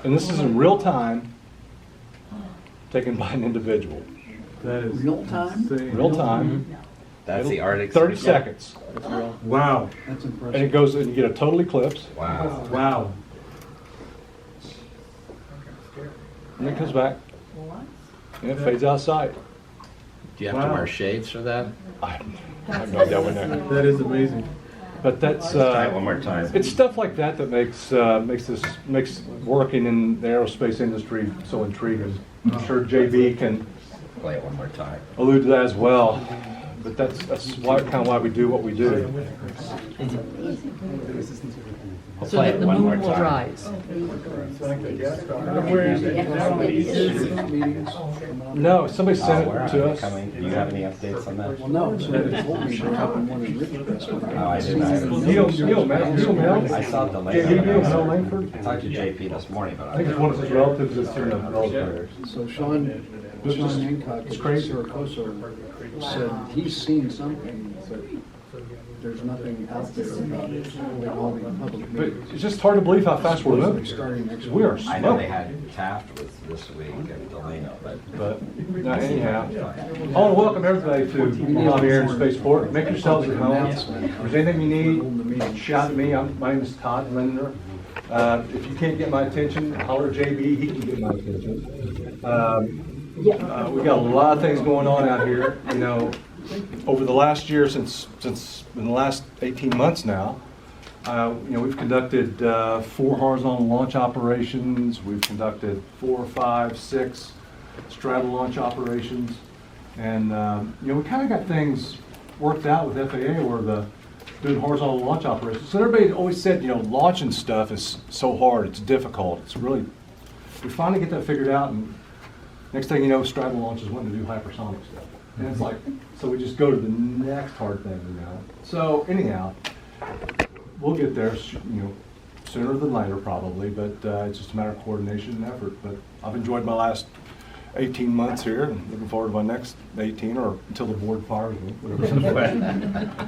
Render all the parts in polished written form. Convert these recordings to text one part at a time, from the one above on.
And this is in real time, taken by an individual. That is Real time? insane. Real time. That's the Arctic. 30 seconds. Wow. That's And impressive. it goes, and you get a total eclipse, Wow. Wow. and it comes back. And it fades out of sight. Do you have to Wow. wear shades for that? I have no idea when that. That is amazing. But that's, Try it one more time. it's stuff like that that makes working in the aerospace industry so intriguing. I'm sure JB can Play it one more time. allude to that as well. But that's why, kind of why we do what we do. I'll So play that it the one more moon will time. rise. Where is it? No, somebody Oh, sent where it are to they us. coming? Do you have any updates on that? Well, no, somebody told me they're having one in Ridgecrest. Oh, I didn't. I haven't seen Neil it. Mail? I saw the JB Neil Mail link. Langford? I talked to JP this morning, but I think it's one of his relatives that's here in the military. So Sean Hancock, It's crazy. Siracosa, said he's seen something, but there's nothing out there about it. Like all the public But meetings. it's just hard to believe how fast we're moving. Starting next We are week. I know they smoking. had Taft with this week and Delano, But anyhow, I want to welcome everybody to Mojave Air and Spaceport. Make yourselves at home. If there's anything you need, shout at me. My name is Todd Lindner. If you can't get my attention, holler at JB. He can get my attention. We got a lot of things going on out here. You know, over the last year, since in the last 18 months now, we've conducted 4 horizontal launch operations. We've conducted 4, 5, 6 straddle launch operations, and we kind of got things worked out with FAA where doing horizontal launch operations. So everybody always said, launching stuff is so hard, it's difficult. We finally get that figured out, and next thing you know, straddle launches wanting to do hypersonic stuff. And it's like, so we just go to the next hard thing, So anyhow, we'll get there, sooner than later probably, but it's just a matter of coordination and effort. But I've enjoyed my last 18 months here, and looking forward to my next 18, or until the board fires me, whatever.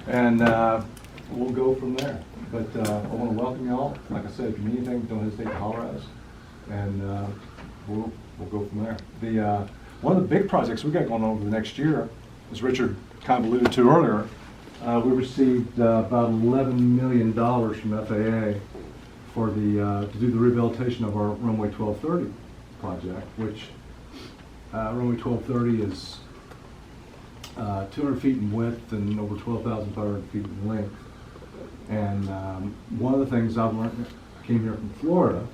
And we'll go from there. But I want to welcome you all. Like I said, if you need anything, don't hesitate to holler at us, and we'll go from there. One of the big projects we got going on over the next year, as Richard kind of alluded to earlier, we received about $11 million from FAA for to do the rehabilitation of our runway 1230 project, which runway 1230 is 200 feet in width and over 12,500 feet in length. And one of the things I've learned, I came here from Florida,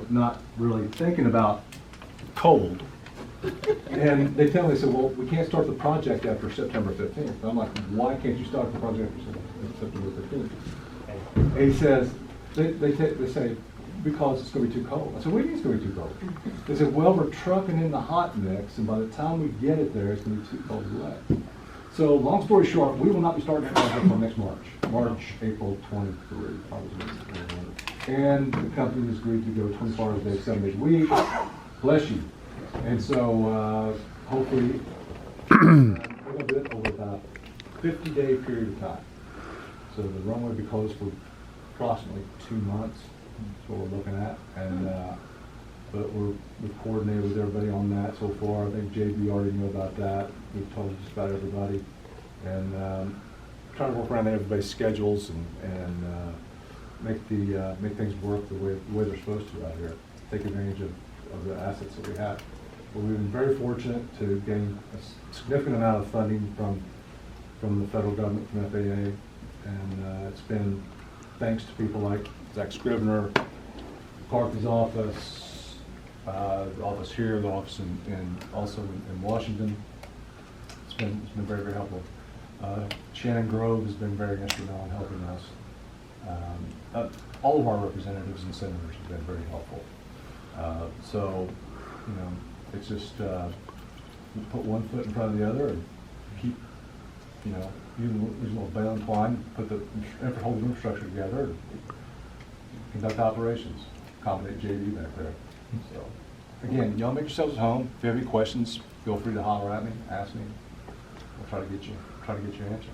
not really thinking about cold. And they tell me, they said, well, we can't start the project after September 15th. And I'm like, why can't you start the project after September 15th? And he says, they say, because it's going to be too cold. I said, what do you mean it's going to be too cold? They said, well, we're trucking in the hot mix, and by the time we get it there, it's going to be too cold to wet. So long story short, we will not be starting the project until next April 23, probably. And the company has agreed to go 24 hours a day, 7 days a week. Bless you. And so hopefully we're going to do it over about a 50-day period of time. So the runway will be closed for approximately 2 months. That's what we're looking at. And but we've coordinated with everybody on that so far. I think JB already knew about that. We've told just about everybody, and trying to work around everybody's schedules and make things work the way they're supposed to out here. Take advantage of the assets that we have. But we've been very fortunate to gain a significant amount of funding from the federal government, from FAA, and it's been thanks to people like Zach Scrivener, McCarthy's office, the office here, the office in also in Washington. It's been very, very helpful. Shannon Grove has been very instrumental in helping us. All of our representatives and senators have been very helpful. So, it's just put one foot in front of the other and keep, using a little bail and twine, put the whole infrastructure together, and conduct operations, accommodate JD back there. So, again, y'all make yourselves at home. If you have any questions, feel free to holler at me, ask me. I'll try to get you an answer.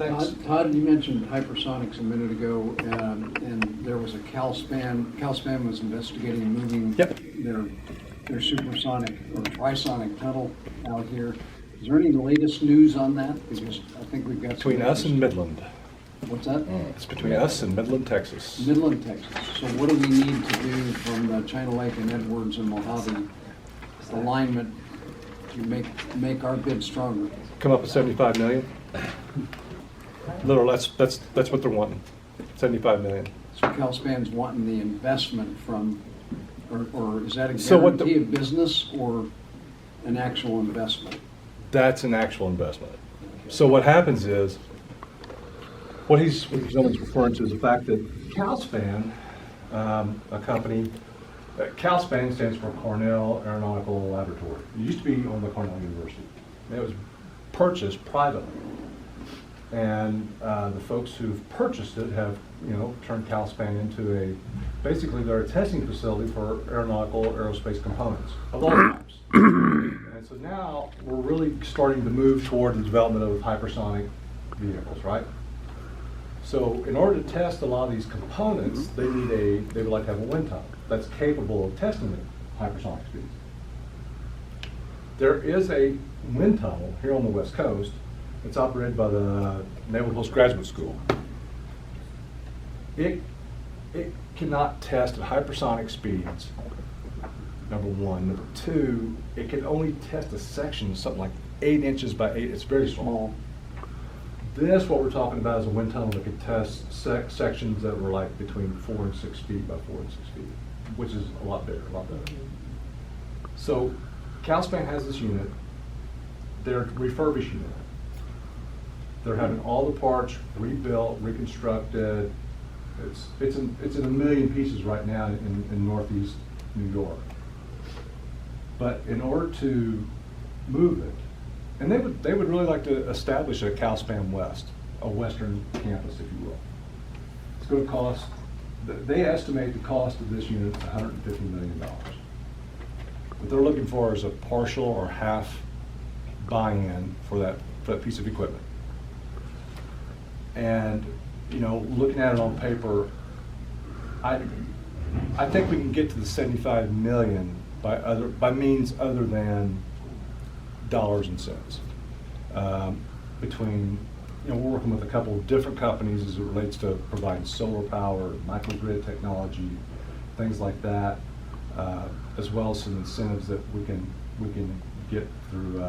Thanks. Todd, you mentioned hypersonics a minute ago, and there was a CalSpan was investigating moving Yep. their supersonic or trisonic tunnel out here. Is there any latest news on that? Because I think we've got some Between us and interest. Midland. What's that? It's between us and Midland, Texas. Midland, Texas. So what do we need to do from China Lake and Edwards and Mojave alignment to make our bid stronger? Come up with 75 million. Literally, that's what they're wanting, 75 million. So CalSpan's wanting the investment from, or is that a So what the- guarantee of business or an actual investment? That's an actual investment. So what happens is, what he's referring to is the fact that CalSpan, a company, CalSpan stands for Cornell Aeronautical Laboratory. It used to be owned by Cornell University. It was purchased privately. And the folks who've purchased it have, turned CalSpan into basically they're a testing facility for aerospace components of all types. And so now we're really starting to move toward the development of hypersonic vehicles, right? So in order to test a lot of these components, they would like to have a wind tunnel that's capable of testing the hypersonic speeds. There is a wind tunnel here on the West Coast. It's operated by the Naval Postgraduate School. It cannot test at hypersonic speeds, number one. Number two, it can only test a section, something like 8 inches by 8. It's very small. This, what we're talking about, is a wind tunnel that could test sections that were like between 4 and 6 feet by 4 and 6 feet, which is a lot bigger, a lot better. So CalSpan has this unit. They're refurbishing it. They're having all the parts rebuilt, reconstructed. It's in a million pieces right now in Northeast New York. But in order to move it, and they would really like to establish a CalSpan West, a Western campus, if you will. It's going to cost. They estimate the cost of this unit at $150 million. What they're looking for is a partial or half buy-in for that piece of equipment. And looking at it on paper, I think we can get to the 75 million by means other than dollars and cents. Between we're working with a couple of different companies as it relates to providing solar power, microgrid technology, things like that, as well as some incentives that we can get through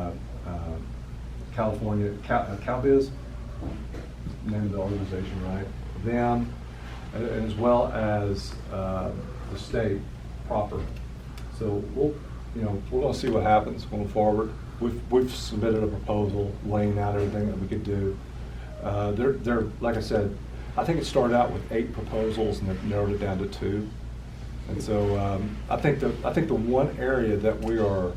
California CalBiz. Name of the organization, right? Them, and as well as the state proper. So we're going to see what happens going forward. We've submitted a proposal laying out everything that we could do. They're like I said, I think it started out with 8 proposals and they've narrowed it down to 2. And so I think the one area that we are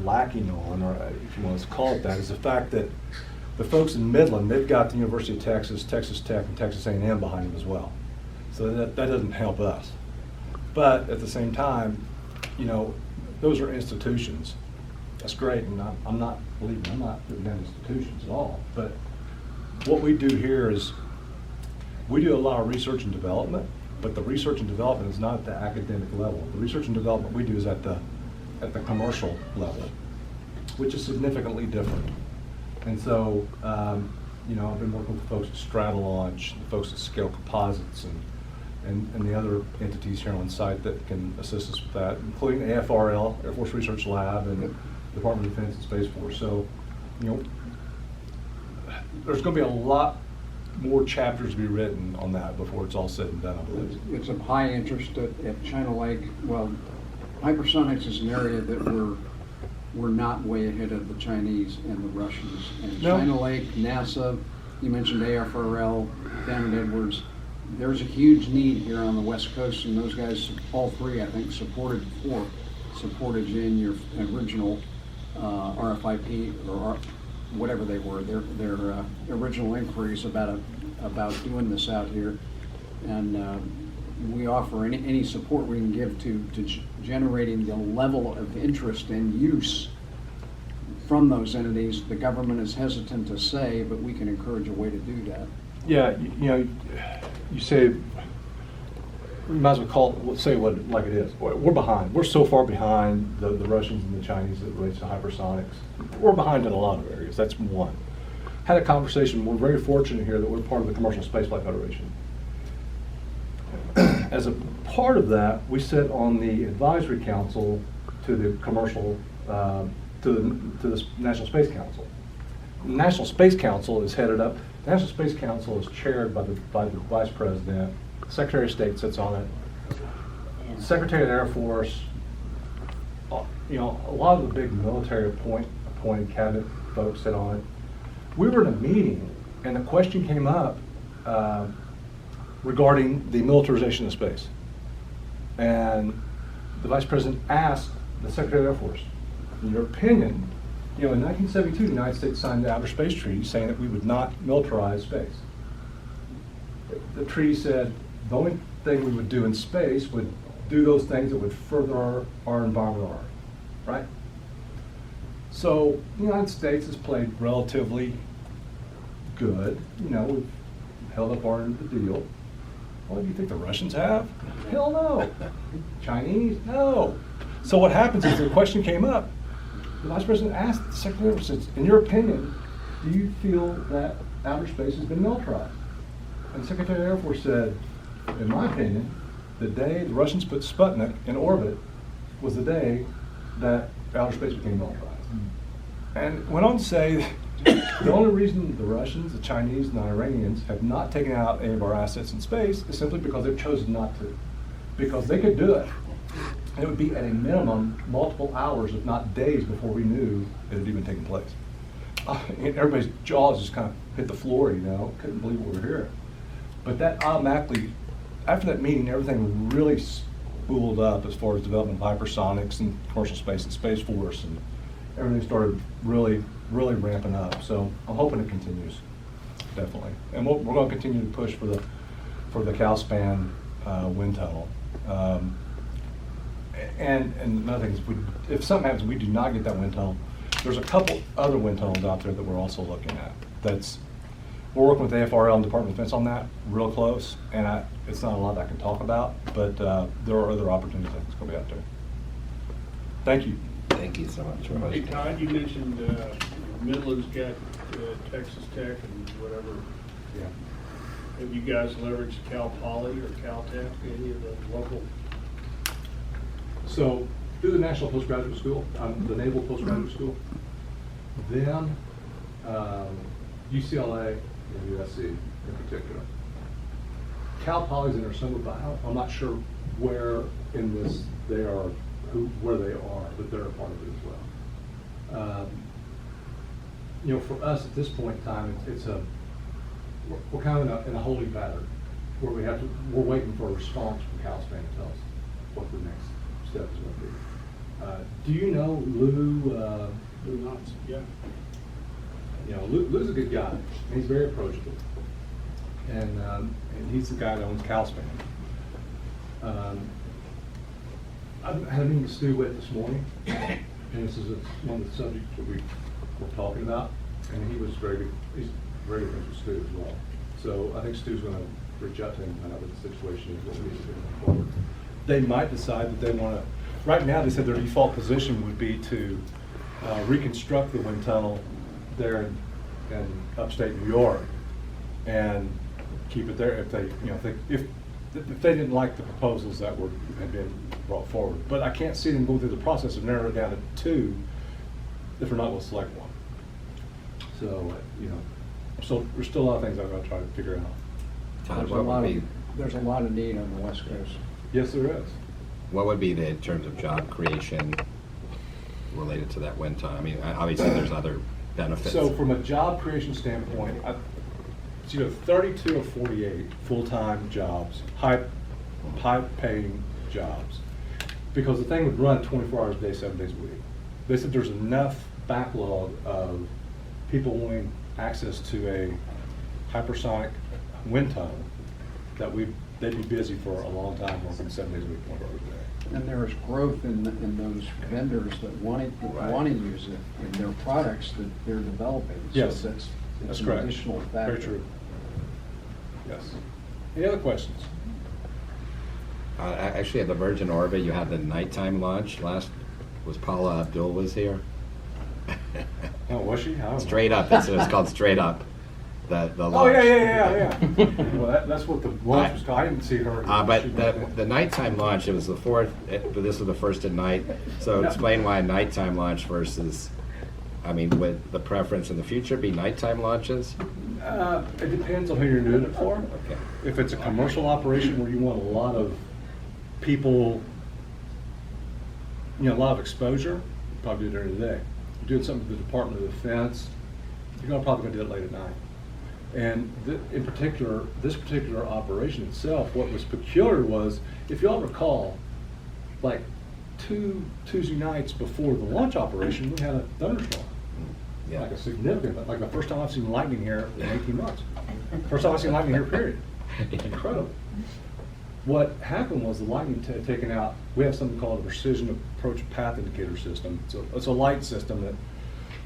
lacking on, or if you want to call it that, is the fact that the folks in Midland, they've got the University of Texas, Texas Tech, and Texas A&M behind them as well. So that doesn't help us. But at the same time, those are institutions. That's great, and I'm not putting down institutions at all. But what we do here is we do a lot of research and development, but the research and development is not at the academic level. The research and development we do is at the commercial level, which is significantly different. And so, I've been working with the folks at Stratolaunch, the folks at Scale Composites, and the other entities here on site that can assist us with that, including AFRL, Air Force Research Lab, and the Department of Defense and Space Force. So, there's going to be a lot more chapters to be written on that before it's all said and done, I believe. It's of high interest at China Lake. Well, hypersonics is an area that we're not way ahead of the Chinese and the Russians. And No. China Lake, NASA, you mentioned AFRL, Dan and Edwards. There's a huge need here on the West Coast, and those guys, all three, I think, supported you in your original RFIP or whatever they were, their original inquiries about doing this out here. And we offer any support we can give to generating the level of interest and use from those entities. The government is hesitant to say, but we can encourage a way to do that. Yeah, you know, you say, we might as well call it, say what like it is. We're behind. We're so far behind the Russians and the Chinese that relates to hypersonics. We're behind in a lot of areas. That's one. Had a conversation. We're very fortunate here that we're part of the Commercial Spaceflight Federation. As a part of that, we sit on the advisory council to the commercial, to the National Space Council. The National Space Council is headed up. The National Space Council is chaired by the Vice President. Secretary of State sits on it. Secretary of the Air Force. You know, a lot of the big military appointed cabinet folks sit on it. We were in a meeting, and the question came up regarding the militarization of space. And the Vice President asked the Secretary of the Air Force, in your opinion, you know, in 1972, the United States signed the Outer Space Treaty saying that we would not militarize space. The treaty said the only thing we would do in space would do those things that would further our environmental arc, right? So the United States has played relatively good. You know, we've held up our end of the deal. Well, do you think the Russians have? Hell no. Chinese? No. So what happens is the question came up. The Vice President asked the Secretary of State, in your opinion, do you feel that outer space has been militarized? And the Secretary of the Air Force said, in my opinion, the day the Russians put Sputnik in orbit was the day that outer space became militarized. And went on to say, the only reason the Russians, the Chinese, and the Iranians have not taken out any of our assets in space is simply because they've chosen not to. Because they could do it. And it would be at a minimum multiple hours, if not days, before we knew it had even taken place. And everybody's jaws just kind of hit the floor, you know, couldn't believe what we were hearing. But that automatically, after that meeting, everything really spooled up as far as development of hypersonics and commercial space and Space Force, and everything started really ramping up. So I'm hoping it continues, definitely. And we're going to continue to push for the Calspan wind tunnel. And another thing is, if something happens, we do not get that wind tunnel. There's a couple other wind tunnels out there that we're also looking at. We're working with the AFRL and Department of Defense on that, real close. And it's not a lot I can talk about, but there are other opportunities that's going to be out there. Thank you. Thank you so much for Hey, hosting. Todd, you mentioned Midland's got Texas Tech and whatever. Yeah. Have you guys leveraged Cal Poly or Caltech, any of the local? So through the National Postgraduate School, the Naval Postgraduate School, then UCLA and USC in particular. Cal Poly's in there somewhere, but I'm not sure where in this they are, where they are, but they're a part of it as well. You know, for us at this point in time, we're kind of in a holding pattern where we're waiting for a response from Calspan to tell us what the next step is going to be. Do you know Lou? Lou Knox, yeah. You know, Lou's a good guy, and he's very approachable. And he's the guy that owns Calspan. I had a meeting with Stu Witt this morning, and this is one of the subjects that we were talking about, and he was he's very good friends with Stu as well. So I think Stu's going to reach out to him and find out what the situation is, what we need to do going forward. They might decide that they want to, right now they said their default position would be to reconstruct the wind tunnel there in upstate New York and keep it there if they, you know, if they didn't like the proposals that had been brought forward. But I can't see them going through the process of narrowing it down to two if we're not going to select one. So, you know, so there's still a lot of things I'm going to try to figure out. Todd, There's a lot of need on the West Coast. Yes, there is. what would be the, in terms of job creation related to that wind tunnel? I mean, obviously there's other benefits. So from a job creation standpoint, it's either 32 or 48 full-time jobs, high-paying jobs. Because the thing would run 24 hours a day, 7 days a week. They said there's enough backlog of people wanting access to a hypersonic wind tunnel that they'd be busy for a long time, working 7 days a week, 1 hour a day. And there is growth in those vendors that want to use it in their products that they're developing. Yes, So that's an correct. additional Very factor. true. Yes. Any other questions? Actually, at the Virgin Orbit, you had the nighttime launch was Paula Abdul was here? Oh, was she? I don't know. Straight Up, it's called Straight Up, the launch. Oh, yeah. Well, that's what the launch was called. I didn't see her. But the nighttime launch, it was the fourth, but this was the first at night. So Yeah. explain why a nighttime launch versus, I mean, would the preference in the future be nighttime launches? It depends on who you're doing it for. Okay. If it's a commercial operation where you want a lot of people, a lot of exposure, you probably do it during the day. You're doing something with the Department of Defense, you're probably gonna do it late at night. And in particular, this particular operation itself, what was peculiar was, if you all recall, like 2 Tuesday nights before the launch operation, we had a thunderstorm. Yeah. Like a significant, like the first time I've seen lightning here in 18 months. First time I've seen lightning here, period. Incredible. What happened was the lightning had taken out, we have something called a precision approach path indicator system. It's a light system that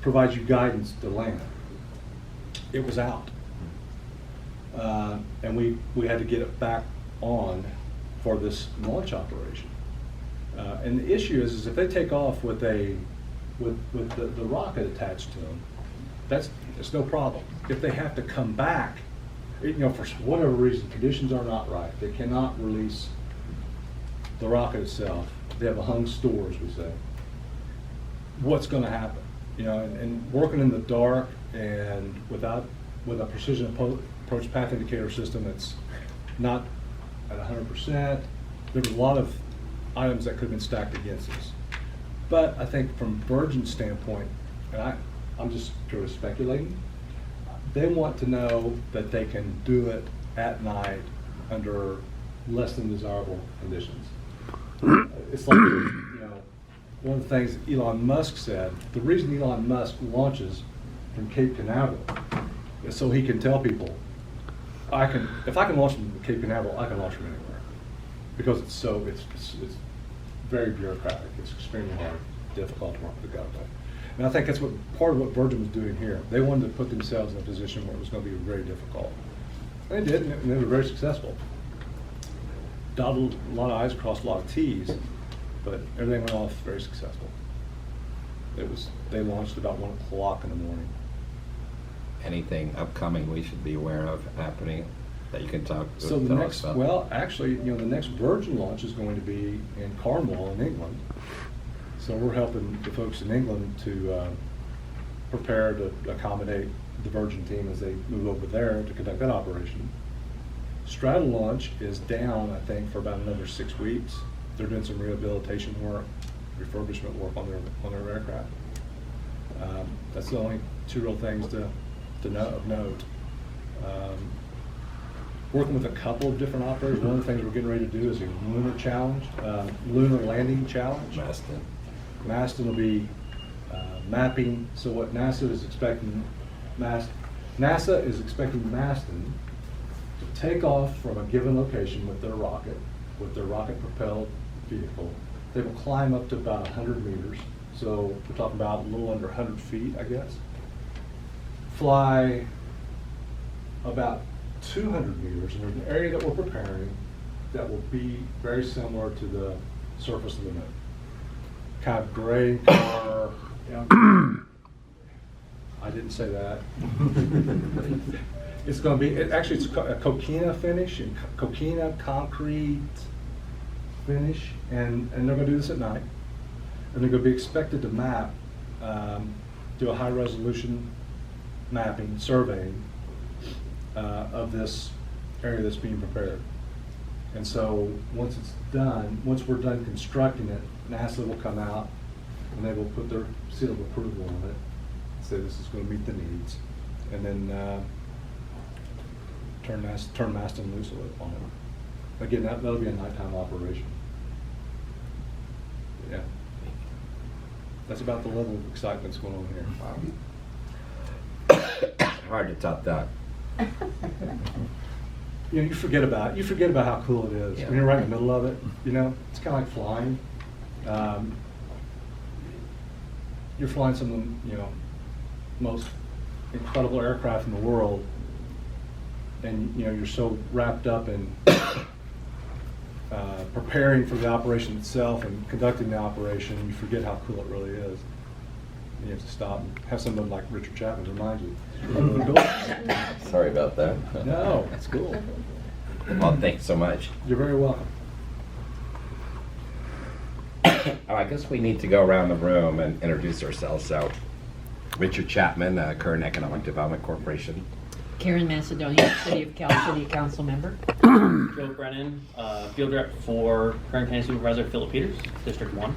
provides you guidance to land. It was out. And we had to get it back on for this launch operation. And the issue is if they take off with the rocket attached to them, it's no problem. If they have to come back, for whatever reason, conditions are not right, they cannot release the rocket itself. They have a hung store, as we say. What's going to happen? And working in the dark and with a precision approach path indicator system that's not at 100%, there's a lot of items that could have been stacked against us. But I think from Virgin's standpoint, and I'm just purely speculating, they want to know that they can do it at under less than desirable conditions. It's like, one of the things Elon Musk said, the reason Elon Musk launches from Cape Canaveral is so he can tell people, if I can launch from Cape Canaveral, I can launch from anywhere. Because it's very bureaucratic, it's extremely hard, difficult to work with the government. And I think that's part of what Virgin was doing here. They wanted to put themselves in a position where it was going to be very difficult. They did, and they were very successful. Dotted a lot of I's, crossed a lot of T's, but everything went off very successful. They launched about 1 o'clock in the morning. Anything upcoming we should be aware of happening that you can tell us about? Well, actually, the next Virgin launch is going to be in Cornwall in England. So we're helping the folks in England to prepare to accommodate the Virgin team as they move over there to conduct that operation. Straddle launch is down, I think, for about another 6 weeks. They're doing some rehabilitation work, refurbishment work on their aircraft. That's the only 2 real things to know of note. Working with a couple of different operators. One of the things we're getting ready to do is a lunar challenge, lunar landing challenge. Maston will be mapping. So what NASA is expecting, NASA is expecting Maston to take off from a given location with their rocket-propelled vehicle. They will climb up to about 100 meters. So we're talking about a little under 100 feet, I guess. Fly about 200 meters in an area that we're preparing that will be very similar to the surface of the moon. Kind of gray color. I didn't say that. It's going to be, it's a coquina finish, and coquina concrete finish, and they're going to do this at night. And they're going to be expected to map, do a high resolution mapping, surveying of this area that's being prepared. And so once we're done constructing it, NASA will come out and they will put their seal of approval on it, say this is going to meet the needs, and then turn Maston loose on it. Again, that'll be a nighttime operation. Yeah. That's about the level of excitement that's going on here. Hard to top that. you forget about how cool it is when you're right in the middle of it. It's kind of like flying. You're flying some of the most incredible aircraft in the world, and you're so wrapped up in preparing for the operation itself and conducting the operation, you forget how cool it really is. And you have to stop and have someone like Richard Chapman remind you. Sorry about that. No, that's cool. Well, thanks so much. You're very welcome. I guess we need to go around the room and introduce ourselves. So, Richard Chapman, Kern Economic Development Corporation. Karen Macedonia, City of Cal City Council member. Joe Brennan, field rep for Kern County Supervisor Philip Peters, District 1.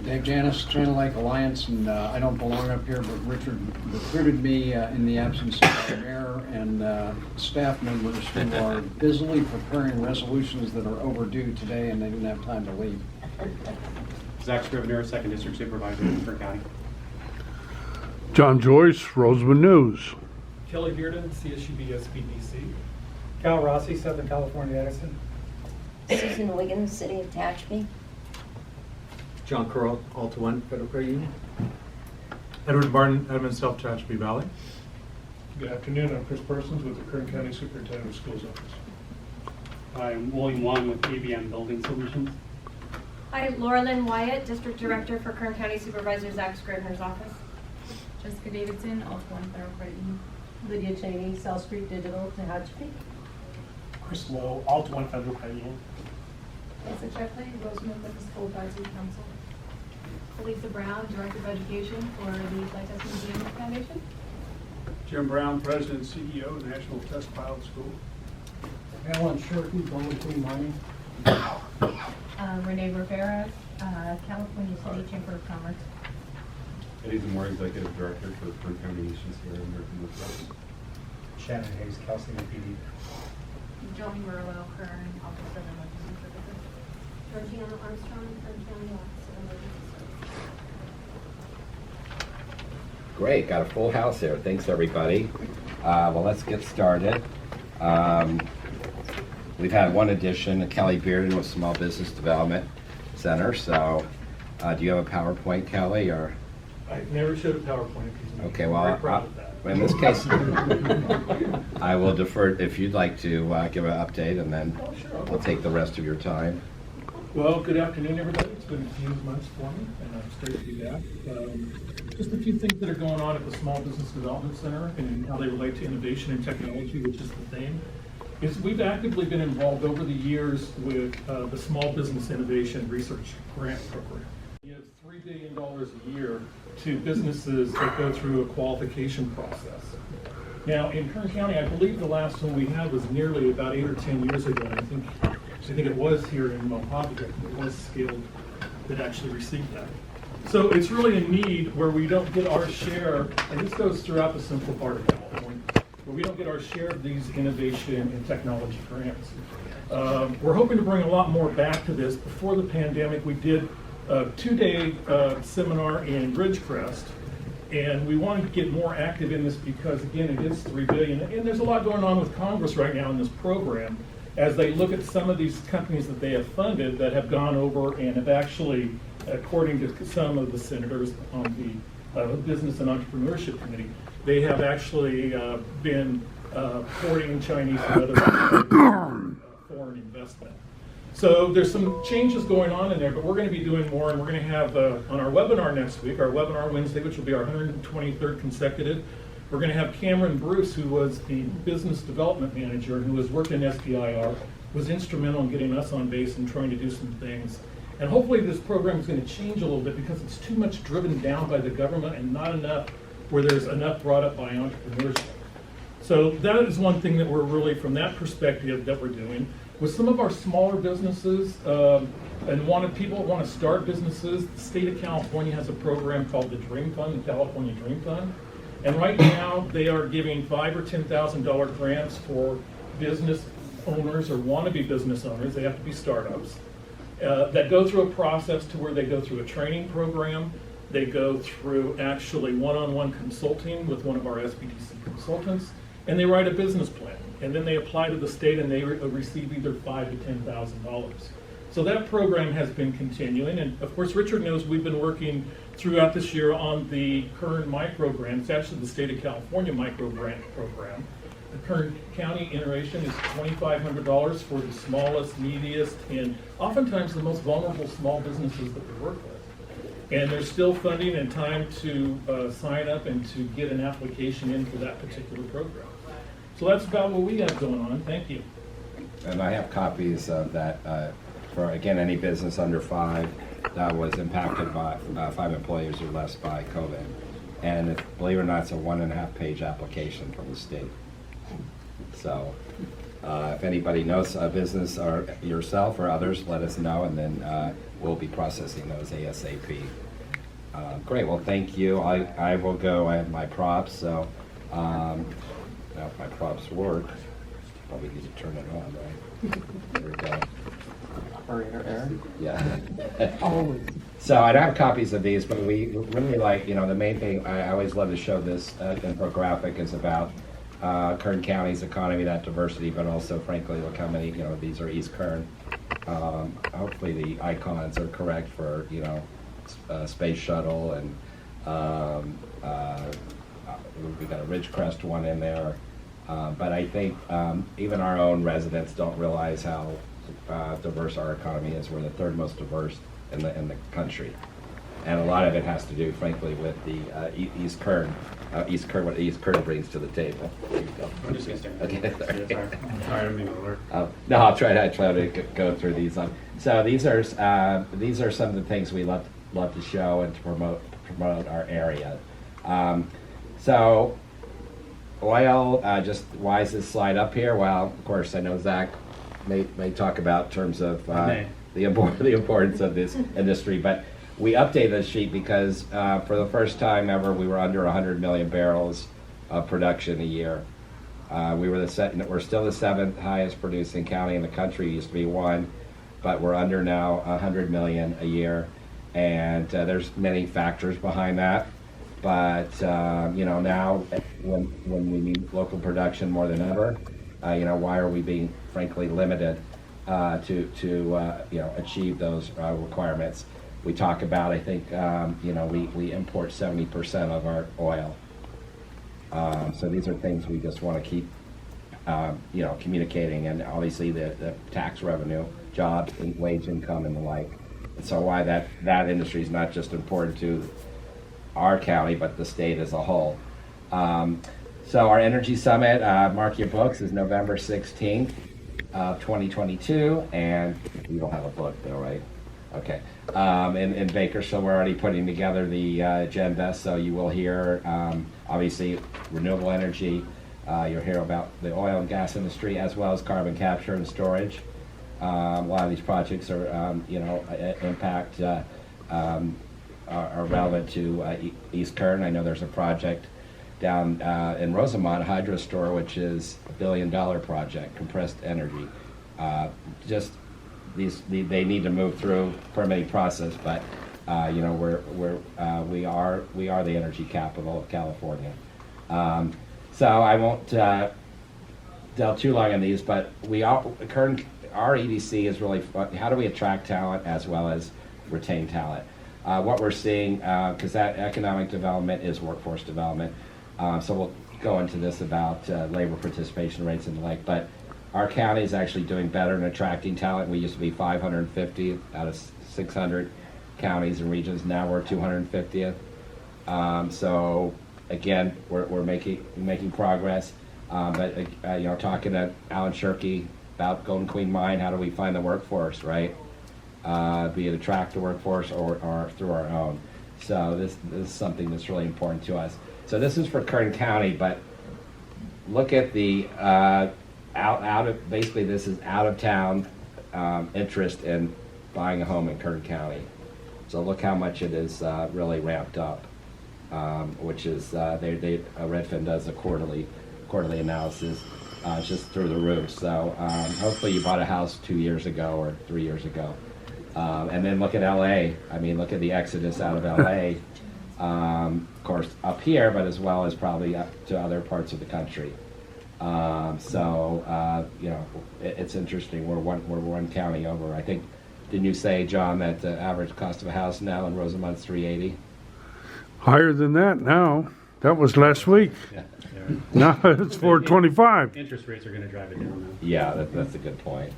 Dave Janis, Channel Lake Alliance, and I don't belong up here, but Richard recruited me in the absence of our mayor and staff members who are busily preparing resolutions that are overdue today, and they didn't have time to leave. Zach Scrivener, 2nd District Supervisor in Kern County. John Joyce, Rosamond News. Kelly Bearden, CSUB SBDC. Cal Rossi, Southern California Edison. Susan Wiggins, City of Tehachapi. John Curl, Alta One Federal Credit Union. Edward Martin, Edmond South Tehachapi Valley. Good afternoon, I'm Chris Persons with the Kern County Superintendent of Schools Office. I'm William Wong with ABM Building Solutions. Hi, Laura Lynn Wyatt, District Director for Kern County Supervisor Zach Scrivener's office. Jessica Davidson, Alta One Federal Credit Union. Lydia Cheney, South Street Digital, Tehachapi. Chris Lowe, Alta One Federal Credit Union. Lisa Shepley, Rosamond School Advisory Council. Lisa Brown, Director of Education for the Flight Test Museum Foundation. Jim Brown, President and CEO, National Test Pilot School. Alan Shirky, Golden Queen Mining. Renee Rivera, California City Chamber of Commerce. Eddie Zamora, Executive Director for Kern County Nations here in American Northwest. Shannon Hayes, Cal City PD. Johnny Merlo, Kern, Office of Emergency Services. Georgiana Armstrong, Kern County Office of Emergency Services. Great, got a full house here. Thanks, everybody. Well, let's get started. We've had one addition, Kelly Bearden with Small Business Development Center. So, do you have a PowerPoint, Kelly, or? I never showed a PowerPoint. Okay, I'm well, very proud of that. in this case, I will defer if you'd like to give an update, and then I'll take the rest of your time. Well, good afternoon, everybody. It's been a few months for me, and I'm stoked to be back. Just a few things that are going on at the Small Business Development Center and how they relate to innovation and technology, which is the theme. We've actively been involved over the years with the Small Business Innovation Research Grant Program. We give $3 billion a year to businesses that go through a qualification process. Now, in Kern County, I believe the last one we had was nearly about 8 or 10 years ago. And I think it was here in Mojave. It was Scaled that actually received that. So it's really a need where we don't get our share, and this goes throughout the central part of California, where we don't get our share of these innovation and technology grants. We're hoping to bring a lot more back to this. Before the pandemic, we did a 2-day seminar in Ridgecrest, and we wanted to get more active in this because, again, it is $3 billion, and there's a lot going on with Congress right now in this program as they look at some of these companies that they have funded that have gone over and have actually, according to some of the senators on the Business and Entrepreneurship Committee, they have actually been courting Chinese and other foreign investment. So there's some changes going on in there, but we're going to be doing more, and we're going to have on our webinar next week, our webinar Wednesday, which will be our 123rd consecutive, we're going to have Cameron Bruce, who was the business development manager and who has worked in SDIR, was instrumental in getting us on base and trying to do some things. And hopefully this program is going to change a little bit because it's too much driven down by the government and not enough where there's enough brought up by entrepreneurship. So that is one thing that we're really, from that perspective, that we're doing. With some of our smaller businesses and people want to start businesses, the state of California has a program called the Dream Fund, the California Dream Fund. And right now they are giving $5,000 or $10,000 grants for business owners or wannabe business owners. They have to be startups that go through a process to where they go through a training program. They go through actually one-on-one consulting with one of our SBDC consultants. and they write a business plan, and then they apply to the state and they receive either $5,000 to $10,000. So that program has been continuing, and of course Richard knows we've been working throughout this year on the Kern micro grant. It's actually the state of California micro grant program. The Kern County iteration is $2,500 for the smallest, neediest, and oftentimes the most vulnerable small businesses that we work with. And there's still funding and time to sign up and to get an application in for that particular program. So that's about what we have going on. Thank you. And I have copies of that for, again, any business under 5 that was impacted by 5 employees or less by COVID. And if, believe it or not, it's a 1.5-page application from the state. So if anybody knows a business or yourself or others, let us know, and then we'll be processing those ASAP. Great, well, thank you. I will go, I have my props, so now if my props work, probably need to turn it on, right? There we go. Operator error? Yeah. Always. So I don't have copies of these, but we really like, you know, the main thing, I always love to show this infographic is about Kern County's economy, that diversity, but also, frankly, look how many, you know, these are East Kern. Hopefully the icons are correct for, you know, space shuttle, and we got a Ridgecrest one in there. But I think even our own residents don't realize how diverse our economy is. We're the 3rd most diverse in the country. And a lot of it has to do, frankly, with the East Kern, what East Kern brings to the table. There you go. I'm just gonna stare. Okay. Sorry, I don't even alert. No, I'll try to go through these. So these are some of the things we love to show and to promote our area. So oil, just why is this slide up here? Well, of course, I know Zach may talk about in terms of the importance of this industry, but we updated this sheet because for the first time ever, we were under 100 million barrels of production a year. We're still the 7th highest producing county in the country. It used to be 1, but we're under now 100 million a year, and there's many factors behind that. But you know, now when we need local production more than ever, you know, why are we being frankly limited to you know, achieve those requirements? We talk about, I think, you know, we import 70% of our oil. So these are things we just want to keep, you know, communicating, and obviously the tax revenue, jobs, and wage income, and the like. And so why that industry is not just important to our county, but the state as a whole. So our Energy Summit, mark your books, is November 16th of 2022, and you don't have a book though, right? Okay. In Bakersfield, we're already putting together the agenda, so you will hear, obviously, renewable energy. You'll hear about the oil and gas industry, as well as carbon capture and storage. A lot of these projects are, you know, impact are relevant to East Kern. I know there's a project down in Rosamond, a hydro store, which is $1 billion project, compressed energy. They need to move through permitting process, but you know, we are the energy capital of California. So I won't delve too long on these, but our EDC is really fun. How do we attract talent as well as retain talent? What we're seeing, because that economic development is workforce development, so we'll go into this about labor participation rates and the like, but our county is actually doing better in attracting talent. We used to be 550 out of 600 counties and regions. Now we're 250th. So again, we're making progress. But you know, talking to Alan Shirkey about Golden Queen Mine, how do we find the workforce, right? Be it attract the workforce or through our own. So this is something that's really important to us. So this is for Kern County, but look at the basically this is out of town interest in buying a home in Kern County. So look how much it is really ramped up, which is Redfin does a quarterly analysis, just through the roof. So hopefully you bought a house 2 years ago or 3 years ago. And then look at LA. I mean, look at the exodus out of LA, of course up here, but as well as probably up to other parts of the country. You know, it's interesting. We're one county over. I think, didn't you say, John, that the average cost of a house now in Rosamond's $380? Higher than that now. That was last week. Yeah. Now it's $425. Interest rates are gonna drive it down now. Yeah, that's a good point.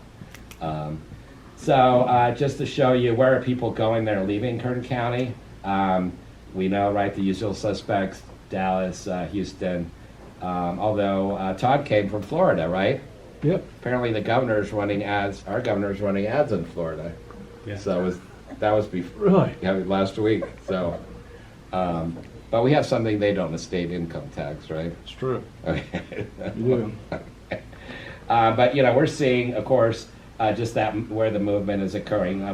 Just to show you where are people going that are leaving Kern County. We know, right, the usual suspects, Dallas, Houston. Although Todd came from Florida, right? Yep. Apparently the governor's running ads, our governor's running ads in Florida. Yeah. So that was before, Really? yeah, last week. So, but we have something they don't, the state income tax, right? It's true. Okay. You do. But, you know, we're seeing, of course, just that where the movement is occurring.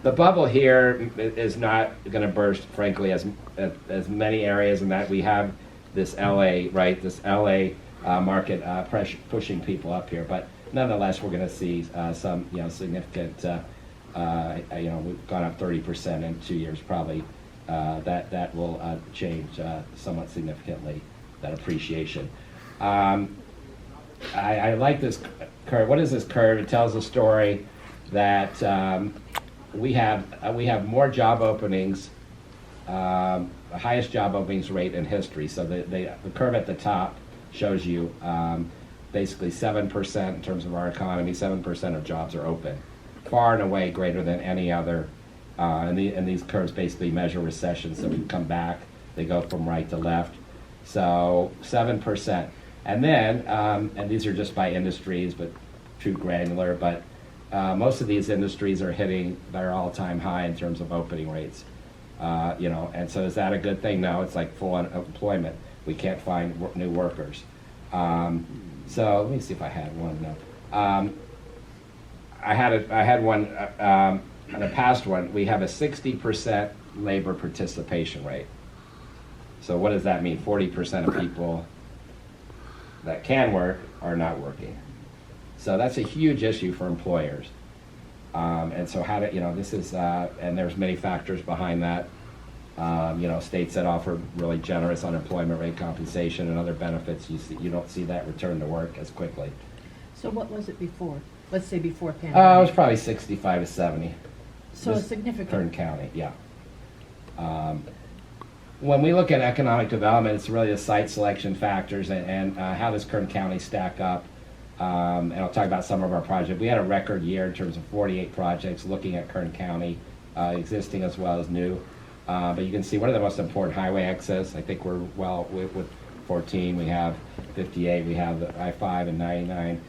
The bubble here is not going to burst, frankly, as many areas in that we have this LA, right? This LA market pushing people up here. But nonetheless, we're going to see some, you know, significant. You know, we've gone up 30% in 2 years, probably. That will change somewhat significantly. That appreciation. I like this curve. What is this curve? It tells a story that we have more job openings, the highest job openings rate in history. So the curve at the top shows you basically 7% in terms of our economy. 7% of jobs are open, far and away greater than any other. And these curves basically measure recessions. So we come back, they go from right to left. So 7%. And then, and these are just by industries, but too granular, but most of these industries are hitting their all-time high in terms of opening rates. You know, and so is that a good thing? No, it's like full unemployment. We can't find new workers. So let me see if I had one. No. I had one, in the past one, we have a 60% labor participation rate. So what does that mean? 40% of people that can work are not working. So that's a huge issue for employers. And so how do, you know, this is, and there's many factors behind that. You know, states that offer really generous unemployment rate compensation and other benefits, you don't see that return to work as quickly. So what was it before? Let's say before It pandemic. was probably 65 to 70. So This significant. Kern County, yeah. When we look at economic development, it's really the site selection factors and how does Kern County stack up. And I'll talk about some of our projects. We had a record year in terms of 48 projects looking at Kern County, existing as well as new. But you can see one of the most important highway access. I think we're well with 14. We have 58. We have the I-5 and 99.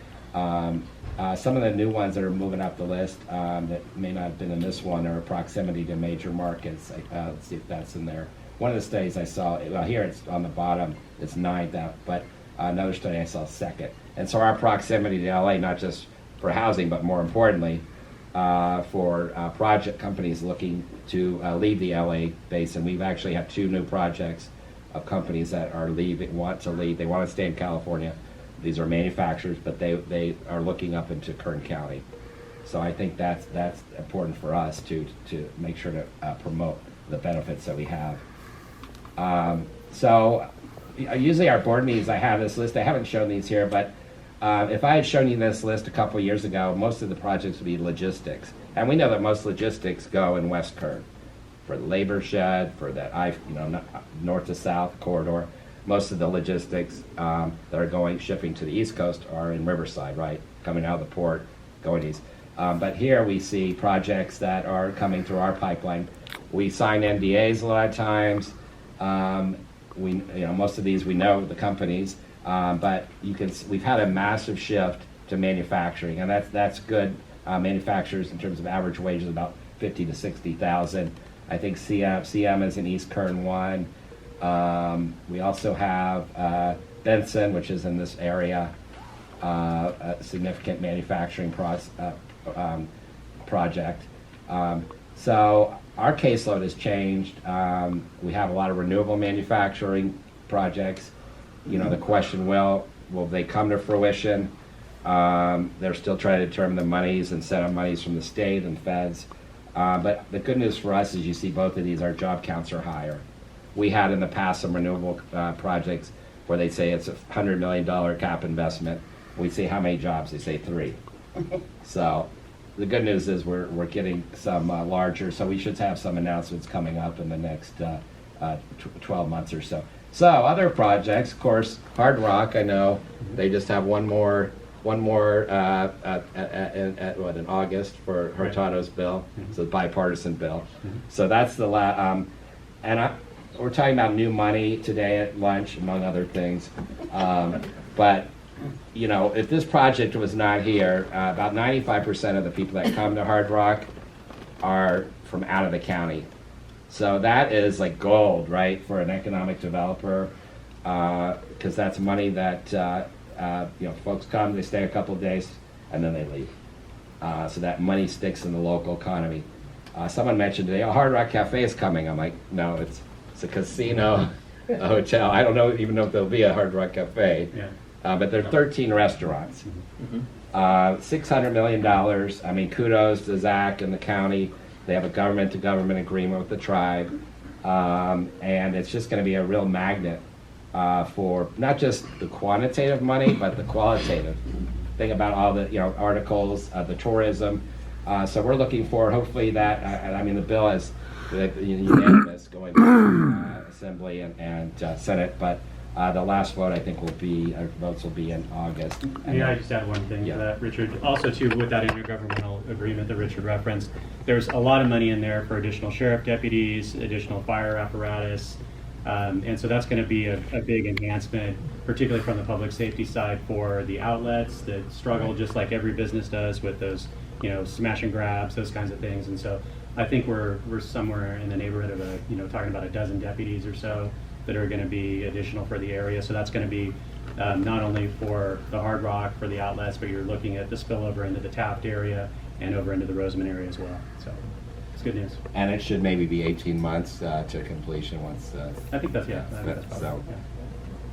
Some of the new ones that are moving up the list that may not have been in this one are proximity to major markets. Let's see if that's in there. One of the studies I saw, well, here it's on the bottom, it's 9th out, but another study I saw 2nd. And so our proximity to LA, not just for housing, but more importantly, for project companies looking to leave the LA basin. We've actually had 2 new projects of companies that are want to leave. They want to stay in California. These are manufacturers, but they are looking up into Kern County. So I think that's important for us to make sure to promote the benefits that we have. So usually our board meetings, I have this list. I haven't shown these here, but if I had shown you this list a couple years ago, most of the projects would be logistics. And we know that most logistics go in West Kern for the labor shed, for that north to south corridor. Most of the logistics that are shipping to the East Coast are in Riverside, right? Coming out of the port, going east. But here we see projects that are coming through our pipeline. We sign NDAs a lot of times. Most of these we know the companies, but we've had a massive shift to manufacturing, and that's good. Manufacturers in terms of average wages about 50 to 60,000. I think CM is in East Kern 1. We also have Benson, which is in this area, a significant manufacturing project. So our caseload has changed. We have a lot of renewable manufacturing projects. You know, the question, will they come to fruition? They're still trying to determine the monies and set up monies from the state and feds. But the good news for us is you see both of these, our job counts are higher. We had in the past some renewable projects where they say it's $100 million cap investment. We say how many jobs? They say 3. So the good news is we're getting some larger, so we should have some announcements coming up in the next 12 months or so. So other projects, of course, Hard Rock, I know they just have one more in August for Hurtado's bill. It's a bipartisan bill. So that's the we're talking about new money today at lunch, among other things. But you know, if this project was not here, about 95% of the people that come to Hard Rock are from out of the county. So that is like gold, right, for an economic developer, because that's money that you know, folks come, they stay a couple of days, and then they leave. So that money sticks in the local economy. Someone mentioned today, oh, Hard Rock Cafe is coming. I'm like, no, it's a casino, a hotel. I don't even know if there'll be a Hard Rock Cafe. Yeah. But there are 13 restaurants. $600 million. I mean, kudos to Zach and the county. They have a government-to-government agreement with the tribe. And it's just going to be a real magnet for not just the quantitative money, but the qualitative. Think about all the articles, the tourism. So we're looking for, hopefully that, I mean, the bill is unanimous going to Assembly and Senate, but the last vote, I think, votes will be in August. I just add one thing to that, Richard. Also, too, with that intergovernmental agreement that Richard referenced, there's a lot of money in there for additional sheriff deputies, additional fire apparatus, and so that's going to be a big enhancement, particularly from the public safety side for the outlets that struggle, just like every business does, with those, smash and grabs, those kinds of things. And so I think we're somewhere in the neighborhood of talking about a dozen deputies or so that are going to be additional for the area. So that's going to be not only for the Hard Rock, for the outlets, but you're looking at the spillover into the Taft area and over into the Rosamond area as well. So it's good news. And it should maybe be 18 months to completion once. I think that's so.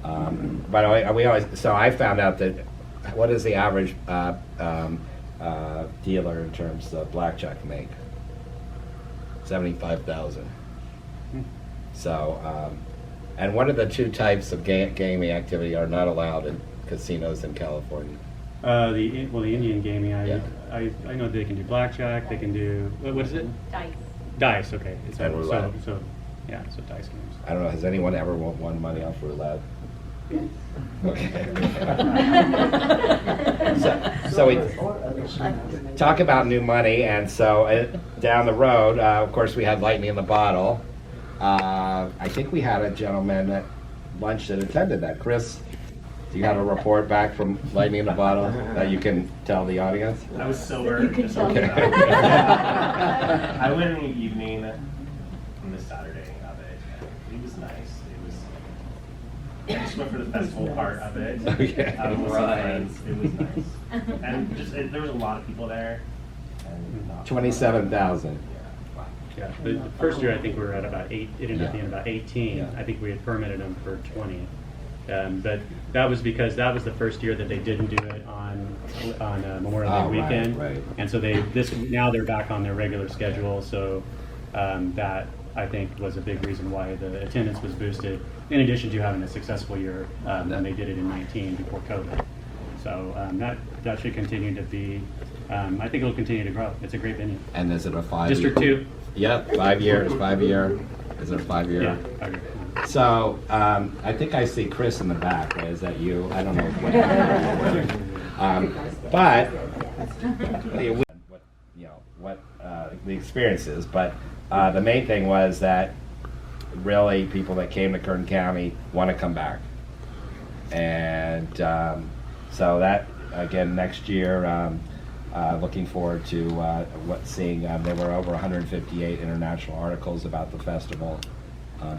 By the way, so I found out that what does the average dealer in terms of blackjack make? $75,000. So, and what are the two types of gaming activity are not allowed in casinos in California? The Indian gaming, I know they can do blackjack, they can do, what is it? Dice. Dice, okay. And roulette. So dice games. I don't know, has anyone ever won money off roulette? Okay. so we talk about new money, and so down the road, of course, we had lightning in the bottle. I think we had a gentleman at lunch that attended that. Chris, do you have a report back from lightning in the bottle that you can tell the audience? I was sober. You can tell okay. I went in the evening on the Saturday of it. It was nice. I just went for the festival part of it. Okay. With some friends. It was nice. And there was a lot of people there. 27,000. Yeah, the first year I think we were at about 8. It ended up being about 18. I think we had permitted them for 20. But that was because that was the first year that they didn't do it on Memorial Day weekend. Right. And so now they're back on their regular schedule. So that I think was a big reason why the attendance was boosted. In addition to having a successful year when they did it in 19 before COVID. So that should continue to be. I think it'll continue to grow. It's a great venue. And is it a 5 District 2? Yep, 5 year. Is it a 5 year? Yeah, 5 year. So I think I see Chris in the back. Right? Is that you? I don't know but what the experience is. But the main thing was that really people that came to Kern County want to come back, and so that again next year. Looking forward to seeing. There were over 158 international articles about the festival.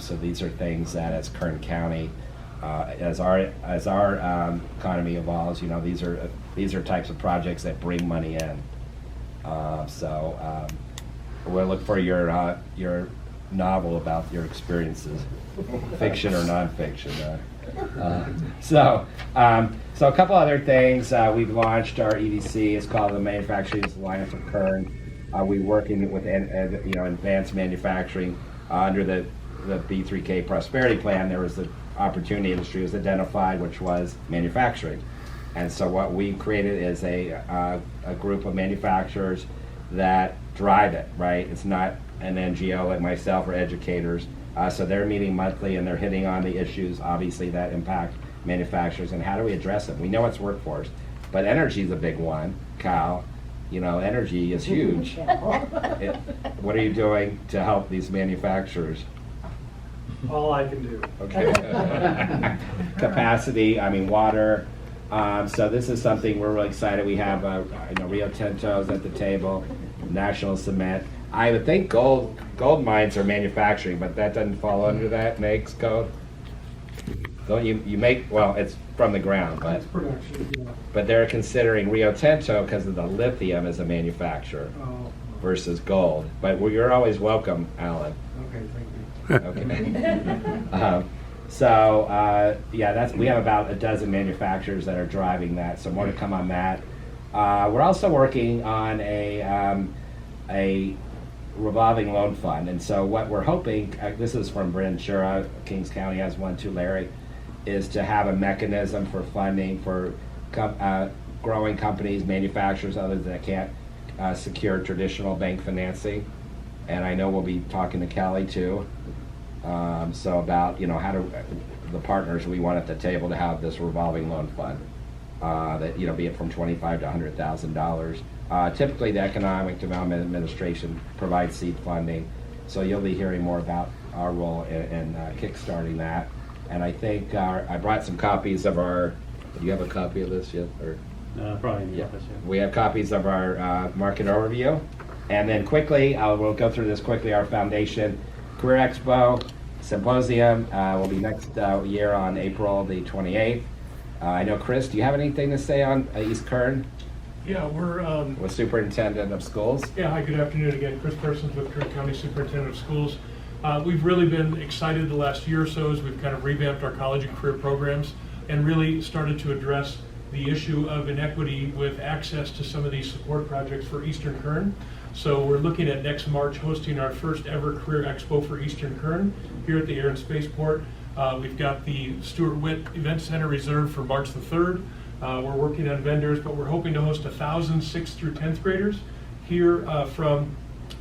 So these are things that, as Kern County, as our economy evolves, these are types of projects that bring money in. So we'll look for your novel about your experiences, fiction or nonfiction. So a couple other things. We've launched our EDC. It's called the Manufacturing Alliance of Kern. We're working with advanced manufacturing under the B3K Prosperity Plan. There was opportunity industry was identified, which was manufacturing. And so what we created is a group of manufacturers that drive it, right? It's not an NGO like myself or educators. So they're meeting monthly and they're hitting on the issues, obviously, that impact manufacturers and how do we address them. We know it's workforce, but energy is a big one, Kyle. You know, energy is huge. What are you doing to help these manufacturers? All I can do. Okay. Capacity, I mean, water. So this is something we're really excited. We have, Rio Tinto's at the table, National Cement. I would think gold mines are manufacturing, but that doesn't fall under that, makes gold. Don't you make, well, it's from the ground, but. That's production, yeah. But they're considering Rio Tinto because of the lithium as a manufacturer versus gold. But you're always welcome, Alan. Okay, thank you. Okay. We have about a dozen manufacturers that are driving that, so more to come on that. We're also working on a revolving loan fund, and so what we're hoping, this is from Bryn Shura, Kings County has one too, Larry, is to have a mechanism for funding for growing companies, manufacturers, others that can't secure traditional bank financing. And I know we'll be talking to Kelly too. So about, how do the partners we want at the table to have this revolving loan fund that, be it from $25,000 to $100,000. Typically the Economic Development Administration provides seed funding. So you'll be hearing more about our role in kickstarting that. And I think I brought some copies of our, do you have a copy of this yet? Or? Probably in the office, yeah. We have copies of our market overview. And then quickly, we'll go through this quickly, our foundation Career Expo Symposium will be next year on April the 28th. I know, Chris, do you have anything to say on East Kern? Yeah, we're... With Superintendent of Schools. Yeah, hi, good afternoon again. Chris Persons with Kern County Superintendent of Schools. We've really been excited the last year or so as we've kind of revamped our college and career programs and really started to address the issue of inequity with access to some of these support projects for Eastern Kern. So we're looking at next March hosting our first ever Career Expo for Eastern Kern here at the Air and Spaceport. We've got the Stuart Witt Event Center reserved for March the 3rd. We're working on vendors, but we're hoping to host 1,000 6th through 10th graders here from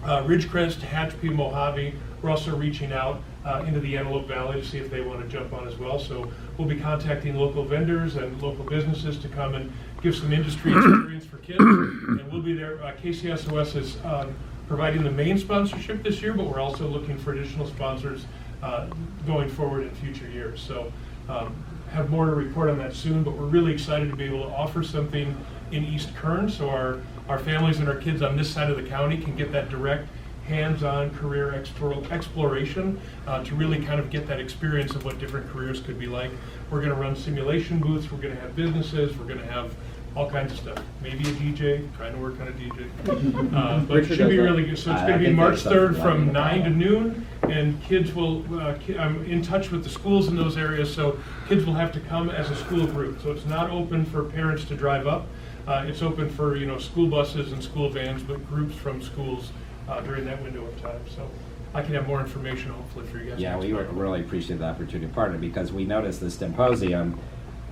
Ridgecrest, Tehachapi, Mojave. We're also reaching out into the Antelope Valley to see if they want to jump on as well. So we'll be contacting local vendors and local businesses to come and give some industry experience for kids. And we'll be there. KCSOS is providing the main sponsorship this year, but we're also looking for additional sponsors going forward in future years. So have more to report on that soon, but we're really excited to be able to offer something in East Kern so our families and our kids on this side of the county can get that direct hands-on career exploration to really kind of get that experience of what different careers could be like. We're going to run simulation booths, we're going to have businesses, we're going to have all kinds of stuff. Maybe a DJ, trying to work on a DJ. But it should be really good. So it's going to be March 3rd from 9 to noon, and kids will, I'm in touch with the schools in those areas, so kids will have to come as a school group. So it's not open for parents to drive up. It's open for, school buses and school vans, but groups from schools during that window of time. So I can have more information hopefully for you guys. Yeah, we really appreciate the opportunity to partner because we noticed the symposium,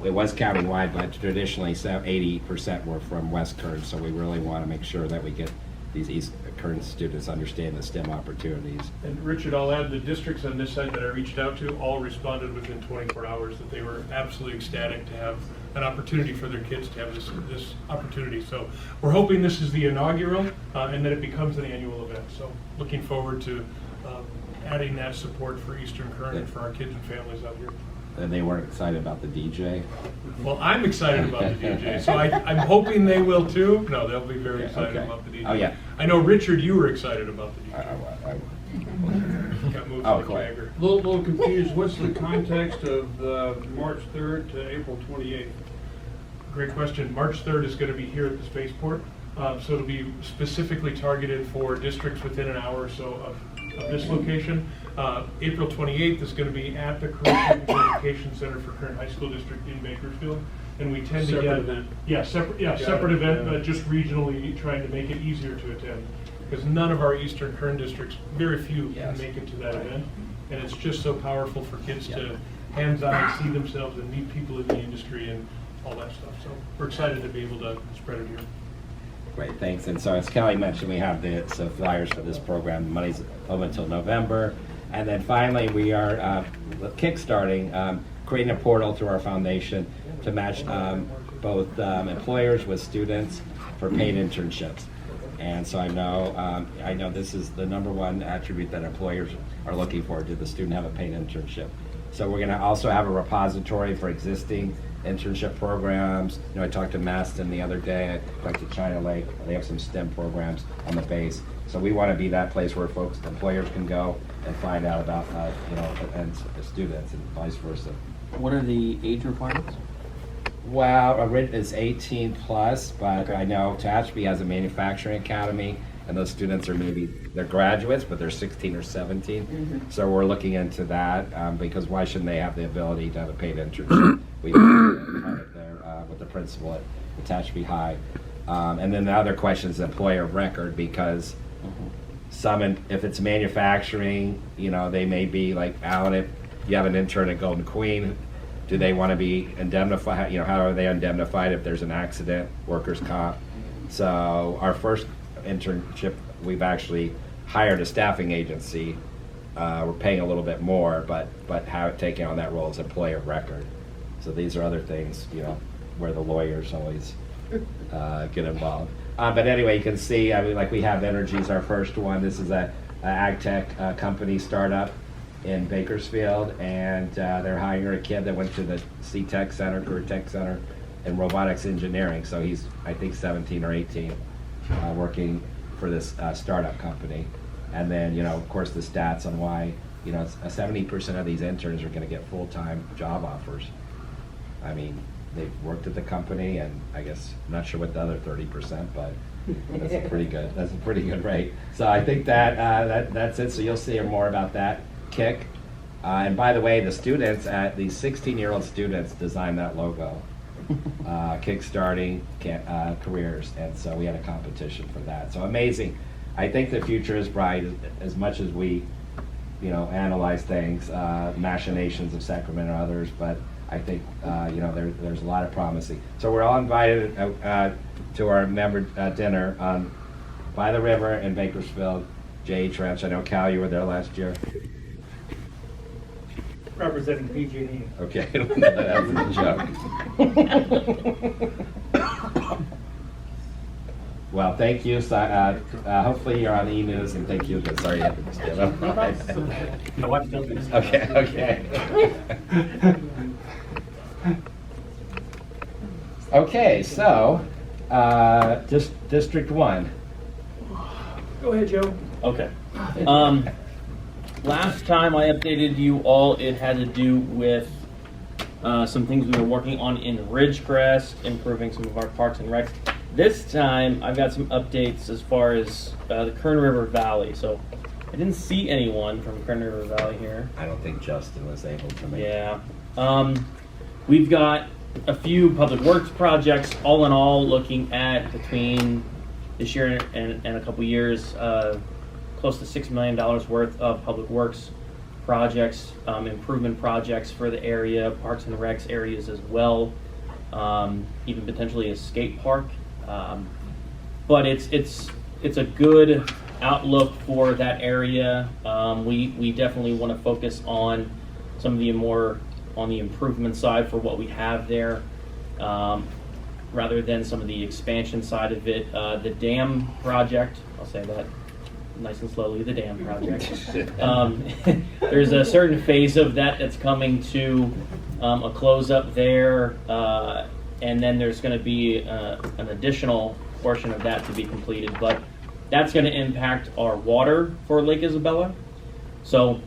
it was countywide, but traditionally 80% were from West Kern, so we really want to make sure that we get these East Kern students understand the STEM opportunities. And Richard, I'll add the districts on this side that I reached out to all responded within 24 hours that they were absolutely ecstatic to have an opportunity for their kids to have this opportunity. So we're hoping this is the inaugural and that it becomes an annual event. So looking forward to adding that support for Eastern Kern and for our kids and families out here. And they weren't excited about the DJ? Well, I'm excited about the DJ, so I'm hoping they will too. No, they'll be very excited about the DJ. Oh, yeah. I know, Richard, you were excited about the DJ. Got moved like Jagger. A little confused. What's the context of March 3rd to April 28th? Great question. March 3rd is going to be here at the spaceport, so it'll be specifically targeted for districts within an hour or so of this location. April 28th is going to be at the Career Education Center for Kern High School District in Bakersfield, and we tend to get event. Separate event, but just regionally trying to make it easier to attend because none of our Eastern Kern districts, very few, can make it to that event, and it's just so powerful for kids to hands-on, see themselves and meet people in the industry and all that stuff. So we're excited to be able to spread it here. Great, thanks. And so as Kelly mentioned, we have the flyers for this program. The money's open until November. And then finally, we are kickstarting, creating a portal through our foundation to match both employers with students for paid internships. And so I know this is the #1 attribute that employers are looking for. Did the student have a paid internship? So we're going to also have a repository for existing internship programs. You know, I talked to Maston the other day. I talked to China Lake. They have some STEM programs on the base. So we want to be that place where folks, employers, can go and find out about, and students and vice versa. What are the age requirements? Well, it's 18 plus, but I know Tehachapi has a manufacturing academy, and those students are they're graduates, but they're 16 or 17. So we're looking into that, because why shouldn't they have the ability to have a paid internship? We have it there with the principal at Tehachapi High. And then the other question is employer of record, because if it's manufacturing, they may be like, Alan, if you have an intern at Golden Queen, do they want to be indemnified? How are they indemnified if there's an accident, workers' comp? So our first internship, we've actually hired a staffing agency. We're paying a little bit more, but taking on that role as employer of record. So these are other things, where the lawyers always get involved. But anyway, you can see, we have Energy's our first one. This is a ag tech company startup in Bakersfield, and they're hiring a kid that went to the CTech Center, Career Tech Center in robotics engineering. So he's, I think, 17 or 18, working for this startup company. And then, of course, the stats on why, 70% of these interns are going to get full-time job offers. I mean, they've worked at the company, and I guess, I'm not sure what the other 30%, but that's a pretty good. That's a pretty good rate. So I think that's it. So you'll see more about that. Kedc. And by the way, the students, these 16-year-old students designed that logo, Kickstarting Careers, and so we had a competition for that. So amazing. I think the future is bright, as much as we, analyze things, machinations of Sacramento and others, but I think, there's a lot of promising. So we're all invited to our member dinner by the river in Bakersfield, J.H. Ranch. I know, Cal, you were there last year. Representing PG&E. Okay, that was a joke. Well, thank you. So, hopefully you're on E-News, and thank you. Sorry, I had to stand up. Okay. Okay, so just District 1. Go ahead, Joe. Okay. Last time I updated you all, it had to do with some things we were working on in Ridgecrest, improving some of our parks and recs. This time, I've got some updates as far as the Kern River Valley. So I didn't see anyone from Kern River Valley here. I don't think Justin was able to make it. Yeah. We've got a few public works projects, all in all, looking at between this year and a couple years, close to $6 million worth of public works projects, improvement projects for the area, parks and recs areas as well, even potentially a skate park. But it's a good outlook for that area. We definitely want to focus on some of the more on the improvement side for what we have there, rather than some of the expansion side of it. The dam project, I'll say that nice and slowly, the dam project. There's a certain phase of that that's coming to a close up there, and then there's going to be an additional portion of that to be completed, but that's going to impact our water for Lake Isabella. So,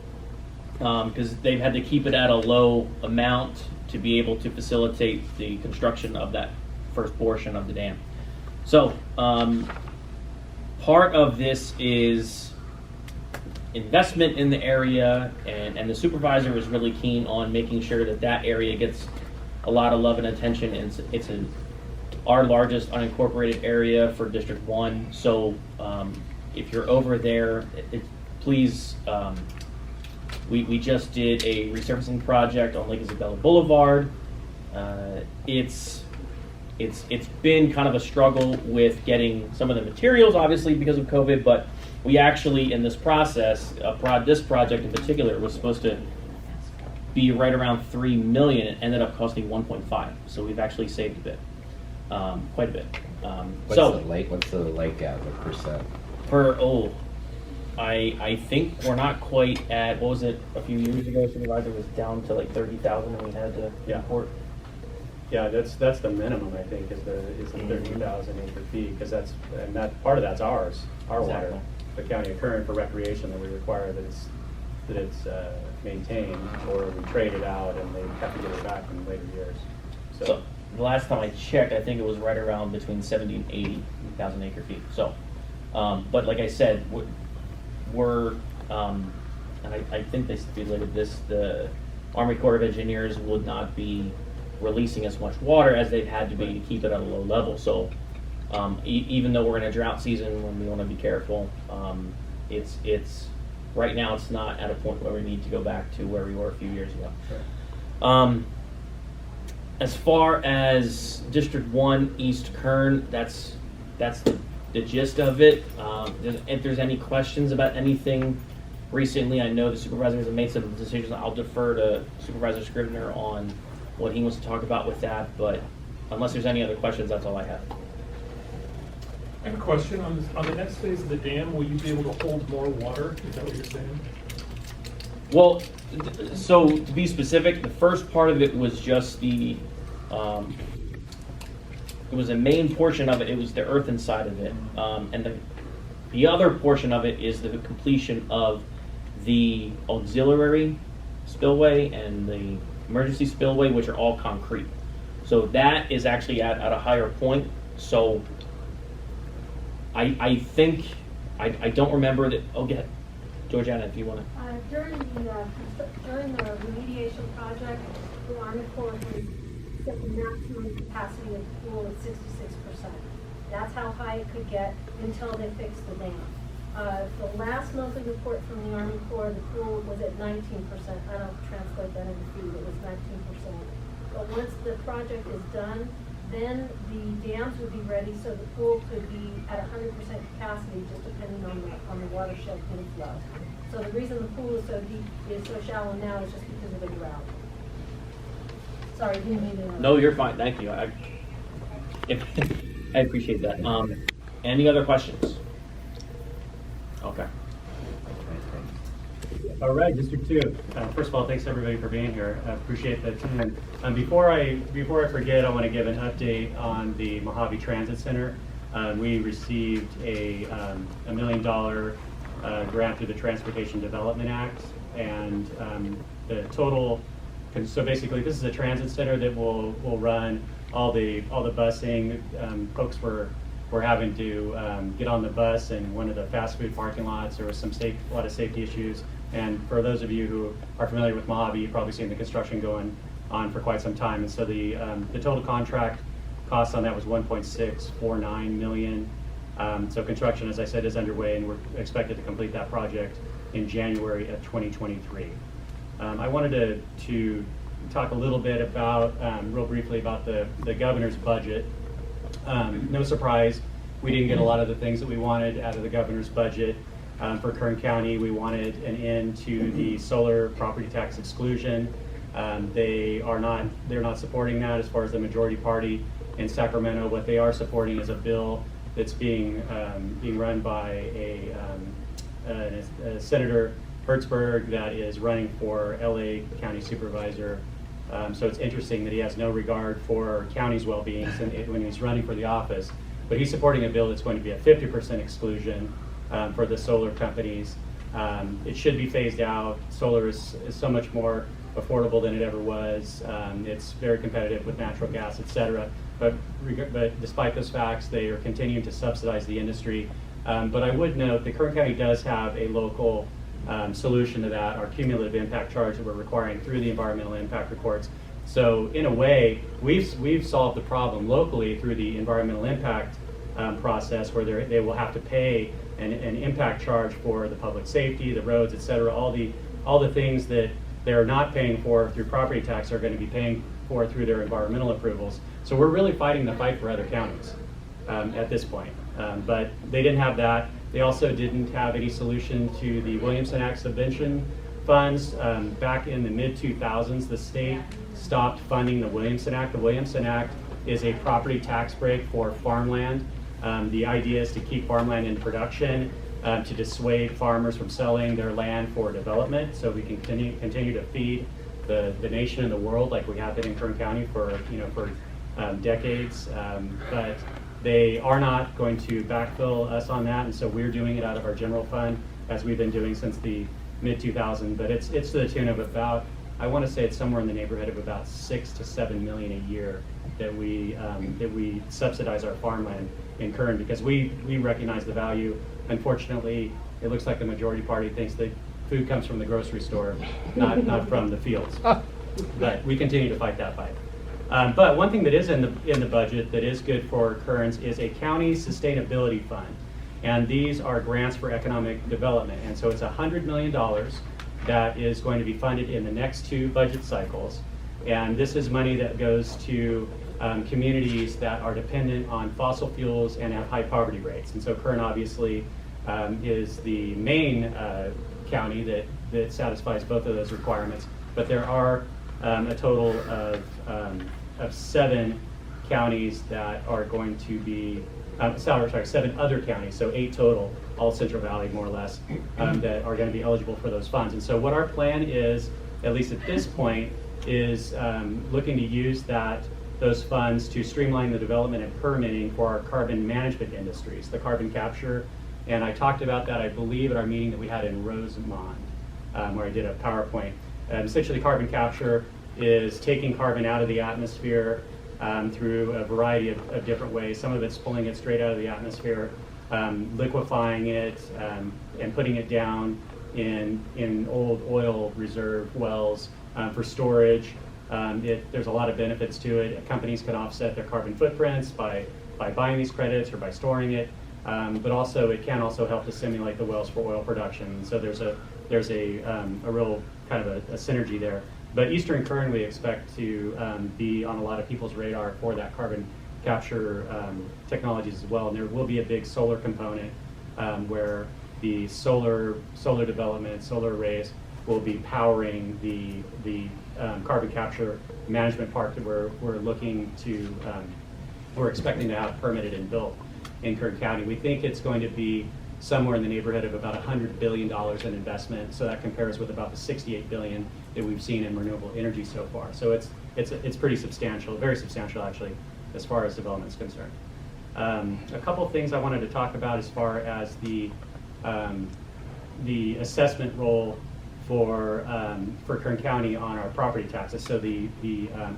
because they've had to keep it at a low amount to be able to facilitate the construction of that first portion of the dam. So, part of this is investment in the area, and the supervisor is really keen on making sure that that area gets a lot of love and attention. It's our largest unincorporated area for District 1. So if you're over there, please We just did a resurfacing project on Lake Isabella Boulevard. It's been kind of a struggle with getting some of the materials, obviously because of COVID, but we actually, in this process, this project in particular was supposed to be right around $3 million. It ended up costing 1.5. So we've actually saved a bit, quite a bit. What's the lake at, what percent? I think we're not quite at, what was it, a few years ago, Supervisor, was down to like 30,000 and we had to import. Yeah, that's the minimum, I think, is the 30,000 acre feet, because that part of that's ours, our Exactly. water, the county of Kern for recreation, that we require that it's maintained, or we trade it out and they have to get it back in later years. So the last time I checked, I think it was right around between 70 and 80,000 acre feet. So, but like I said, we're and I think they stipulated this, the Army Corps of Engineers would not be releasing as much water as they've had to be to keep it at a low level. So even though we're in a drought season when we want to be careful, it's right now it's not at a point where we need to go back to where we were a few years ago. Sure. As far as District 1 East Kern, that's the gist of it. If there's any questions about anything recently, I know the supervisors have made some decisions. I'll defer to Supervisor Scrivener on what he wants to talk about with that, but unless there's any other questions, that's all I have. I have a question on the next phase of the dam. Will you be able to hold more water? Is that what you're saying? Well, so to be specific, the first part of it was just it was a main portion of it. It was the earthen side of it, and the other portion of it is the completion of the auxiliary spillway and the emergency spillway, which are all concrete. So that is actually at a higher point. So I think I don't remember that. Oh, go ahead, Georgiana, if you want to. During the remediation project, the Army Corps has set the maximum capacity of the pool at 66%. That's how high it could get until they fix the dam. The last monthly report from the Army Corps, the pool was at 19%. I don't translate that into feet, it was 19%. But once the project is done, then the dams would be ready, so the pool could be at 100% capacity, just depending on the watershed inflow. So the reason the pool is so deep, is so shallow now, is just because of the drought. Sorry, didn't mean to. No, you're fine. Thank you. I appreciate that. Any other questions? Okay. All right, District 2. First of all, thanks everybody for being here. I appreciate the time. Before I forget, I want to give an update on the Mojave Transit Center. We received a $1 million grant through the Transportation Development Act, and the total. So basically, this is a transit center that will run all the busing. Folks were having to get on the bus in one of the fast food parking lots. There was a lot of safety issues. And for those of you who are familiar with Mojave, you've probably seen the construction going on for quite some time. And so the total contract cost on that was $1.649 million. So construction, as I said, is underway, and we're expected to complete that project in January of 2023. I wanted to talk a little bit about, real briefly, about the governor's budget. No surprise, we didn't get a lot of the things that we wanted out of the governor's budget. For Kern County, we wanted an end to the solar property tax exclusion. They're not supporting that as far as the majority party in Sacramento. What they are supporting is a bill that's being run by a Senator Hertzberg that is running for LA County Supervisor. So it's interesting that he has no regard for county's well-being when he's running for the office. But he's supporting a bill that's going to be a 50% exclusion for the solar companies. It should be phased out. Solar is so much more affordable than it ever was. It's very competitive with natural gas, et cetera. But despite those facts, they are continuing to subsidize the industry. But I would note that Kern County does have a local solution to that, our cumulative impact charge that we're requiring through the environmental impact reports. So in a way, we've solved the problem locally through the environmental impact process, where they will have to pay an impact charge for the public safety, the roads, et cetera, all the all the things that they're not paying for through property tax are going to be paying for through their environmental approvals. So we're really fighting the fight for other counties at this point. But they didn't have that. They also didn't have any solution to the Williamson Act subvention funds. Back in the mid-2000s, the state stopped funding the Williamson Act. The Williamson Act is a property tax break for farmland. The idea is to keep farmland in production, to dissuade farmers from selling their land for development, so we can continue to feed the nation and the world like we have been in Kern County for decades. But they are not going to backfill us on that, and so we're doing it out of our general fund, as we've been doing since the mid-2000s. But it's to the tune of about, I want to say it's somewhere in the neighborhood of about $6 to $7 million a year that we subsidize our farmland in Kern, because we recognize the value. Unfortunately, it looks like the majority party thinks that food comes from the grocery store, not from the fields. But we continue to fight that fight. But one thing that is in the budget that is good for Kearns is a county sustainability fund. And these are grants for economic development. And so it's $100 million that is going to be funded in the next 2 budget cycles. And this is money that goes to communities that are dependent on fossil fuels and have high poverty rates. And so Kern obviously is the main county that satisfies both of those requirements. But there are a total of 7 counties that are going to be, 7 other counties, so 8 total, all Central Valley more or less, that are going to be eligible for those funds. And so what our plan is, at least at this point, is looking to use those funds to streamline the development and permitting for our carbon management industries, the carbon capture. And I talked about that, I believe, at our meeting that we had in Rosamond, where I did a PowerPoint. Essentially, carbon capture is taking carbon out of the atmosphere through a variety of different ways. Some of it's pulling it straight out of the atmosphere, liquefying it, and putting it down in old oil reserve wells for storage. There's a lot of benefits to it. Companies can offset their carbon footprints by buying these credits or by storing it, but also it can also help to simulate the wells for oil production. So there's a real kind of a synergy there. But Eastern Kern, we expect to be on a lot of people's radar for that carbon capture technologies as well. And there will be a big solar component where the solar development, solar arrays will be powering the carbon capture management park that we're expecting to have permitted and built in Kern County. We think it's going to be somewhere in the neighborhood of about $100 billion in investment. So that compares with about the $68 billion that we've seen in renewable energy so far. So it's pretty substantial, very substantial actually, as far as development is concerned. A couple of things I wanted to talk about as far as the assessment role for Kern County on our property taxes. So the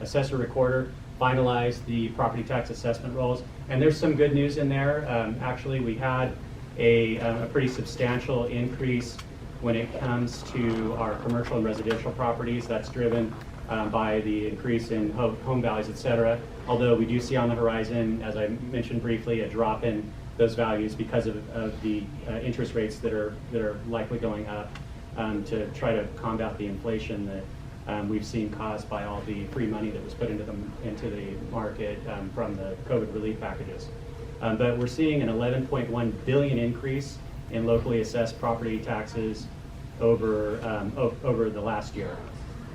assessor recorder finalized the property tax assessment rolls, and there's some good news in there. Actually, we had a pretty substantial increase when it comes to our commercial and residential properties. That's driven by the increase in home values, et cetera. Although we do see on the horizon, as I mentioned briefly, a drop in those values because of the interest rates that are likely going up to try to combat the inflation that we've seen caused by all the free money that was put into the market from the COVID relief packages. But we're seeing an $11.1 billion increase in locally assessed property taxes over the last year.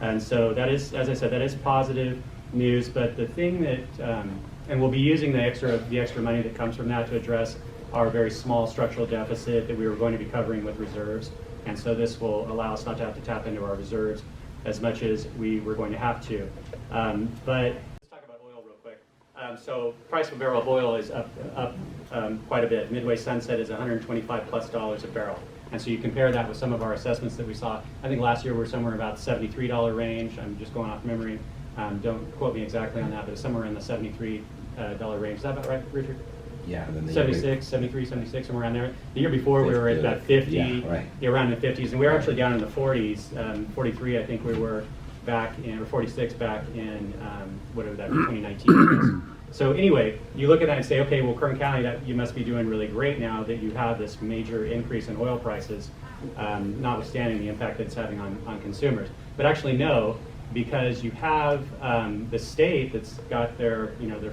And so that is, as I said, that is positive news. But the thing that, and we'll be using the extra money that comes from that to address our very small structural deficit that we were going to be covering with reserves. And so this will allow us not to have to tap into our reserves as much as we were going to have to. But let's talk about oil real quick. So price of a barrel of oil is up quite a bit. Midway Sunset is $125+ a barrel. And so you compare that with some of our assessments that we saw. I think last year we were somewhere about $73 range. I'm just going off memory. Don't quote me exactly on that, but it's somewhere in the $73 range. Is that about right, Richard? Yeah. 76, 73, 76, somewhere around there. The year before we were at about 50, yeah, right. Around the 50s, and we were actually down in the 40s. 43, I think we were back in, or 46 back in, whatever that 2019 was. So anyway, you look at that and say, okay, well, Kern County, that you must be doing really great now that you have this major increase in oil prices, notwithstanding the impact that it's having on consumers. But actually, no, because you have the state that's got their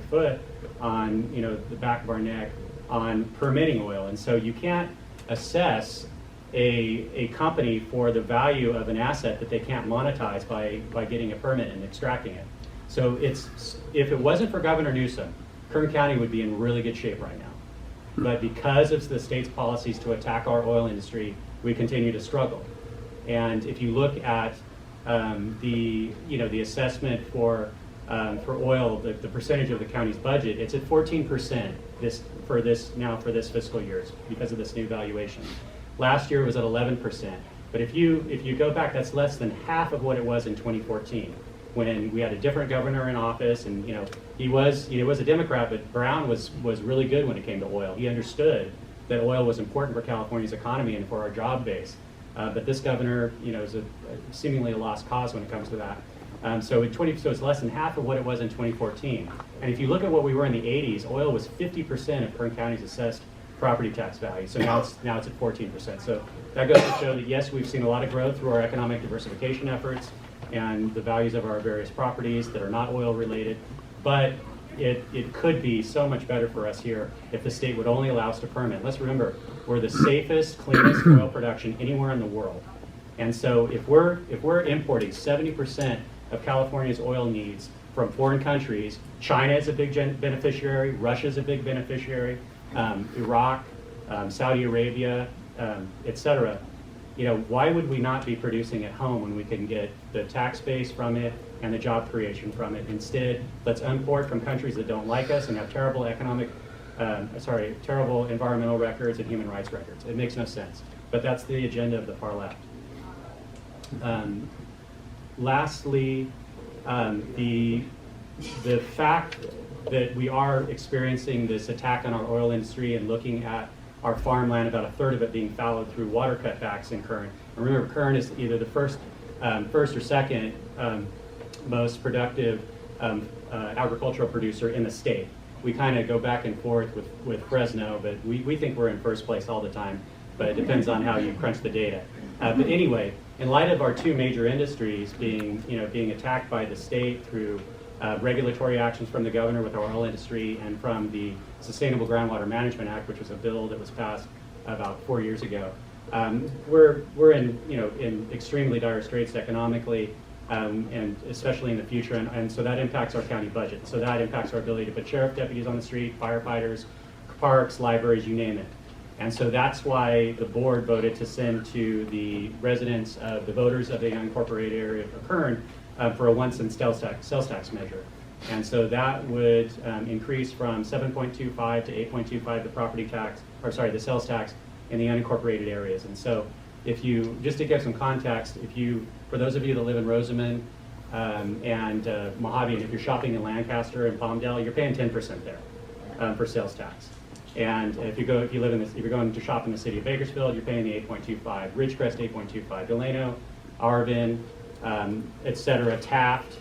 foot on the back of our neck on permitting oil, and so you can't assess a company for the value of an asset that they can't monetize by getting a permit and extracting it. So if it wasn't for Governor Newsom, Kern County would be in really good shape right now. But because of the state's policies to attack our oil industry, we continue to struggle. And if you look at the assessment for oil, the percentage of the county's budget, it's at 14% for this fiscal year because of this new valuation. Last year it was at 11%. But if you go back, that's less than half of what it was in 2014, when we had a different governor in office, and he was a Democrat, but Brown was really good when it came to oil. He understood that oil was important for California's economy and for our job base. But this governor, is seemingly a lost cause when it comes to that. So it's less than half of what it was in 2014. And if you look at what we were in the 80s, oil was 50% of Kern County's assessed property tax value. So now it's at 14%. So that goes to show that yes, we've seen a lot of growth through our economic diversification efforts and the values of our various properties that are not oil related, but it could be so much better for us here if the state would only allow us to permit. Let's remember, we're the safest, cleanest oil production anywhere in the world. And so if we're importing 70% of California's oil needs from foreign countries, China is a big beneficiary, Russia is a big beneficiary, Iraq, Saudi Arabia, etc. Why would we not be producing at home when we can get the tax base from it and the job creation from it? Instead, let's import from countries that don't like us and have terrible terrible environmental records and human rights records. It makes no sense. But that's the agenda of the far left. Lastly, the fact that we are experiencing this attack on our oil industry and looking at our farmland, about a third of it being fallowed through water cutbacks in Kern. And remember, Kern is either the first or second most productive agricultural producer in the state. We kind of go back and forth with Fresno, but we think we're in first place all the time, but it depends on how you crunch the data. But anyway, in light of our two major industries being attacked by the state through regulatory actions from the governor with our oil industry and from the Sustainable Groundwater Management Act, which was a bill that was passed about 4 years ago, we're in extremely dire straits economically, and especially in the future, and so that impacts our county budget. So that impacts our ability to put sheriff deputies on the street, firefighters, parks, libraries, you name it. And so that's why the board voted to send to the residents, the voters of the unincorporated area of Kern, for a 1 cent sales tax measure. And so that would increase from 7.25 to 8.25 the property tax, the sales tax in the unincorporated areas. And so if you, just to give some context, for those of you that live in Rosamond and Mojave, and if you're shopping in Lancaster and Palmdale, you're paying 10% there for sales tax. And if you're going to shop in the city of Bakersfield, you're paying the 8.25, Ridgecrest 8.25, Delano, Arvin, etc., Taft,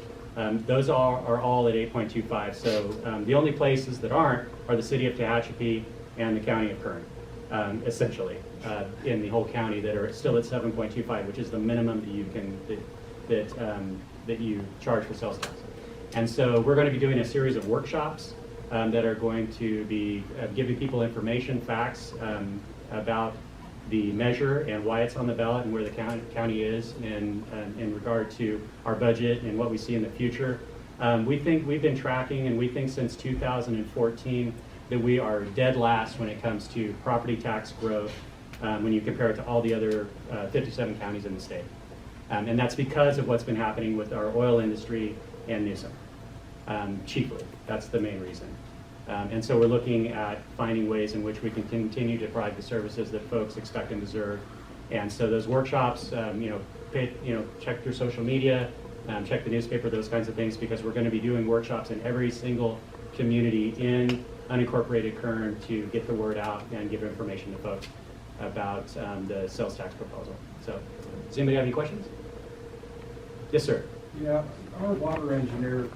those are all at 8.25. So the only places that aren't are the city of Tehachapi and the county of Kern, essentially, in the whole county, that are still at 7.25, which is the minimum that you charge for sales tax. And so we're going to be doing a series of workshops that are going to be giving people information, facts about the measure and why it's on the ballot and where the county is in regard to our budget and what we see in the future. We think we've been tracking, and we think since 2014 that we are dead last when it comes to property tax growth when you compare it to all the other 57 counties in the state. And that's because of what's been happening with our oil industry and Newsom, chiefly. That's the main reason. And so we're looking at finding ways in which we can continue to provide the services that folks expect and deserve. And so those workshops, check your social media, check the newspaper, those kinds of things, because we're going to be doing workshops in every single community in unincorporated Kern to get the word out and give information to folks about the sales tax proposal. So, does anybody have any questions? Yes, sir. Yeah, our water engineer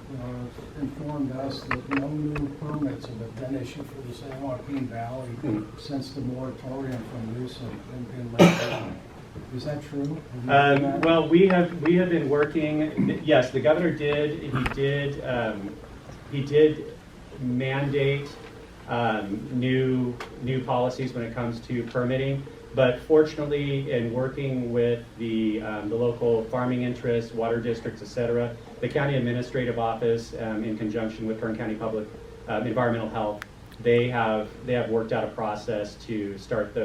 informed us that no new permits have been issued for the San Joaquin Valley since the moratorium from recent in late May. Is that true? Well, we have been working. Yes, the governor did. He did mandate new policies when it comes to permitting. But fortunately, in working with the local farming interests, water districts, et cetera, the county administrative office, in conjunction with Kern County Public Environmental Health, they have worked out a process to start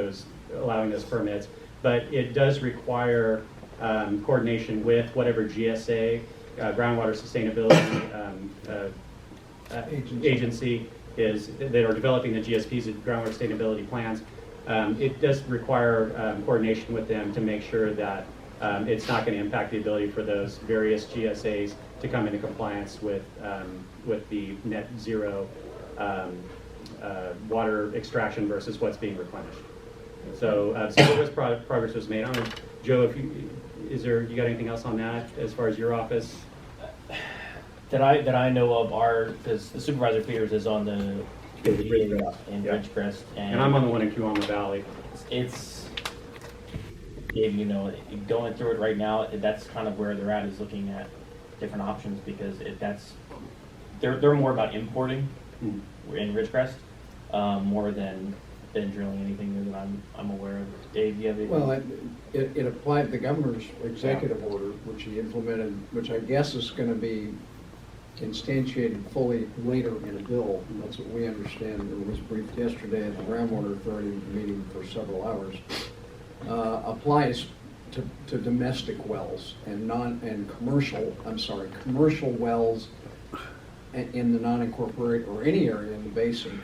allowing those permits. But it does require coordination with whatever GSA, groundwater sustainability agency is that are developing the GSPs, the groundwater sustainability plans. It does require coordination with them to make sure that it's not going to impact the ability for those various GSAs to come into compliance with the net zero water extraction versus what's being replenished. So there was progress was made. I don't know, Joe, you got anything else on that as far as your office? That I know of because the supervisor Peters is on the in Ridgecrest, and I'm on the one in Kiwama Valley. It's going through it right now. That's kind of where they're at, is looking at different options, because they're more about importing in Ridgecrest more than drilling anything new that I'm aware of. Dave, do you have anything? Well, it applied the governor's executive order, which he implemented, which I guess is going to be instantiated fully later in a bill. And that's what we understand. It was briefed yesterday at the Groundwater Authority meeting for several hours. Applies to domestic wells and commercial wells in the non-incorporated or any area in the basin.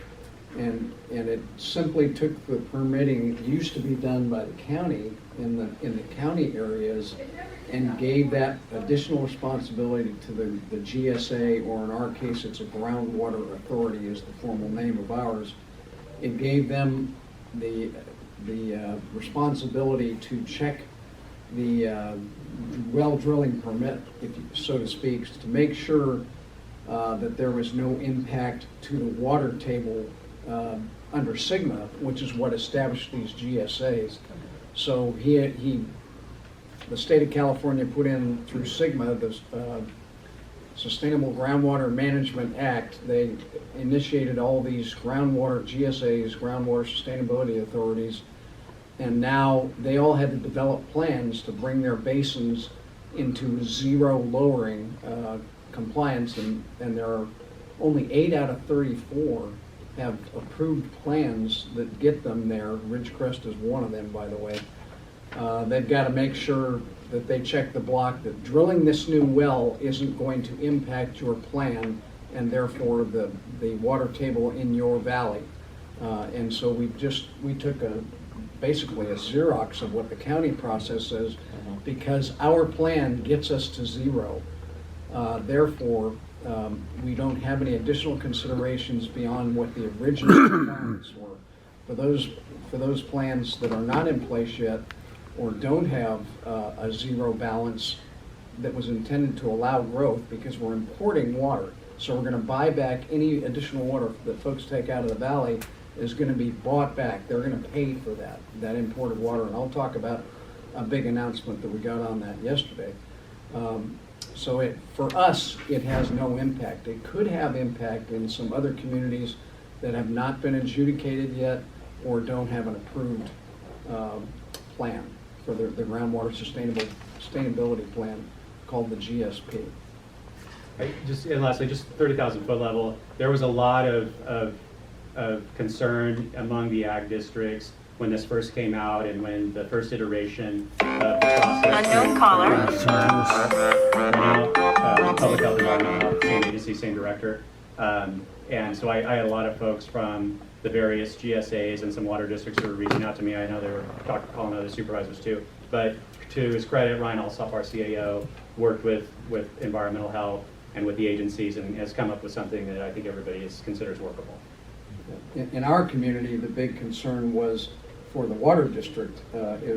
And it simply took the permitting. It used to be done by the county in the county areas, and gave that additional responsibility to the GSA, or in our case, it's a groundwater authority is the formal name of ours. It gave them the responsibility to check the well drilling permit, so to speak, to make sure that there was no impact to the water table under Sigma, which is what established these GSAs. So the state of California put in through Sigma, the Sustainable Groundwater Management Act. They initiated all these groundwater GSAs, groundwater sustainability authorities, and now they all had to develop plans to bring their basins into zero lowering compliance, and there are only 8 out of 34 have approved plans that get them there. Ridgecrest is one of them, by the way. They've got to make sure that they check the block that drilling this new well isn't going to impact your plan and therefore the water table in your valley. And so we took basically a Xerox of what the county process is, because our plan gets us to zero. Therefore, we don't have any additional considerations beyond what the original requirements were. For those plans that are not in place yet, or don't have a zero balance that was intended to allow growth, because we're importing water. So we're going to buy back any additional water that folks take out of the valley is going to be bought back. They're going to pay for that imported water. And I'll talk about a big announcement that we got on that yesterday. So for us, it has no impact. It could have impact in some other communities that have not been adjudicated yet or don't have an approved plan for the groundwater sustainability plan called the GSP. And lastly, just 30,000 foot level, there was a lot of concern among the ag districts when this first came out and when the first iteration of the process. Unknown caller. Public Health Environmental Health, same agency, same director. And so I had a lot of folks from the various GSAs and some water districts who were reaching out to me. I know they were calling other supervisors too. But to his credit, Ryan Alsop, our CAO, worked with environmental health and with the agencies and has come up with something that I think everybody considers workable. In our community, the big concern was for the water district,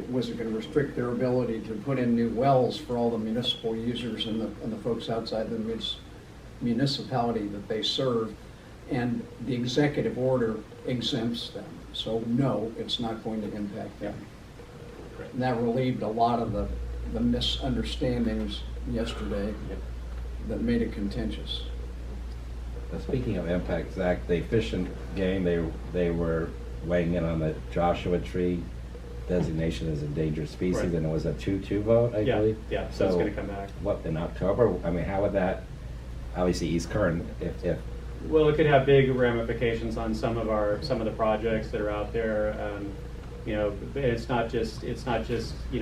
was it going to restrict their ability to put in new wells for all the municipal users and the folks outside the municipality that they serve? And the executive order exempts them. So no, it's not going to impact them. And that relieved a lot of the misunderstandings yesterday that made it contentious. Speaking of impact, Zach, the Fish and Game, they were weighing in on the Joshua tree designation as endangered species, Right. and it was a 2-2 vote, I believe. Yeah, so it's gonna come back. What, in October? I mean, how would that, obviously East Kern, if Well, it could have big ramifications on some of the projects that are out there. You know, it's not just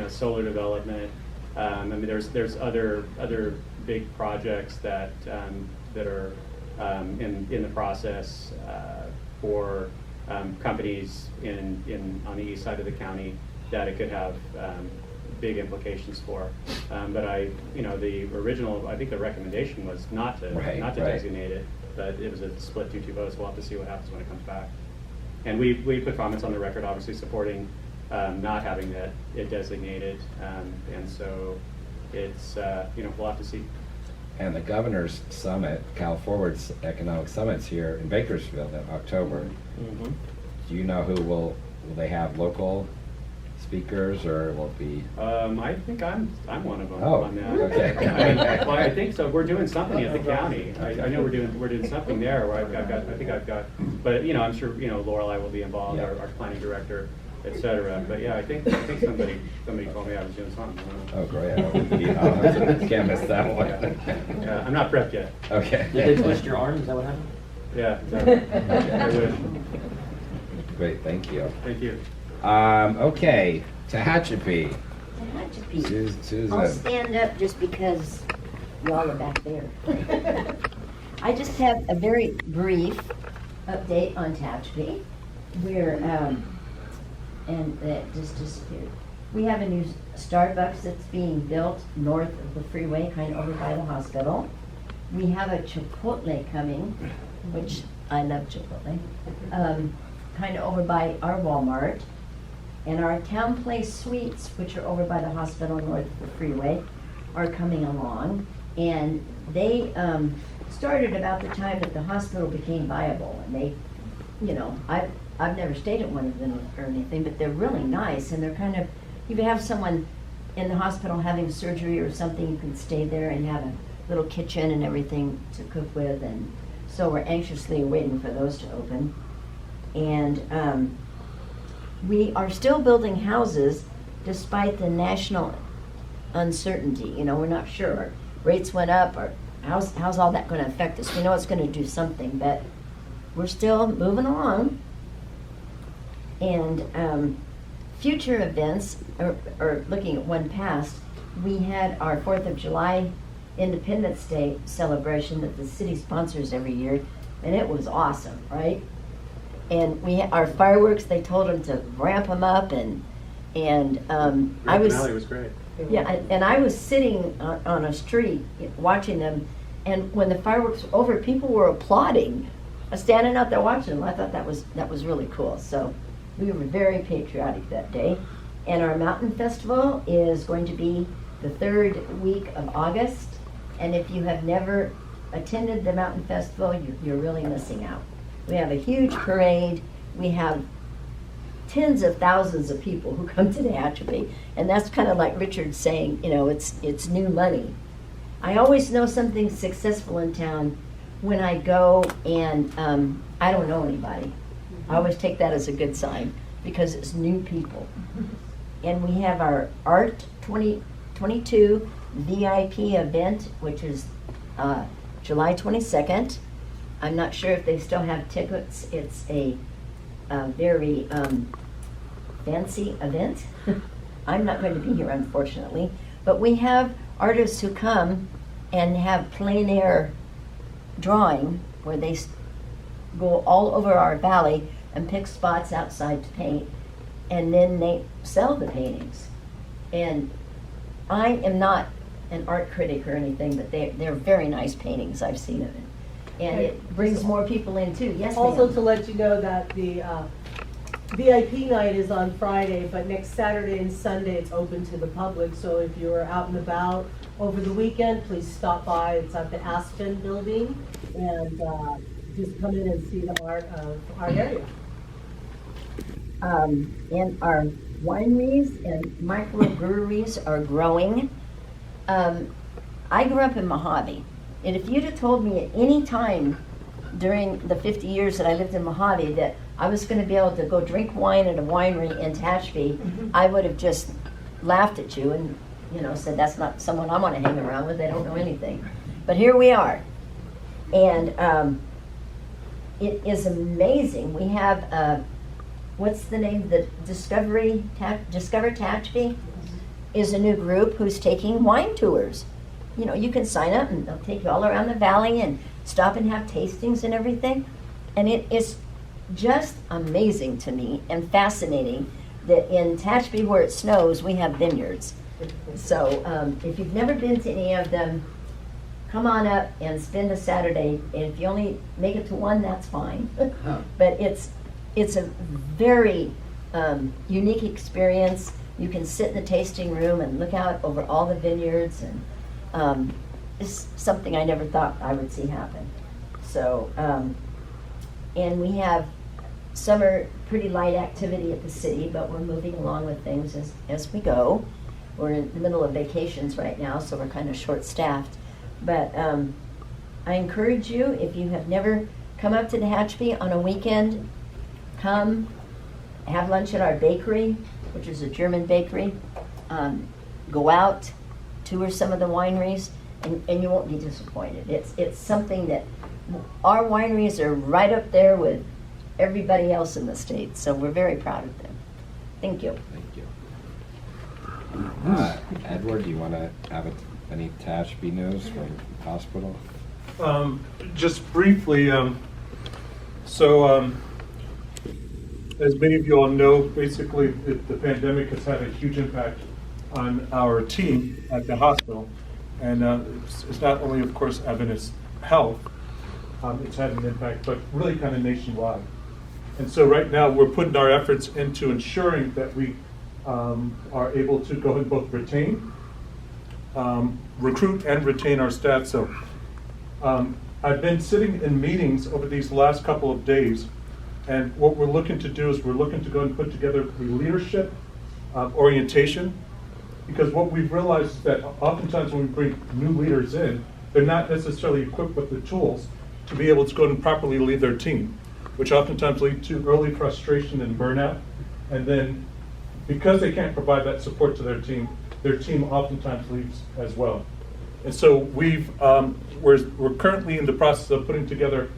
solar development. I mean, there's other big projects that are in the process for companies on the east side of the county that it could have big implications for. But I think the recommendation was not to designate it, but it was a split 2-2 vote, so we'll have to see what happens when it comes back. And we put comments on the record, obviously supporting not having it designated, and so it's, we'll have to see. And the Governor's Summit, Cal Forward's Economic Summit's here in Bakersfield in October. Mm-hmm. Do you know who will they have local speakers, or will it be? I think I'm one of them Oh, on that. okay. Well, I think so. We're doing something at the county. I know we're doing something there where I've got, but I'm sure Lorelei will be involved, Yeah. our planning director, et cetera. But yeah, I think somebody told me I was doing something. Oh, great. I can't miss that one. Yeah, I'm not prepped yet. Okay. Did they twist your arm? Is that what happened? Yeah. I wish. Great, thank you. Thank you. Okay, Tehachapi. Tehachapi. Susan. I'll stand up just because y'all are back there. I just have a very brief update on Tehachapi. And that just disappeared. We have a new Starbucks that's being built north of the freeway, kind of over by the hospital. We have a Chipotle coming, which I love Chipotle, kind of over by our Walmart. And our Town Place Suites, which are over by the hospital north of the freeway, are coming along. And they started about the time that the hospital became viable. And they, I've never stayed at one of them or anything, but they're really nice. And they're kind of, if you have someone in the hospital having surgery or something, you can stay there and have a little kitchen and everything to cook with. And so we're anxiously waiting for those to open. And we are still building houses despite the national uncertainty. We're not sure. Rates went up, or how's all that going to affect us? We know it's going to do something, but we're still moving along. And future events, or looking at one past, we had our 4th of July Independence Day celebration that the city sponsors every year, and it was awesome, right? And our fireworks, they told them to ramp them up, and I was. Finale was great. Yeah, and I was sitting on a street watching them, and when the fireworks were over, people were applauding. I was standing out there watching them. I thought that was really cool. So we were very patriotic that day. And our mountain festival is going to be the 3rd week of August. And if you have never attended the mountain festival, you're really missing out. We have a huge parade. We have tens of thousands of people who come to Tehachapi, and that's kind of like Richard saying, it's new money. I always know something's successful in town when I go and I don't know anybody. I always take that as a good sign because it's new people. And we have our Art 2022 VIP event, which is July 22nd. I'm not sure if they still have tickets. It's a very fancy event. I'm not going to be here, unfortunately. But we have artists who come and have plein air drawing where they go all over our valley and pick spots outside to paint. And then they sell the paintings. And I am not an art critic or anything, but they're very nice paintings. I've seen of it. And it brings more people in too. Yes, Also ma'am. to let you know that the VIP night is on Friday, but next Saturday and Sunday it's open to the public. So if you're out and about over the weekend, please stop by. It's at the Aspen building, and just come in and see the art of our area. And our wineries and microbreweries are growing. I grew up in Mojave, and if you'd have told me at any time during the 50 years that I lived in Mojave that I was going to be able to go drink wine at a winery in Tehachapi, I would have just laughed at you and, you know, said that's not someone I want to hang around with. They don't know anything. But here we are, and it is amazing. We have what's the name? The Discover Tehachapi is a new group who's taking wine tours. You know, you can sign up and they'll take you all around the valley and stop and have tastings and everything. And it is just amazing to me and fascinating that in Tehachapi where it snows, we have vineyards. So if you've never been to any of them, come on up and spend a Saturday. And if you only make it to one, that's fine. But it's a very unique experience. You can sit in the tasting room and look out over all the vineyards, and it's something I never thought I would see happen. So, and we have summer pretty light activity at the city, but we're moving along with things as we go. We're in the middle of vacations right now, so we're kind of short-staffed. But I encourage you, if you have never come up to Tehachapi on a weekend, come have lunch at our bakery, which is a German bakery. Go out, tour some of the wineries, and you won't be disappointed. It's something that our wineries are right up there with everybody else in the state, so we're very proud of them. Thank you. Thank you. Edward, do you want to have any Tehachapi news from the hospital? Just briefly, as many of you all know, basically the pandemic has had a huge impact on our team at the hospital. And it's not only, of course, Adventist Health, it's had an impact, but really kind of nationwide. And so right now we're putting our efforts into ensuring that we are able to go and both retain, recruit and retain our staff. So I've been sitting in meetings over these last couple of days, and what we're looking to do is we're looking to go and put together a leadership orientation, because what we've realized is that oftentimes when we bring new leaders in, they're not necessarily equipped with the tools to be able to go and properly lead their team, which oftentimes lead to early frustration and burnout. And then because they can't provide that support to their team oftentimes leaves as well. And so we're currently in the process of putting together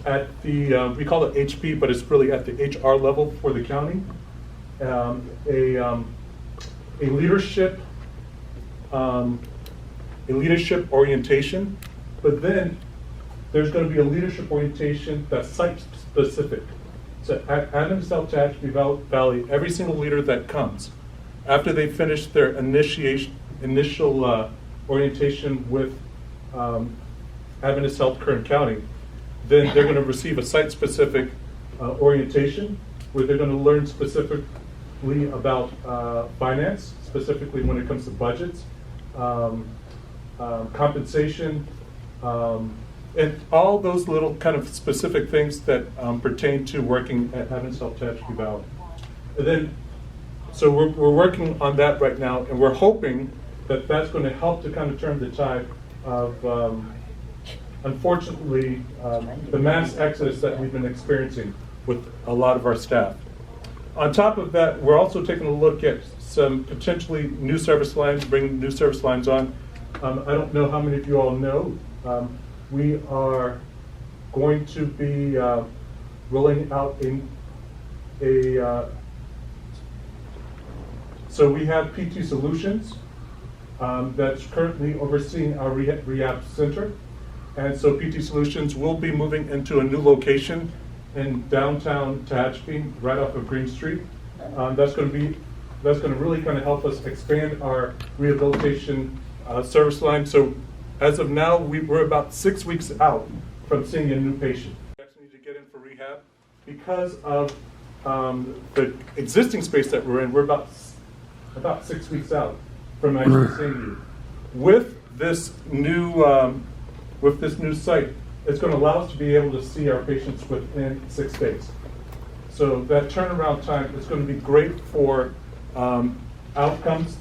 at the, we call it HP, but it's really at the HR level for the county, a leadership orientation, but then there's going to be a leadership orientation that's site specific. So at Adams South Tehachapi Valley, every single leader that comes, after they finish their initial orientation with Adventist Health Kern County, then they're going to receive a site specific orientation where they're going to learn specifically about finance, specifically when it comes to budgets, compensation, and all those little kind of specific things that pertain to working at Adventist Health Tehachapi Valley. And then, so we're working on that right now, and we're hoping that that's going to help to kind of turn the tide of, unfortunately, the mass exodus that we've been experiencing with a lot of our staff. On top of that, we're also taking a look at some potentially new service lines, bringing new service lines on. I don't know how many of you all know, we are going to be rolling out so we have PT Solutions that's currently overseeing our rehab center. And so PT Solutions will be moving into a new location in downtown Tehachapi, right off of Green Street. That's going to really kind of help us expand our rehabilitation service line. So as of now, we're about 6 weeks out from seeing a new patient. We actually need to get in for rehab because of the existing space that we're in, we're about 6 weeks out from actually seeing you. With this new site, it's going to allow us to be able to see our patients within 6 days. So that turnaround time is going to be great for outcomes.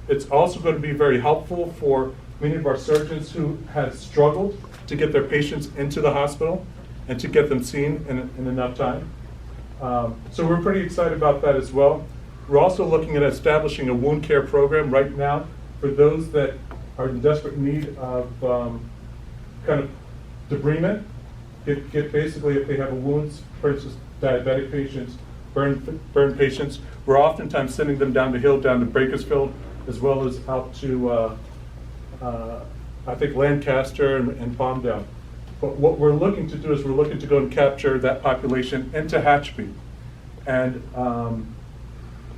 It's also going to be very helpful for many of our surgeons who have struggled to get their patients into the hospital and to get them seen in enough time. So we're pretty excited about that as well. We're also looking at establishing a wound care program right now for those that are in desperate need of kind of debridement. Get basically, if they have a wounds, for instance, diabetic patients, burn patients, we're oftentimes sending them down the hill, down to Bakersfield, as well as out to, I think, Lancaster and Palmdale. But what we're looking to do is we're looking to go and capture that population in Tehachapi. And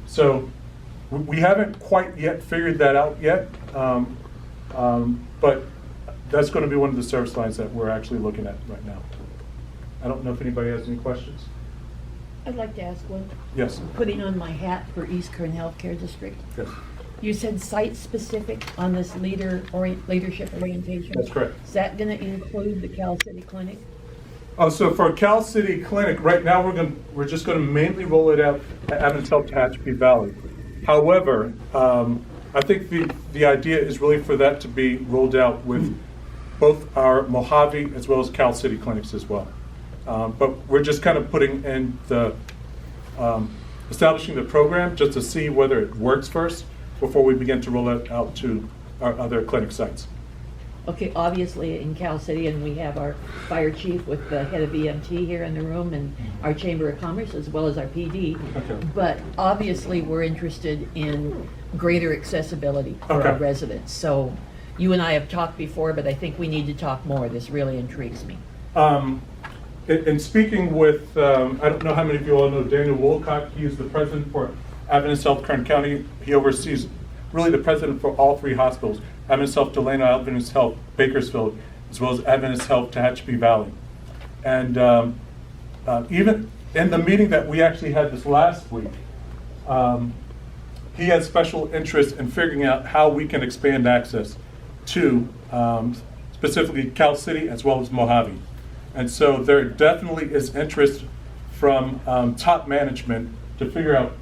so we haven't quite yet figured that out yet, but that's going to be one of the service lines that we're actually looking at right now. I don't know if anybody has any questions. I'd like to ask one. Yes. Putting on my hat for East Kern Healthcare District. Yes. You said site-specific on this leadership orientation? That's correct. Is that going to include the Cal City Clinic? Oh, so for Cal City Clinic, right now we're just going to mainly roll it out at Adventist Health Tehachapi Valley. However, I think the idea is really for that to be rolled out with both our Mojave as well as Cal City clinics as well. But we're just kind of putting in the establishing the program just to see whether it works first before we begin to roll it out to our other clinic sites. Okay, obviously in Cal City, and we have our fire chief with the head of EMT here in the room and our Chamber of Commerce as well as our PD. Okay. But obviously we're interested in greater accessibility for our residents. So you and I have talked before, but I think we need to talk more. This really intrigues me. In speaking with, I don't know how many of you all know Daniel Wolcott. He is the president for Adventist Health Kern County. He oversees really the president for all 3 hospitals, Adventist Health Delano, Adventist Health Bakersfield, as well as Adventist Health Tehachapi Valley. And even in the meeting that we actually had this last week, he has special interest in figuring out how we can expand access to specifically Cal City as well as Mojave. And so there definitely is interest from top management to figure out,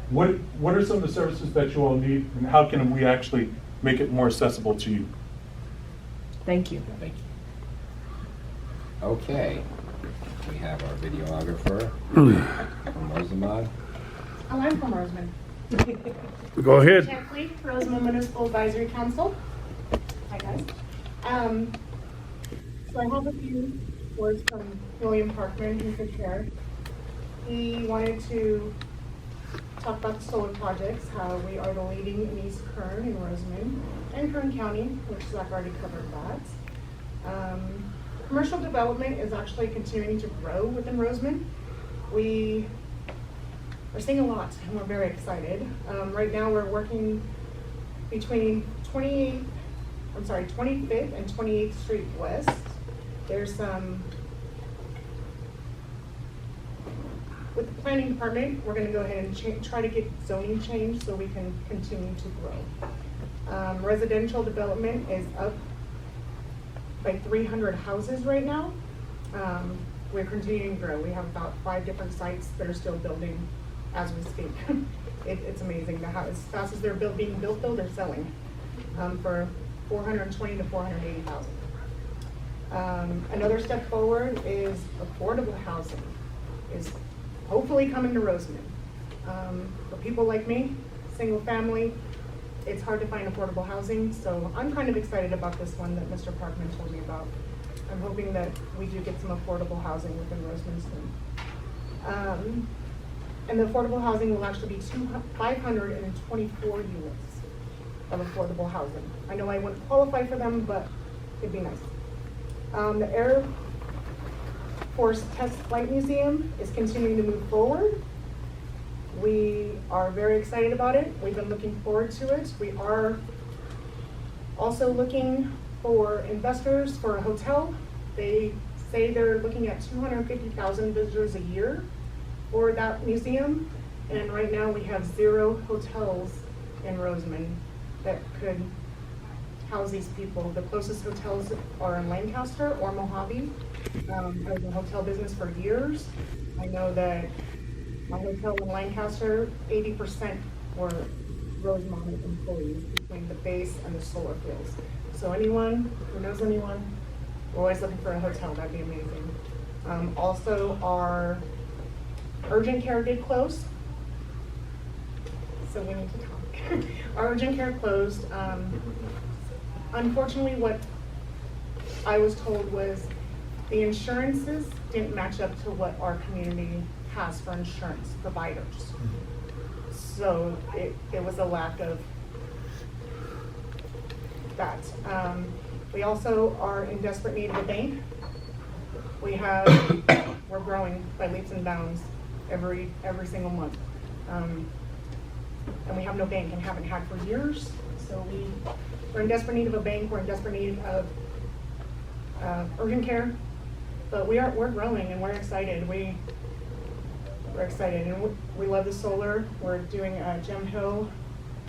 what are some of the services that you all need and how can we actually make it more accessible to you? Thank you. Thank you. Okay, we have our videographer from Rosamond. Oh, I'm from Rosamond. Go ahead. Chapley, Rosamond Municipal Advisory Council. Hi, guys. So I have a few words from William Parkman, who's the chair. He wanted to talk about the solar projects, how we are the leading in East Kern and Rosamond and Kern County, which Zach already covered that. Commercial development is actually continuing to grow within Rosamond. We are seeing a lot and we're very excited. Right now we're working between 25th and 28th Street West. There's some, with the planning department, we're going to go ahead and try to get zoning changed so we can continue to grow. Residential development is up by 300 houses right now. We're continuing to grow. We have about 5 different sites that are still building as we speak. It's amazing. As fast as they're being built, though, they're selling for $420,000 to $480,000. Another step forward is affordable housing is hopefully coming to Rosamond. For people like me, single family, it's hard to find affordable housing, so I'm kind of excited about this one that Mr. Parkman told me about. I'm hoping that we do get some affordable housing within Rosamond soon. And the affordable housing will actually be 524 units of affordable housing. I know I wouldn't qualify for them, but it'd be nice. The Air Force Test Flight Museum is continuing to move forward. We are very excited about it. We've been looking forward to it. We are also looking for investors for a hotel. They say they're looking at 250,000 visitors a year for that museum. And right now we have 0 hotels in Rosamond that could house these people. The closest hotels are in Lancaster or Mojave. I was in the hotel business for years. I know that my hotel in Lancaster, 80% were Rosamond employees between the base and the solar fields. So anyone who knows anyone, we're always looking for a hotel. That'd be amazing. Also, our urgent care did close, so we need to talk. Our urgent care closed. Unfortunately, what I was told was the insurances didn't match up to what our community has for insurance providers. So it was a lack of that. We also are in desperate need of a bank. We're growing by leaps and bounds every single month. And we have no bank and haven't had for years. So we're in desperate need of a bank. We're in desperate need of urgent care. But we're growing and we're excited. We're excited and we love the solar. We're doing Gem Hill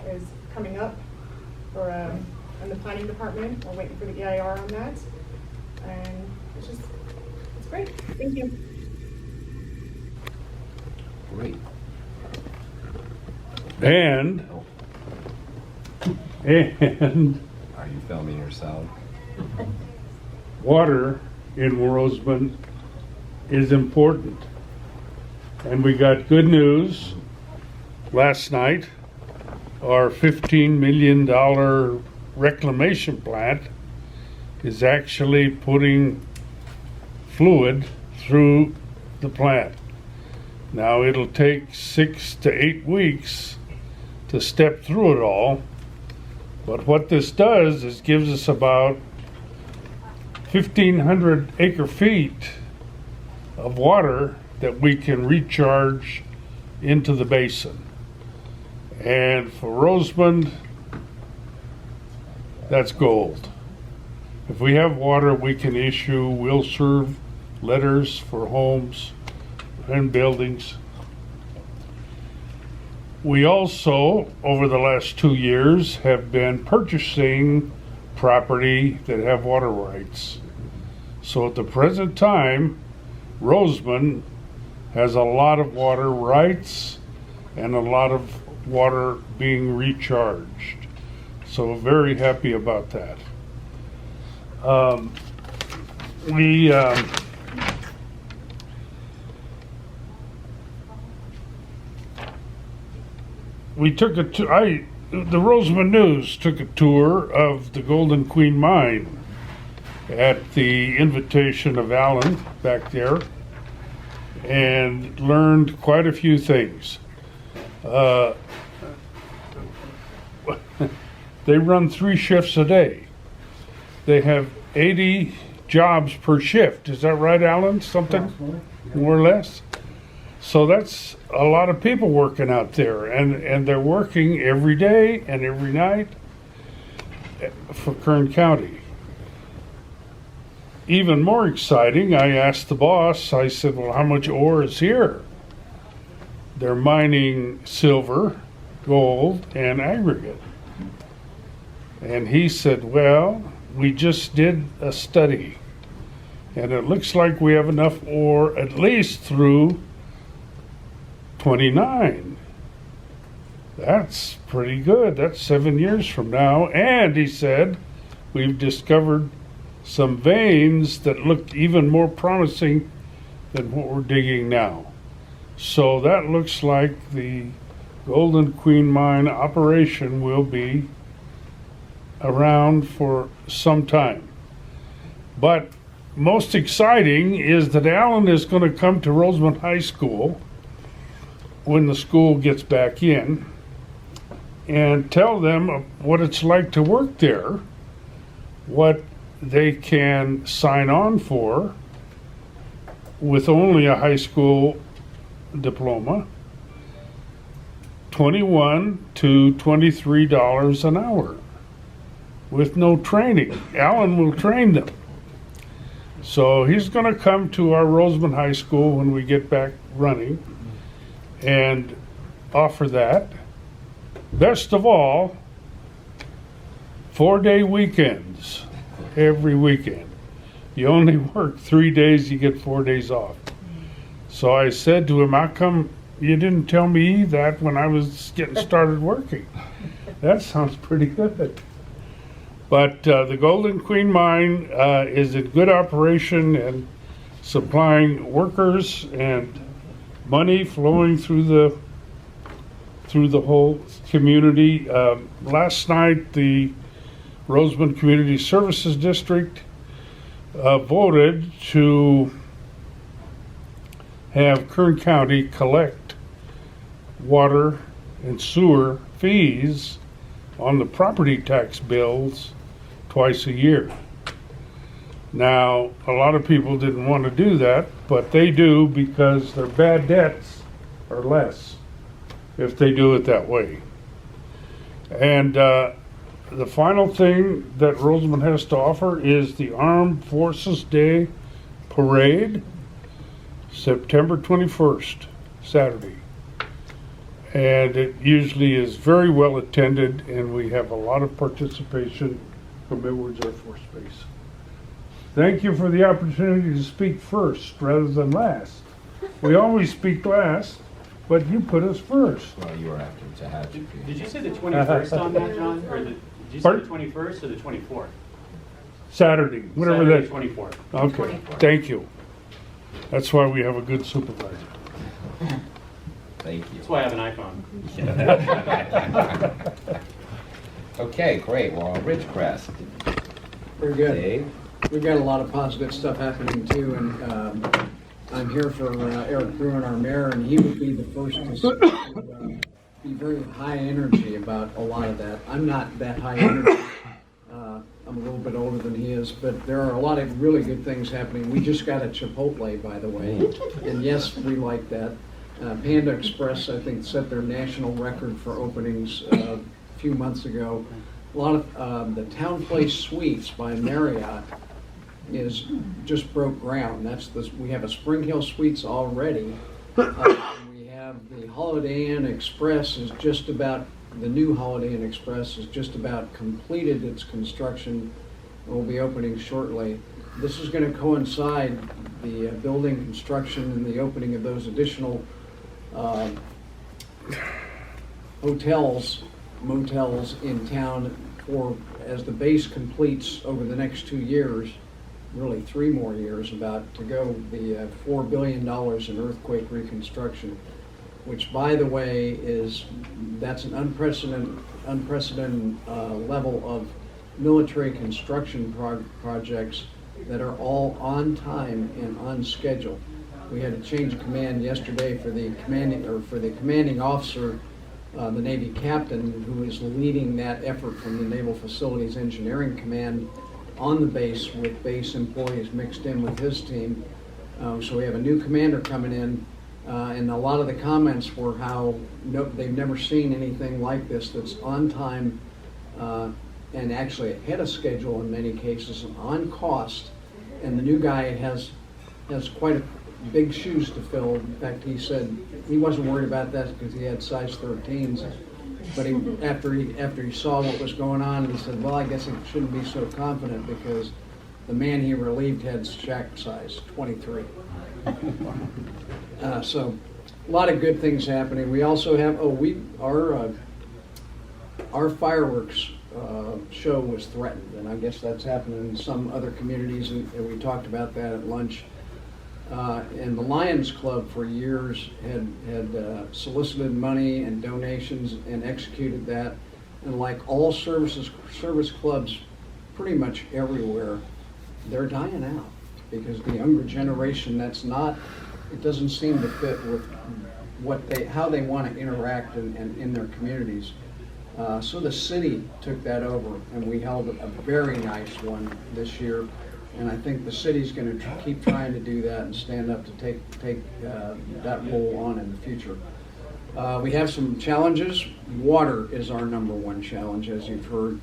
is coming up for in the planning department. We're waiting for the EIR on that, and it's great. Thank you. Great. And Are you filming yourself? water in Rosamond is important. And we got good news last night. Our $15 million reclamation plant is actually putting fluid through the plant. Now it'll take 6 to 8 weeks to step through it all, but what this does is gives us about 1,500 acre feet of water that we can recharge into the basin. And for Rosamond, that's gold. If we have water we can issue, we'll serve letters for homes and buildings. We also, over the last 2 years, have been purchasing property that have water rights. So at the present time, Rosamond has a lot of water rights and a lot of water being recharged. So very happy about that. We took the Rosamond News took a tour of the Golden Queen Mine at the invitation of Alan back there, and learned quite a few things. They run 3 shifts a day. They have 80 jobs per shift. Is that right, Alan? Something more or less? So that's a lot of people working out there, and they're working every day and every night for Kern County. Even more exciting, I asked the boss, I said, well, how much ore is here? They're mining silver, gold, and aggregate. And he said, well, we just did a study, and it looks like we have enough ore at least through 29. That's pretty good. That's 7 years from now. And he said, we've discovered some veins that look even more promising than what we're digging now. So that looks like the Golden Queen Mine operation will be around for some time. But most exciting is that Alan is going to come to Rosamond High School when the school gets back in and tell them what it's like to work there, what they can sign on for with only a high school diploma, $21 to $23 an hour with no training. Alan will train them. So he's going to come to our Rosamond High School when we get back running and offer that. Best of all, 4-day weekends every weekend. You only work 3 days, you get 4 days off. So I said to him, how come you didn't tell me that when I was getting started working? That sounds pretty good. But the Golden Queen Mine is in good operation and supplying workers and money flowing through the whole community. Last night, the Rosamond Community Services District voted to have Kern County collect water and sewer fees on the property tax bills twice a year. Now, a lot of people didn't want to do that, but they do because their bad debts are less if they do it that way. And the final thing that Rosamond has to offer is the Armed Forces Day Parade, September 21st, Saturday. And it usually is very well attended, and we have a lot of participation from Edwards Air Force Base. Thank you for the opportunity to speak first rather than last. We always speak last, but you put us first. Well, you were after Tehachapi. Did you say the 21st on that, John? Or did you say the 21st or the 24th? Saturday, whatever Saturday, that. 24th. Okay, thank you. That's why we have a good supervisor. Thank you. That's why I have an iPhone. Okay, great. We're on Ridgecrest. Very good. Dave? We've got a lot of positive stuff happening too, and I'm here for Eric Rutan, our mayor, and he would be the first to be very high energy about a lot of that. I'm not that high energy. I'm a little bit older than he is, but there are a lot of really good things happening. We just got a Chipotle, by the way, and yes, we like that. Panda Express, I think, set their national record for openings a few months ago. A lot of the Town Place Suites by Marriott is just broke ground. We have a Spring Hill Suites already. We have the Holiday Inn Express is just about, the new Holiday Inn Express is just about completed its construction and will be opening shortly. This is going to coincide the building construction and the opening of those additional hotels, motels in town as the base completes over the next 2 years, really 3 more years about to go, the $4 billion in earthquake reconstruction, which, by the way, that's an unprecedented level of military construction projects that are all on time and on schedule. We had a change of command yesterday for the commanding officer, the Navy captain, who is leading that effort from the Naval Facilities Engineering Command on the base, with base employees mixed in with his team. So we have a new commander coming in, and a lot of the comments were how they've never seen anything like this that's on time and actually ahead of schedule in many cases, on cost. And the new guy has quite a big shoes to fill. In fact, he said he wasn't worried about that because he had size 13s. But after he saw what was going on, he said, well, I guess he shouldn't be so confident because the man he relieved had shack size 23. So a lot of good things happening. We also have, our fireworks show was threatened, and I guess that's happening in some other communities, and we talked about that at lunch. And the Lions Club for years had solicited money and donations and executed that. And like all service clubs pretty much everywhere, they're dying out because the younger generation, it doesn't seem to fit with how they want to interact in their communities. So the city took that over, and we held a very nice one this year. And I think the city's going to keep trying to do that and stand up to take that role on in the future. We have some challenges. Water is our #1 challenge, as you've heard.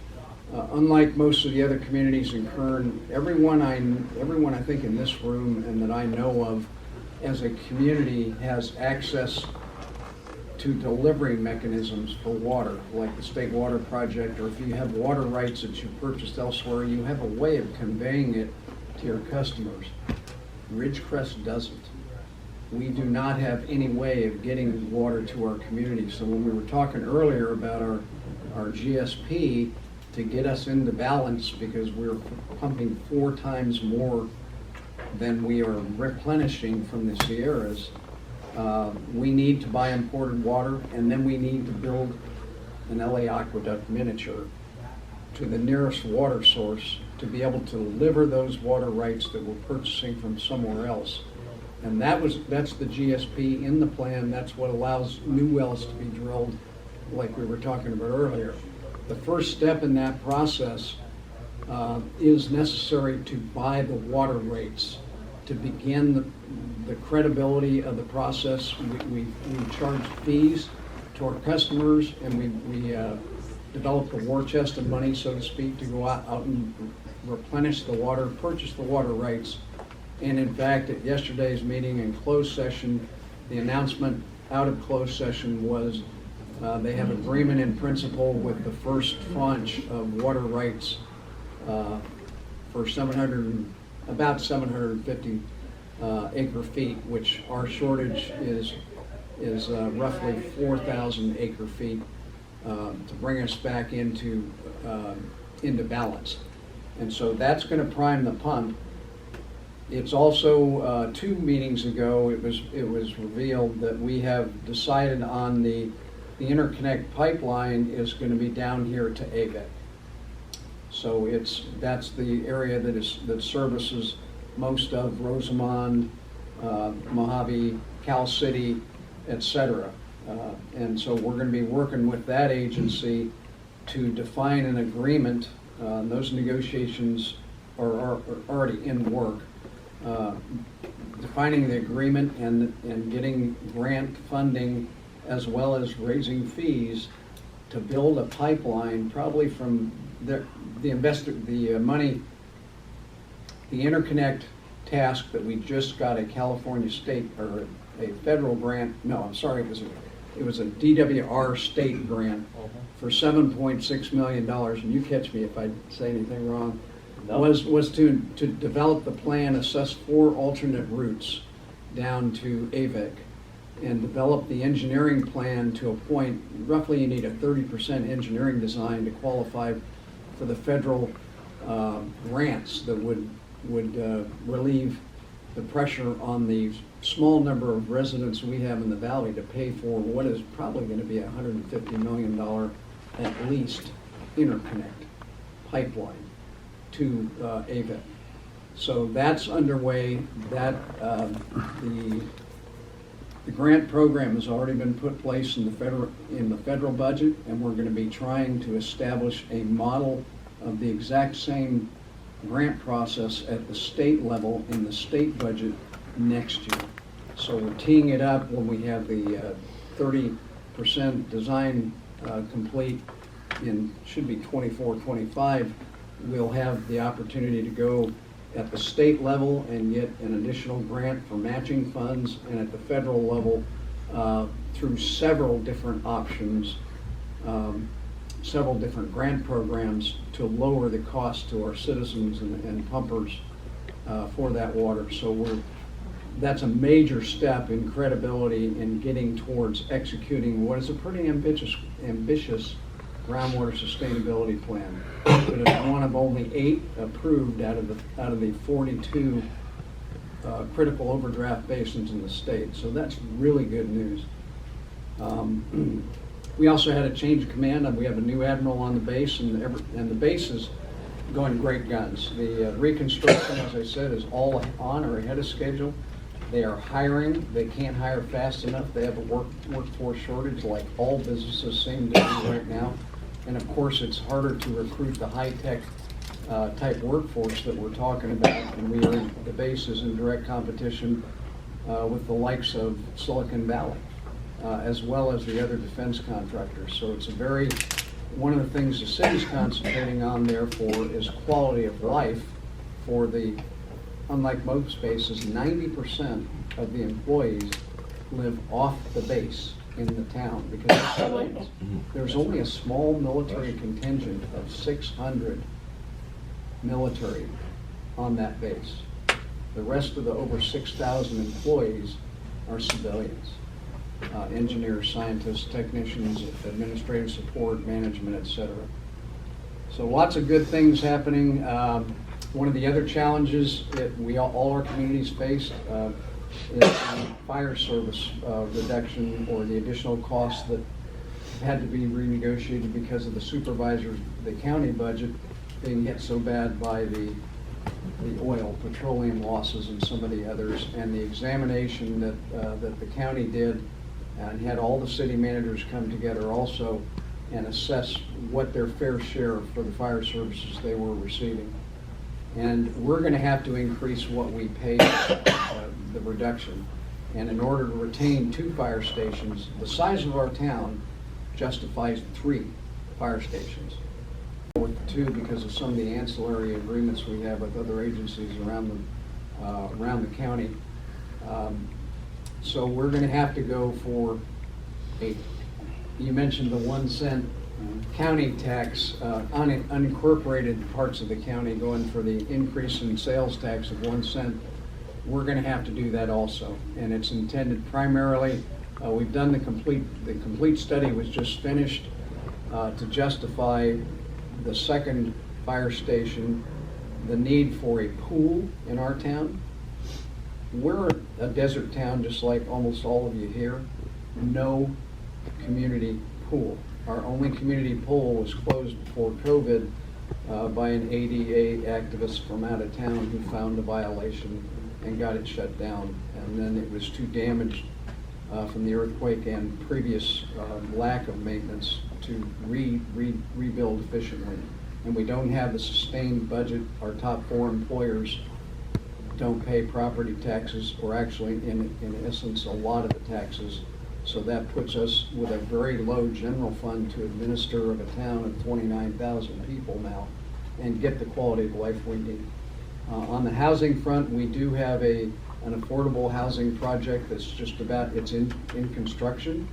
Unlike most of the other communities in Kern, everyone I think in this room and that I know of as a community has access to delivery mechanisms for water, like the State Water Project, or if you have water rights that you purchased elsewhere, you have a way of conveying it to your customers. Ridgecrest doesn't. We do not have any way of getting water to our community. So when we were talking earlier about our GSP, to get us into balance because we're pumping 4 times more than we are replenishing from the Sierras, we need to buy imported water, and then we need to build an LA aqueduct miniature to the nearest water source to be able to deliver those water rights that we're purchasing from somewhere else. And that's the GSP in the plan. That's what allows new wells to be drilled, like we were talking about earlier. The first step in that process is necessary to buy the water rates to begin the credibility of the process. We charge fees to our customers, and we develop a war chest of money, so to speak, to go out and replenish the water, purchase the water rights. And in fact, at yesterday's meeting in closed session, the announcement out of closed session was they have agreement in principle with the first tranche of water rights for about 750 acre feet, which our shortage is roughly 4,000 acre feet to bring us back into balance. And so that's going to prime the pump. It's also 2 meetings ago it was revealed that we have decided on the interconnect pipeline is going to be down here to AVEC. So that's the area that services most of Rosamond, Mojave, Cal City, etc. And so we're going to be working with that agency to define an agreement. Those negotiations are already in work. Defining the agreement and getting grant funding as well as raising fees to build a pipeline, probably from the interconnect task that we just got a California state or a federal grant. No, I'm sorry, it was a DWR state grant for $7.6 million. And you catch me if I say anything wrong. No. Was to develop the plan, assess 4 alternate routes down to AVEC, and develop the engineering plan to a point. Roughly, you need a 30% engineering design to qualify for the federal grants that would relieve the pressure on the small number of residents we have in the valley to pay for what is probably going to be a $150 million at least interconnect pipeline to AVEC. So that's underway. That the grant program has already been put in place in the federal budget, and we're going to be trying to establish a model of the exact same grant process at the state level in the state budget next year. So we're teeing it up when we have the 30% design complete in, should be 24, 25. We'll have the opportunity to go at the state level and get an additional grant for matching funds, and at the federal level through several different options, several different grant programs to lower the cost to our citizens and pumpers for that water. So that's a major step in credibility in getting towards executing what is a pretty ambitious groundwater sustainability plan. But it's one of only 8 approved out of the 42 critical overdraft basins in the state. So that's really good news. We also had a change of command, and we have a new admiral on the base, and the base is going great guns. The reconstruction, as I said, is all on or ahead of schedule. They are hiring. They can't hire fast enough. They have a workforce shortage like all businesses seem to do right now. And of course, it's harder to recruit the high-tech type workforce that we're talking about. And the base is in direct competition with the likes of Silicon Valley, as well as the other defense contractors. So it's a very one of the things the city's concentrating on therefore is quality of life for the, unlike most spaces, 90% of the employees live off the base in the town because of civilians. There's only a small military contingent of 600 military on that base. The rest of the over 6,000 employees are civilians. Engineers, scientists, technicians, administrative support, management, etc. So lots of good things happening. One of the other challenges that all our communities faced is the fire service reduction or the additional costs that had to be renegotiated because of the supervisors, the county budget being hit so bad by the oil, petroleum losses and some of the others, and the examination that the county did and had all the city managers come together also and assess what their fair share for the fire services they were receiving. And we're going to have to increase what we pay the reduction. And in order to retain 2 fire stations, the size of our town justifies 3 fire stations. With 2 because of some of the ancillary agreements we have with other agencies around the county. So we're going to have to go for you mentioned the 1 cent county tax, unincorporated parts of the county going for the increase in sales tax of 1 cent. We're going to have to do that also, and it's intended primarily. We've done the complete study was just finished to justify the second fire station, the need for a pool in our town. We're a desert town, just like almost all of you here. No community pool. Our only community pool was closed before COVID by an ADA activist from out of town who found a violation and got it shut down. And then it was too damaged from the earthquake and previous lack of maintenance to rebuild efficiently. And we don't have the sustained budget. Our top 4 employers don't pay property taxes, or actually in essence a lot of the taxes. So that puts us with a very low general fund to administer of a town of 29,000 people now and get the quality of life we need. On the housing front, we do have an affordable housing project that's just about, it's in construction,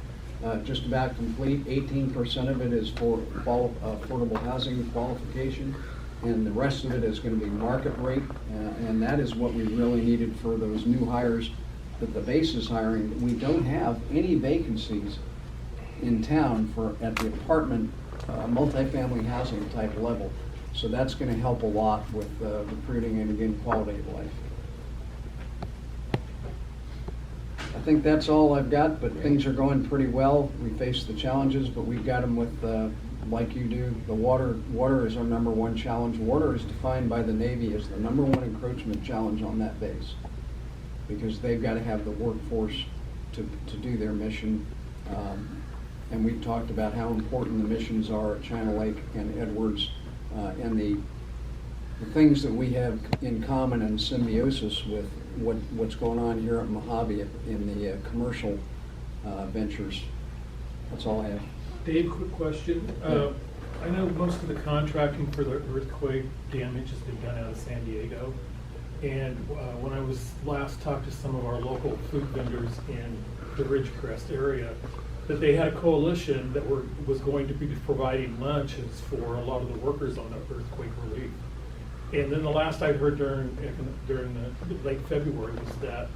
just about complete. 18% of it is for affordable housing qualification, and the rest of it is going to be market rate, and that is what we really needed for those new hires that the base is hiring. We don't have any vacancies in town at the apartment, multifamily housing type level. So that's going to help a lot with recruiting and again, quality of life. I think that's all I've got, but things are going pretty well. We face the challenges, but we've got them with, like you do, the water. Water is our #1 challenge. Water is defined by the Navy as the #1 encroachment challenge on that base, because they've got to have the workforce to do their mission. And we've talked about how important the missions are at China Lake and Edwards, and the things that we have in common and symbiosis with what's going on here at Mojave in the commercial ventures. That's all I have. Dave, quick question. I know most of the contracting for the earthquake damage has been done out of San Diego. And when I was last talked to some of our local food vendors in the Ridgecrest area, that they had a coalition that was going to be providing lunches for a lot of the workers on the earthquake relief. And then the last I heard during the late February was that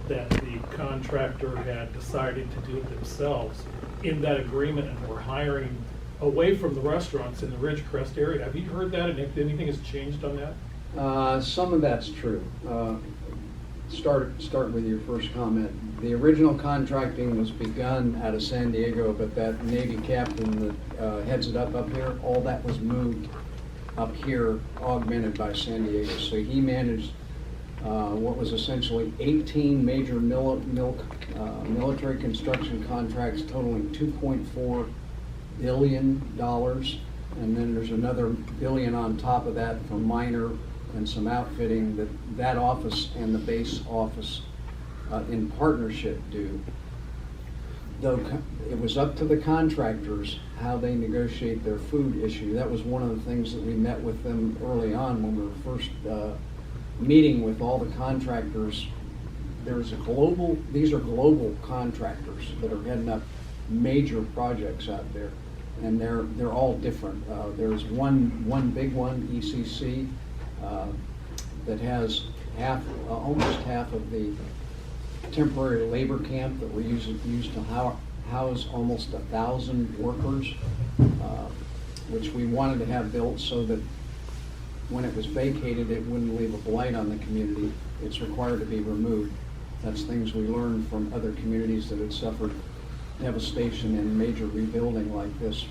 the contractor had decided to do it themselves in that agreement and were hiring away from the restaurants in the Ridgecrest area. Have you heard that, and if anything has changed on that? Some of that's true. Start with your first comment. The original contracting was begun out of San Diego, but that Navy captain that heads it up here, all that was moved up here, augmented by San Diego. So he managed what was essentially 18 major military construction contracts totaling $2.4 billion. And then there's another billion on top of that for minor and some outfitting that office and the base office in partnership do. though it was up to the contractors how they negotiate their food issue. That was one of the things that we met with them early on when we were first meeting with all the contractors. These are global contractors that are heading up major projects out there, and they're all different. There's one big one, ECC, that has almost half of the temporary labor camp that we used to house almost 1,000 workers, which we wanted to have built so that when it was vacated, it wouldn't leave a blight on the community. It's required to be removed. That's things we learned from other communities that had suffered devastation and major rebuilding like this,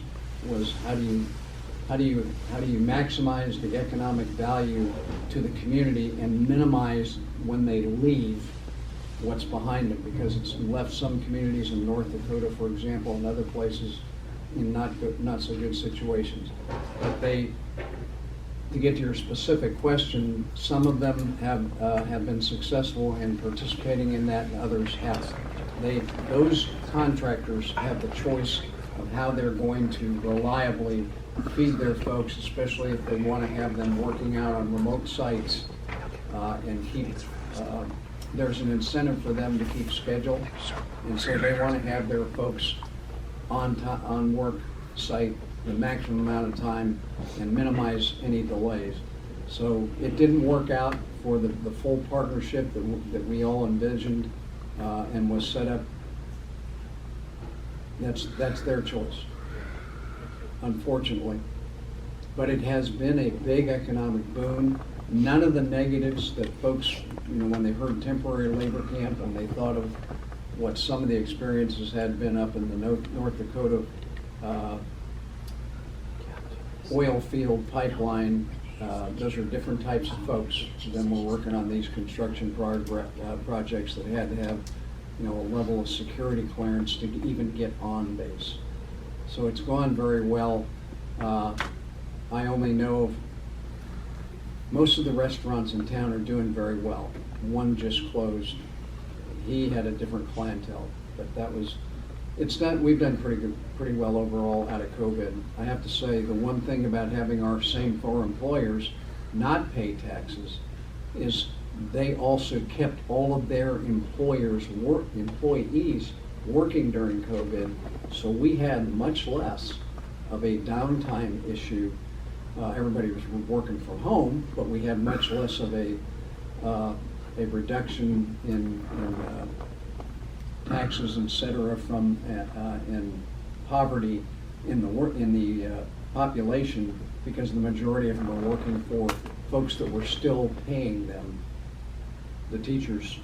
was how do you maximize the economic value to the community and minimize when they leave what's behind it, because it's left some communities in North Dakota, for example, and other places in not so good situations. But to get to your specific question, some of them have been successful in participating in that, and others haven't. Those contractors have the choice of how they're going to reliably feed their folks, especially if they want to have them working out on remote sites and keep. There's an incentive for them to keep schedule, and so they want to have their folks on work site the maximum amount of time and minimize any delays. So it didn't work out for the full partnership that we all envisioned and was set up. That's their choice, unfortunately. But it has been a big economic boon. None of the negatives that folks, when they heard temporary labor camp and they thought of what some of the experiences had been up in the North Dakota oil field pipeline, those are different types of folks than we're working on these construction projects that had to have, a level of security clearance to even get on base. So it's gone very well. I only know of most of the restaurants in town are doing very well. One just closed. He had a different clientele, but we've done pretty well overall out of COVID. I have to say, the one thing about having our same four employers not pay taxes is they also kept all of their employees working during COVID, so we had much less of a downtime issue. Everybody was working from home, but we had much less of a reduction in taxes, et cetera, from in poverty in the population, because the majority of them are working for folks that were still paying them. The teachers,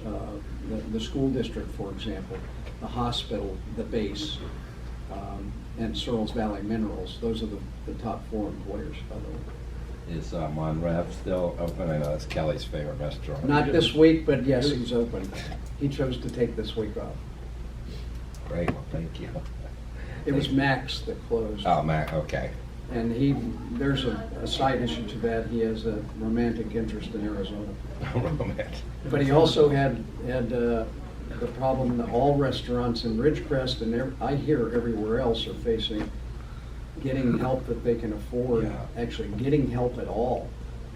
the school district, for example, the hospital, the base, and Searles Valley Minerals. Those are the top four employers, by the way. Is Monrev still open? I know that's Kelly's favorite restaurant. Not this week, but yes, he's open. He chose to take this week off. Great, well, thank you. It was Max that closed. Oh, Max, okay. And there's a side issue to that. He has a romantic interest in Arizona. Romantic. But he also had the problem that all restaurants in Ridgecrest and I hear everywhere else are facing getting help that they can afford, actually getting help at all.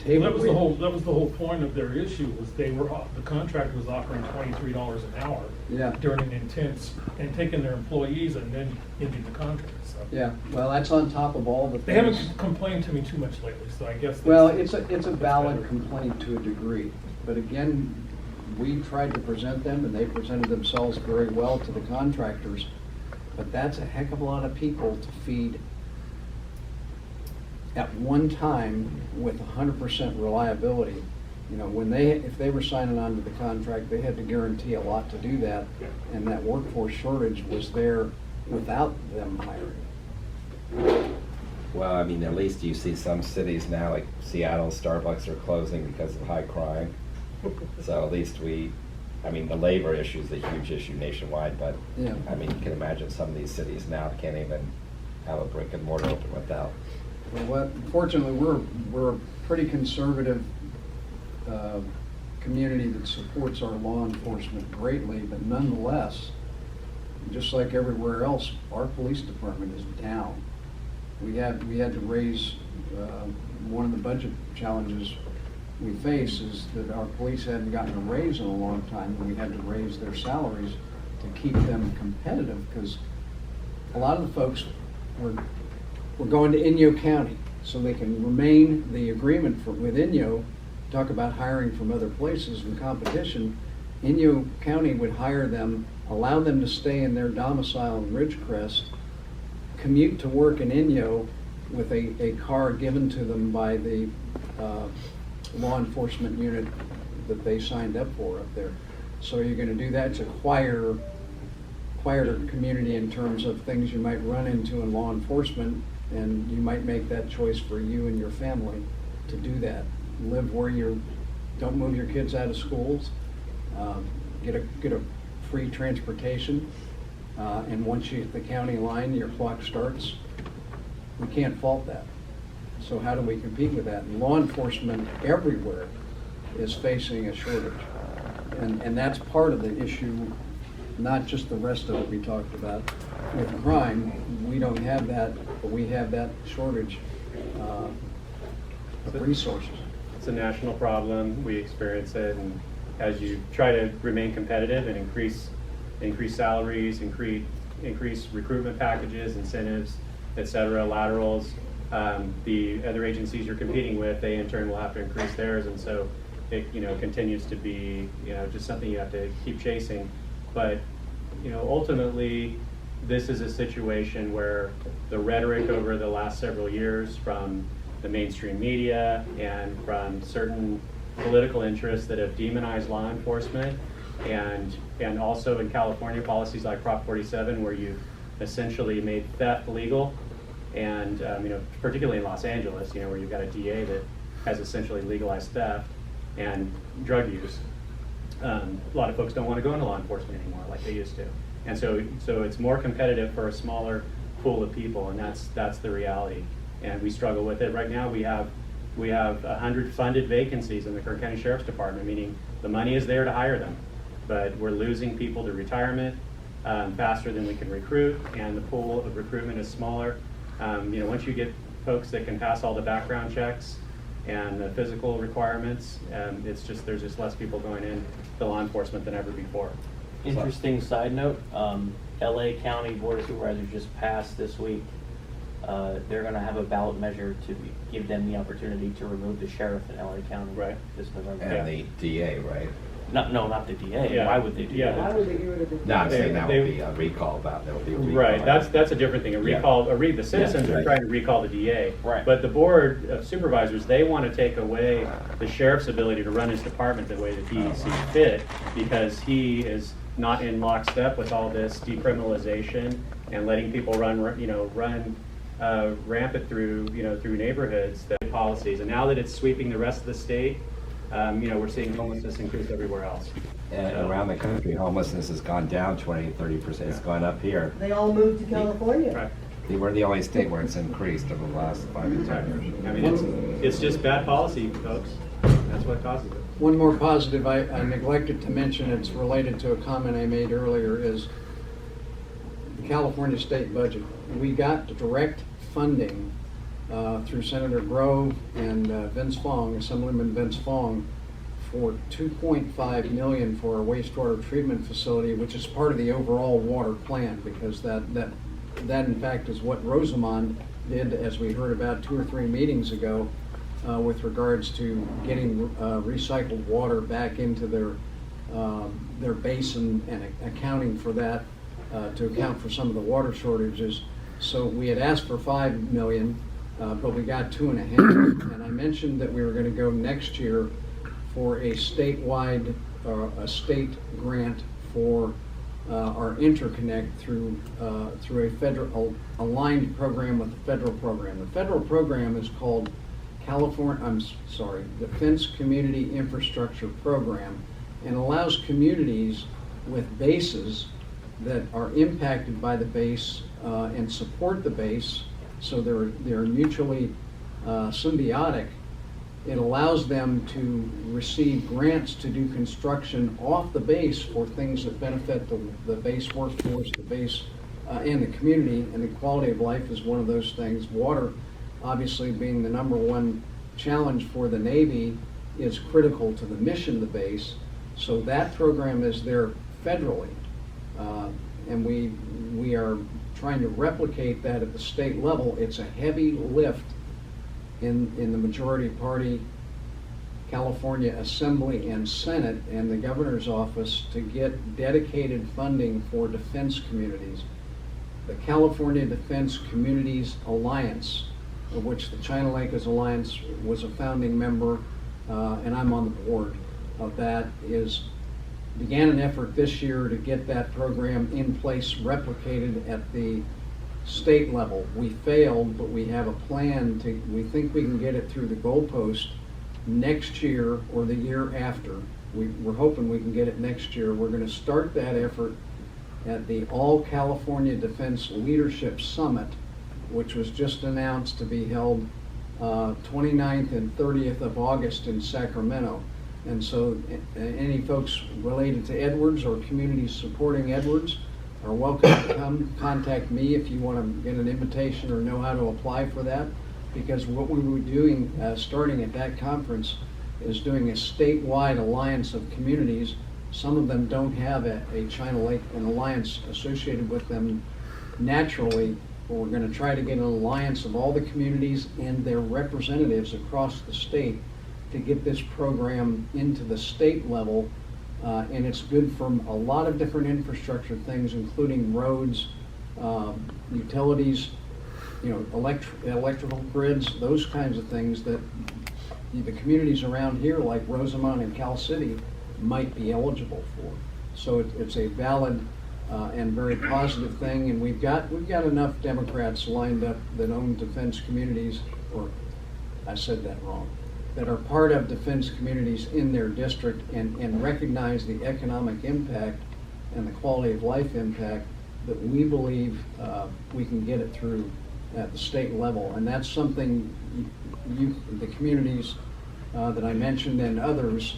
Well, that was the whole point of their issue, was the contractor was offering $23 an hour during an intense, and taking their employees and then ending the contract. So. Yeah, well, that's on top of all the things. They haven't complained to me too much lately, so I guess. Well, it's a valid complaint to a degree, but again, we tried to present them, and they presented themselves very well to the contractors, but that's a heck of a lot of people to feed at one time with 100% reliability. If they were signing on to the contract, they had to guarantee a lot to do that, and that workforce shortage was there without them hiring. Well, I mean, at least you see some cities now, like Seattle, Starbucks are closing because of high crime. So at least the labor issue is a huge issue nationwide, but yeah. I mean, you can imagine some of these cities now can't even have a brick and mortar open without. Well, fortunately, we're a pretty conservative community that supports our law enforcement greatly, but nonetheless, just like everywhere else, our police department is down. We had to raise, one of the budget challenges we face is that our police hadn't gotten a raise in a long time, and we had to raise their salaries to keep them competitive, because a lot of the folks were going to Inyo County, so they can remain the agreement with Inyo, talk about hiring from other places in competition. Inyo County would hire them, allow them to stay in their domicile in Ridgecrest, commute to work in Inyo with a car given to them by the law enforcement unit that they signed up for up there. So you're going to do that to quieter community in terms of things you might run into in law enforcement, and you might make that choice for you and your family to do that. Live where don't move your kids out of schools, get a free transportation, and once you hit the county line, your clock starts. We can't fault that. So how do we compete with that? And law enforcement everywhere is facing a shortage. And that's part of the issue, not just the rest of it we talked about. With crime, we don't have that, but we have that shortage of resources. It's a national problem. We experience it, and as you try to remain competitive and increase salaries, increase recruitment packages, incentives, et cetera, laterals, the other agencies you're competing with, they in turn will have to increase theirs, and so it continues to be just something you have to keep chasing. But ultimately, this is a situation where the rhetoric over the last several years from the mainstream media and from certain political interests that have demonized law enforcement, and also in California policies like Prop 47, where you've essentially made theft legal, and particularly in Los Angeles, where you've got a DA that has essentially legalized theft and drug use. A lot of folks don't want to go into law enforcement anymore like they used to, and so it's more competitive for a smaller pool of people, and that's the reality. And we struggle with it right now. We have 100 funded vacancies in the Kern County Sheriff's Department, meaning the money is there to hire them, but we're losing people to retirement faster than we can recruit, and the pool of recruitment is smaller. Once you get folks that can pass all the background checks and the physical requirements, there's just less people going in to law enforcement than ever before. Interesting side note, LA County Board of Supervisors just passed this week. They're going to have a ballot measure to give them the opportunity to remove the sheriff in LA County this November. And the DA, right? Not the DA. Yeah. Why would they do that? Why would they get rid of the? No, I'm saying that would be a recall about, there will be a recall. Right, that's a different thing. A recall, the citizens are trying to recall the DA. Right. But the Board of Supervisors, they want to take away the sheriff's ability to run his department the way that he sees fit, because he is not in lockstep with all this decriminalization and letting people run rampant through neighborhoods, the policies. And now that it's sweeping the rest of the state, we're seeing homelessness increase everywhere else. And around the country, homelessness has gone down 20-30%. It's gone up here. They all moved to California. Right. We're the only state where it's increased over the last 5 to 10 years. I mean, it's just bad policy, folks. That's what causes it. One more positive I neglected to mention, it's related to a comment I made earlier, is the California state budget. We got direct funding through Senator Grove and Vince Fong, Assemblyman Vince Fong, for $2.5 million for a wastewater treatment facility, which is part of the overall water plan, because that in fact is what Rosamond did, as we heard about 2 or 3 meetings ago, with regards to getting recycled water back into their basin and accounting for that, to account for some of the water shortages. So we had asked for $5 million, but we got 2.5. And I mentioned that we were going to go next year for a statewide, a state grant for our interconnect through a federal aligned program with the federal program. The federal program is called Defense Community Infrastructure Program, and allows communities with bases that are impacted by the base and support the base, so they're mutually symbiotic, it allows them to receive grants to do construction off the base for things that benefit the base workforce, the base, and the community, and the quality of life is one of those things. Water, obviously being the #1 challenge for the Navy, is critical to the mission of the base. So that program is there federally. And we are trying to replicate that at the state level. It's a heavy lift in the majority party California Assembly and Senate and the governor's office to get dedicated funding for defense communities. The California Defense Communities Alliance, of which the China Lake Alliance was a founding member, and I'm on the board of that, began an effort this year to get that program in place, replicated at the state level. We failed, but we have a plan we think we can get it through the goalpost next year or the year after. We're hoping we can get it next year. We're going to start that effort at the All California Defense Leadership Summit, which was just announced to be held 29th and 30th of August in Sacramento. And so any folks related to Edwards or communities supporting Edwards are welcome to come contact me if you want to get an invitation or know how to apply for that. Because what we were doing, starting at that conference, is doing a statewide alliance of communities. Some of them don't have a China Lake, an alliance associated with them naturally. But we're going to try to get an alliance of all the communities and their representatives across the state to get this program into the state level, and it's good from a lot of different infrastructure things, including roads, utilities, electrical grids, those kinds of things that the communities around here, like Rosamond and Cal City, might be eligible for. So it's a valid and very positive thing, and we've got enough Democrats lined up that own defense communities, or I said that wrong, that are part of defense communities in their district and recognize the economic impact and the quality of life impact that we believe we can get it through at the state level. And that's something the communities that I mentioned and others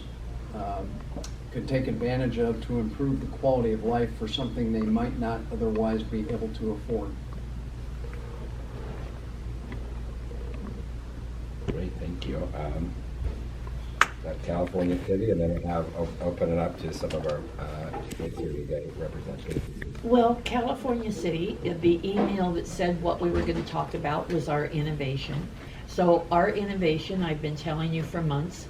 could take advantage of to improve the quality of life for something they might not otherwise be able to afford. Great, thank you. That California City, and then we'll have open it up to some of our representatives. Well, California City, the email that said what we were going to talk about was our innovation. So our innovation, I've been telling you for months,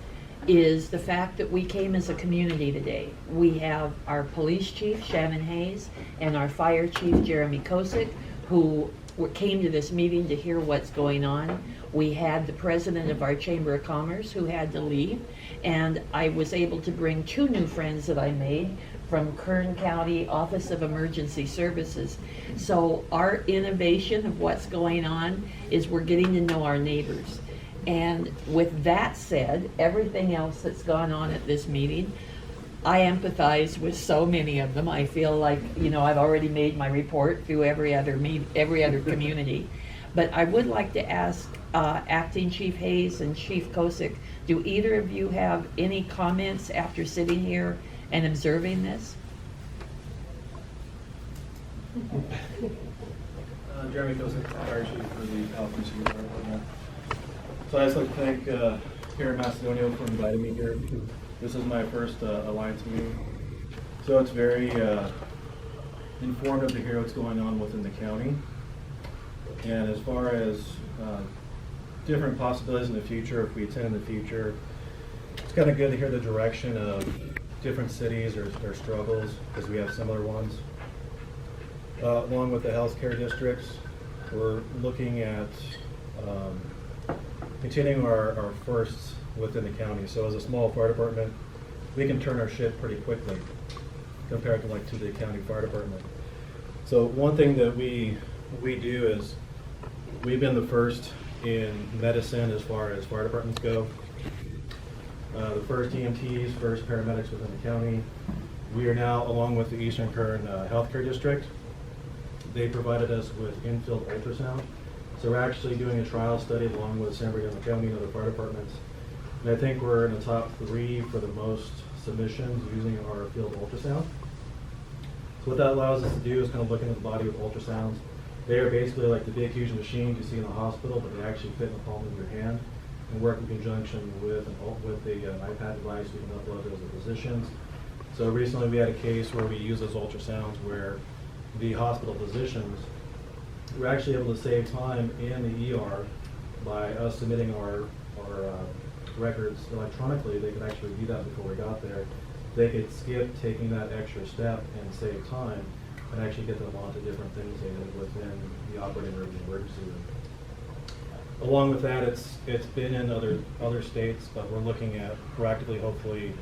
is the fact that we came as a community today. We have our police chief, Shannon Hayes, and our fire chief, Jeremy Kosick, who came to this meeting to hear what's going on. We had the president of our Chamber of Commerce who had to leave, and I was able to bring 2 new friends that I made from Kern County Office of Emergency Services. So our innovation of what's going on is we're getting to know our neighbors. And with that said, everything else that's gone on at this meeting, I empathize with so many of them. I feel like, I've already made my report through every other community. But I would like to ask Acting Chief Hayes and Chief Kosick, do either of you have any comments after sitting here and observing this? Jeremy Kosick, Fire Chief for the California City Fire Department. So I'd just like to thank Karen Macedonio for inviting me here. This is my first Alliance meeting. So it's very informative to hear what's going on within the county. And as far as different possibilities in the future, if we attend in the future, it's kind of good to hear the direction of different cities or their struggles, because we have similar ones. Along with the healthcare districts, we're looking at continuing our firsts within the county. So as a small fire department, we can turn our ship pretty quickly compared to the county fire department. So one thing that we do is we've been the first in medicine as far as fire departments go. The first EMTs, first paramedics within the county. We are now, along with the Eastern Kern Healthcare District, they provided us with in-field ultrasound. So we're actually doing a trial study along with San Bernardino County and other fire departments And I think we're in the top 3 for the most submissions using our field ultrasound. So what that allows us to do is kind of look into the body with ultrasounds. They are basically like the big huge machines you see in the hospital, but they actually fit in the palm of your hand and work in conjunction with the iPad device. We can upload those to physicians. So recently we had a case where we used those ultrasounds where the hospital physicians were actually able to save time in the ER by us submitting our records electronically. They could actually do that before we got there. They could skip taking that extra step and save time and actually get them onto different things they did within the operating room and emergency room. Along with that, it's been in other states, but we're looking at proactively, hopefully,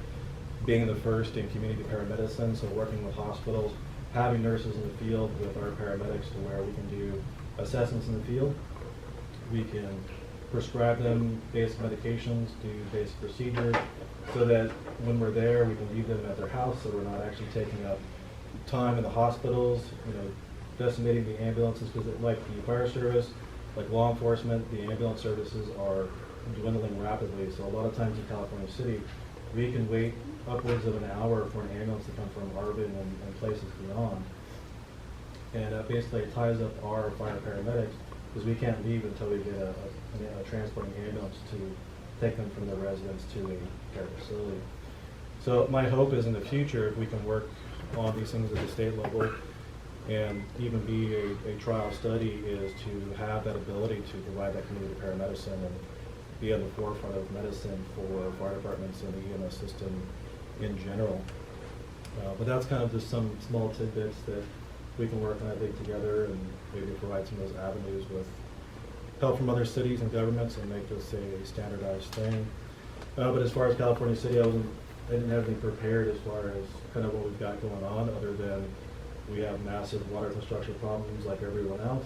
being the first in community paramedicine, so working with hospitals, having nurses in the field with our paramedics to where we can do assessments in the field. We can prescribe them basic medications, do basic procedures, so that when we're there, we can leave them at their house, so we're not actually taking up time in the hospitals, decimating the ambulances, because like the fire service, like law enforcement, the ambulance services are dwindling rapidly. So a lot of times in California City, we can wait upwards of an hour for an ambulance to come from Arvin and places beyond. And basically it ties up our fire paramedics, because we can't leave until we get a transporting ambulance to take them from their residence to a care facility. So my hope is in the future, if we can work on these things at the state level and even be a trial study, is to have that ability to provide that community paramedicine and be at the forefront of medicine for fire departments and the EMS system in general. But that's kind of just some small tidbits that we can work on, I think, together, and maybe provide some of those avenues with help from other cities and governments and make this a standardized thing. But as far as California City, I didn't have anything prepared as far as kind of what we've got going on, other than we have massive water infrastructure problems like everyone else.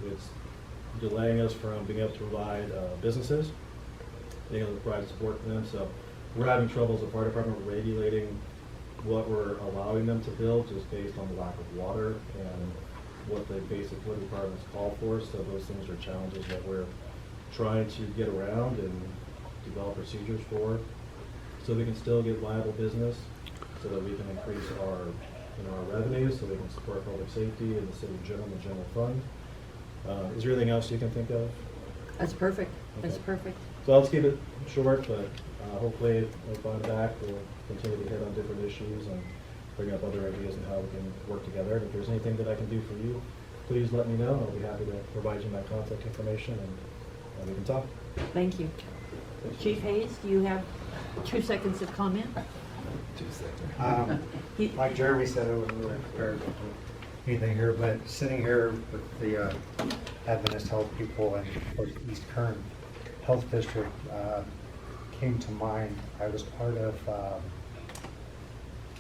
It's delaying us from being able to provide businesses, being able to provide support for them. So we're having trouble as a fire department regulating what we're allowing them to build, just based on the lack of water and what the basic code requirements call for. So those things are challenges that we're trying to get around and develop procedures for, so we can still get viable business, so that we can increase our revenues, so we can support public safety and the city in general, the general fund. Is there anything else you can think of? That's perfect. Okay. That's perfect. So I'll just keep it short, but hopefully we'll find back. We'll continue to hit on different issues and bring up other ideas on how we can work together. And if there's anything that I can do for you, please let me know. I'll be happy to provide you my contact information, and we can talk. Thank you. Chief Hayes, do you have 2 seconds of comment? 2 seconds. Like Jeremy said, I wasn't really prepared to do anything here, but sitting here with the Adventist Health people and of course East Kern Health District came to mind. I was part of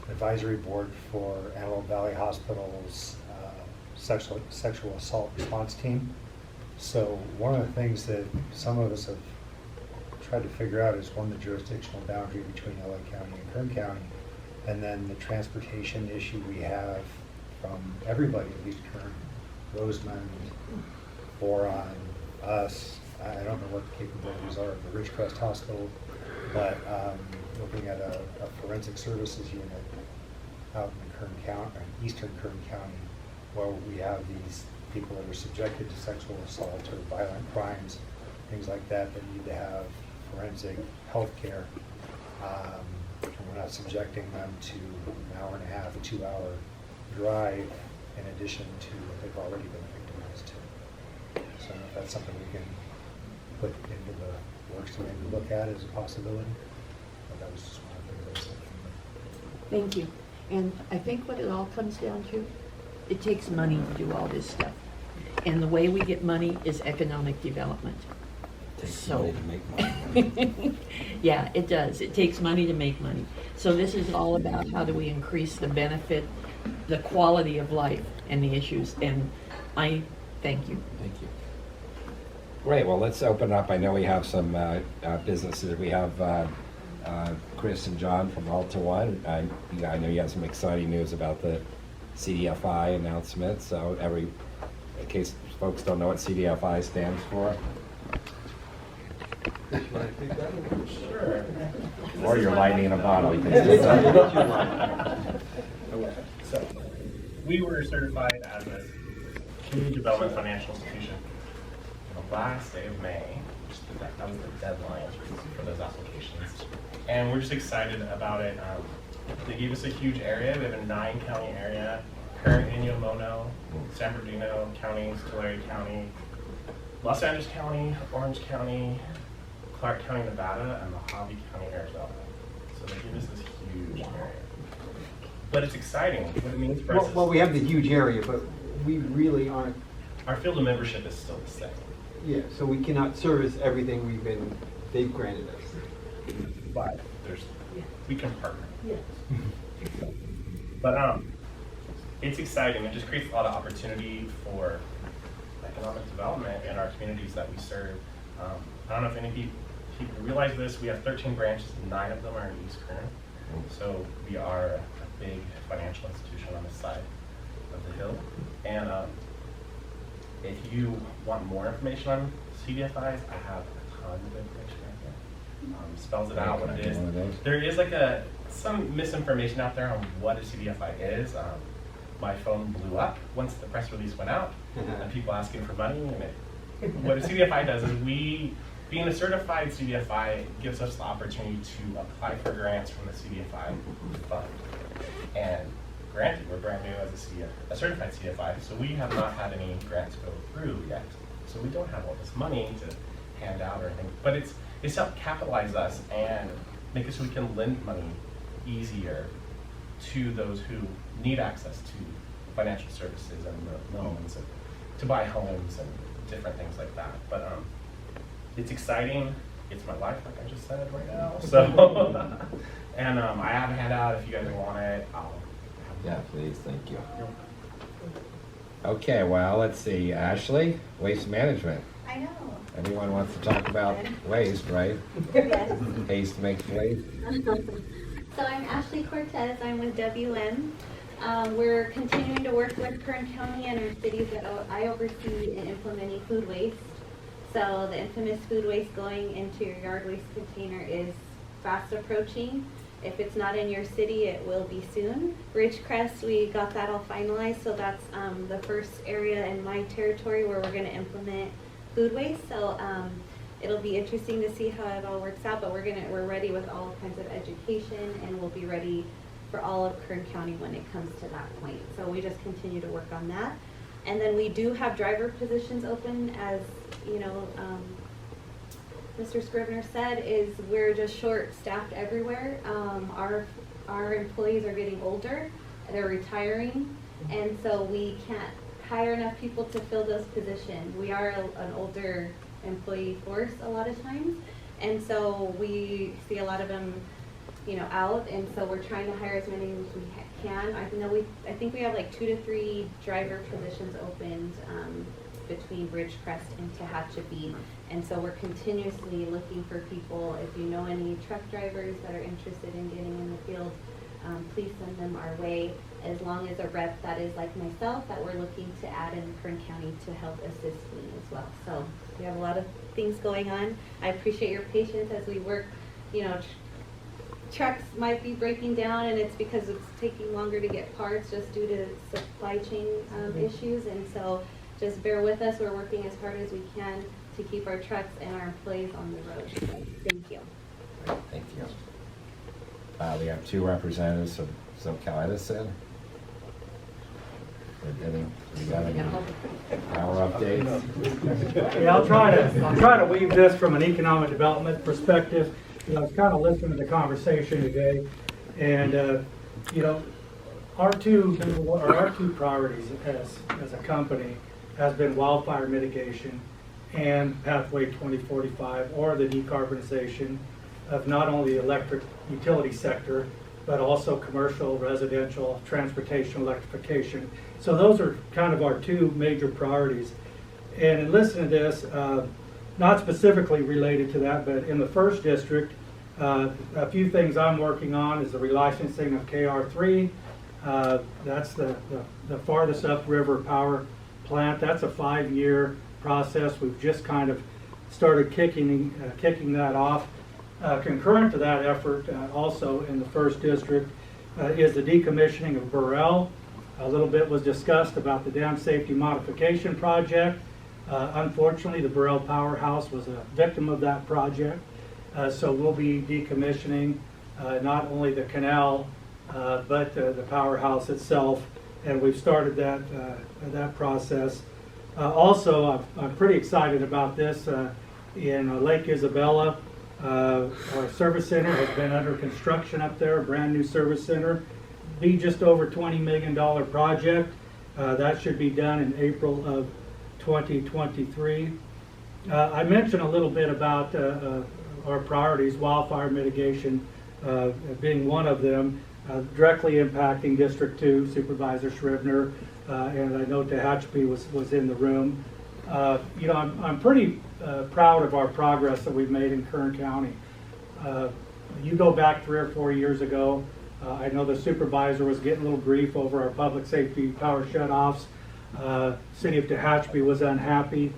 advisory board for Antelope Valley Hospital's sexual assault response team. So one of the things that some of us have tried to figure out is, one, the jurisdictional boundary between LA County and Kern County, and then the transportation issue we have from everybody, at least Kern, Rosamond, Boron, us. I don't know what the capabilities are of the Ridgecrest Hospital, but looking at a forensic services unit out in Kern County, eastern Kern County, where we have these people that are subjected to sexual assault or violent crimes, things like that need to have forensic health care. And we're not subjecting them to an hour and a half, a 2-hour drive in addition to what they've already been victimized to. So I don't know if that's something we can put into the works to maybe look at as a possibility. But that was just one of the things I was thinking. Thank you. And I think what it all comes down to, it takes money to do all this stuff. And the way we get money is economic development. So, yeah, it does. It takes money to make money. So this is all about how do we increase the benefit, the quality of life, and the issues. And I thank you. Thank you. Great. Well, let's open up. I know we have some businesses. We have Chris and John from Alta One. I know you have some exciting news about the CDFI announcement. So in case folks don't know what CDFI stands for. Sure. Or you're lighting a bottle. So, we were certified as a community development financial institution the last day of May. That was the deadline for those applications. And we're just excited about it. They gave us a huge area. We have a 9-county area. Kern, Mono, San Bernardino counties, Tulare County, Los Angeles County, Orange County, Clark County, Nevada, and Mojave County, Arizona. So they give us this huge area. But it's exciting. What it means for us is Well, we have the huge area, but we really aren't, our field of membership is still the same. yeah, so we cannot service everything they've granted us. But we can partner. But it's exciting. It just creates a lot of opportunity for economic development in our communities that we serve. I don't know if any people realize this. We have 13 branches, 9 of them are in East Kern. So we are a big financial institution on this side of the hill. And if you want more information on CDFIs, I have a ton of information right there. Spells it out what it is. There is like some misinformation out there on what a CDFI is. My phone blew up once the press release went out, and people asking for money. And what a CDFI does is being a certified CDFI gives us the opportunity to apply for grants from the CDFI fund. And granted, we're brand new as a certified CDFI, so we have not had any grants go through yet. So we don't have all this money to hand out or anything, but it's helped capitalize us and make it so we can lend money easier to those who need access to financial services and loans and to buy homes and different things like that. But it's exciting. It's my life, like I just said right now. So, and I have a handout if you guys want it. Yeah, please, thank you. Okay, well, let's see. Ashley, waste management. I know. Anyone wants to talk about waste, right? Yes. Haste makes waste. So I'm Ashley Cortez. I'm with WM. We're continuing to work with Kern County and our cities that I oversee in implementing food waste. So the infamous food waste going into your yard waste container is fast approaching. If it's not in your city, it will be soon. Ridgecrest, we got that all finalized, so that's the first area in my territory where we're going to implement food waste. So it'll be interesting to see how it all works out, but we're ready with all kinds of education, and we'll be ready for all of Kern County when it comes to that point. So we just continue to work on that. And then we do have driver positions open, as you know, Mr. Scrivener said, is we're just short-staffed everywhere. Our employees are getting older, they're retiring, and so we can't hire enough people to fill those positions. We are an older employee force a lot of times, and so we see a lot of them, you know, out, and so we're trying to hire as many as we can. I think we have like 2 to 3 driver positions opened between Ridgecrest and Tehachapi, and so we're continuously looking for people. If you know any truck drivers that are interested in getting in the field, please send them our way, as long as a rep that is like myself that we're looking to add in Kern County to help assist me as well. So we have a lot of things going on. I appreciate your patience as we work. You know, trucks might be breaking down, and it's because it's taking longer to get parts just due to supply chain issues, and so just bear with us. We're working as hard as we can to keep our trucks and our employees on the road. So, thank you. Thank you. We have 2 representatives from SoCal Edison. You got any power updates? Yeah, I'll try to weave this from an economic development perspective. You know, I was kind of listening to the conversation today, and you know, our two priorities as a company has been wildfire mitigation and Pathway 2045, or the decarbonization of not only the electric utility sector, but also commercial, residential, transportation electrification. So those are kind of our 2 major priorities. And in listening to this, not specifically related to that, but in the 1st district, a few things I'm working on is the relicensing of KR3. That's the farthest upriver power plant. That's a 5-year process. We've just kind of started kicking that off. Concurrent to that effort, also in the 1st District, is the decommissioning of Burrell. A little bit was discussed about the dam safety modification project. Unfortunately, the Burrell Powerhouse was a victim of that project. So we'll be decommissioning not only the canal, but the powerhouse itself. And we've started that process. Also, I'm pretty excited about this. In Lake Isabella, our service center has been under construction up there, a brand new service center. Be just over $20 million project. That should be done in April of 2023. I mentioned a little bit about our priorities, wildfire mitigation being one of them, directly impacting District 2, Supervisor Scrivener, and I know Tehachapi was in the room. You know, I'm pretty proud of our progress that we've made in Kern County. You go back 3 or 4 years ago, I know the supervisor was getting a little grief over our public safety power shutoffs. City of Tehachapi was unhappy.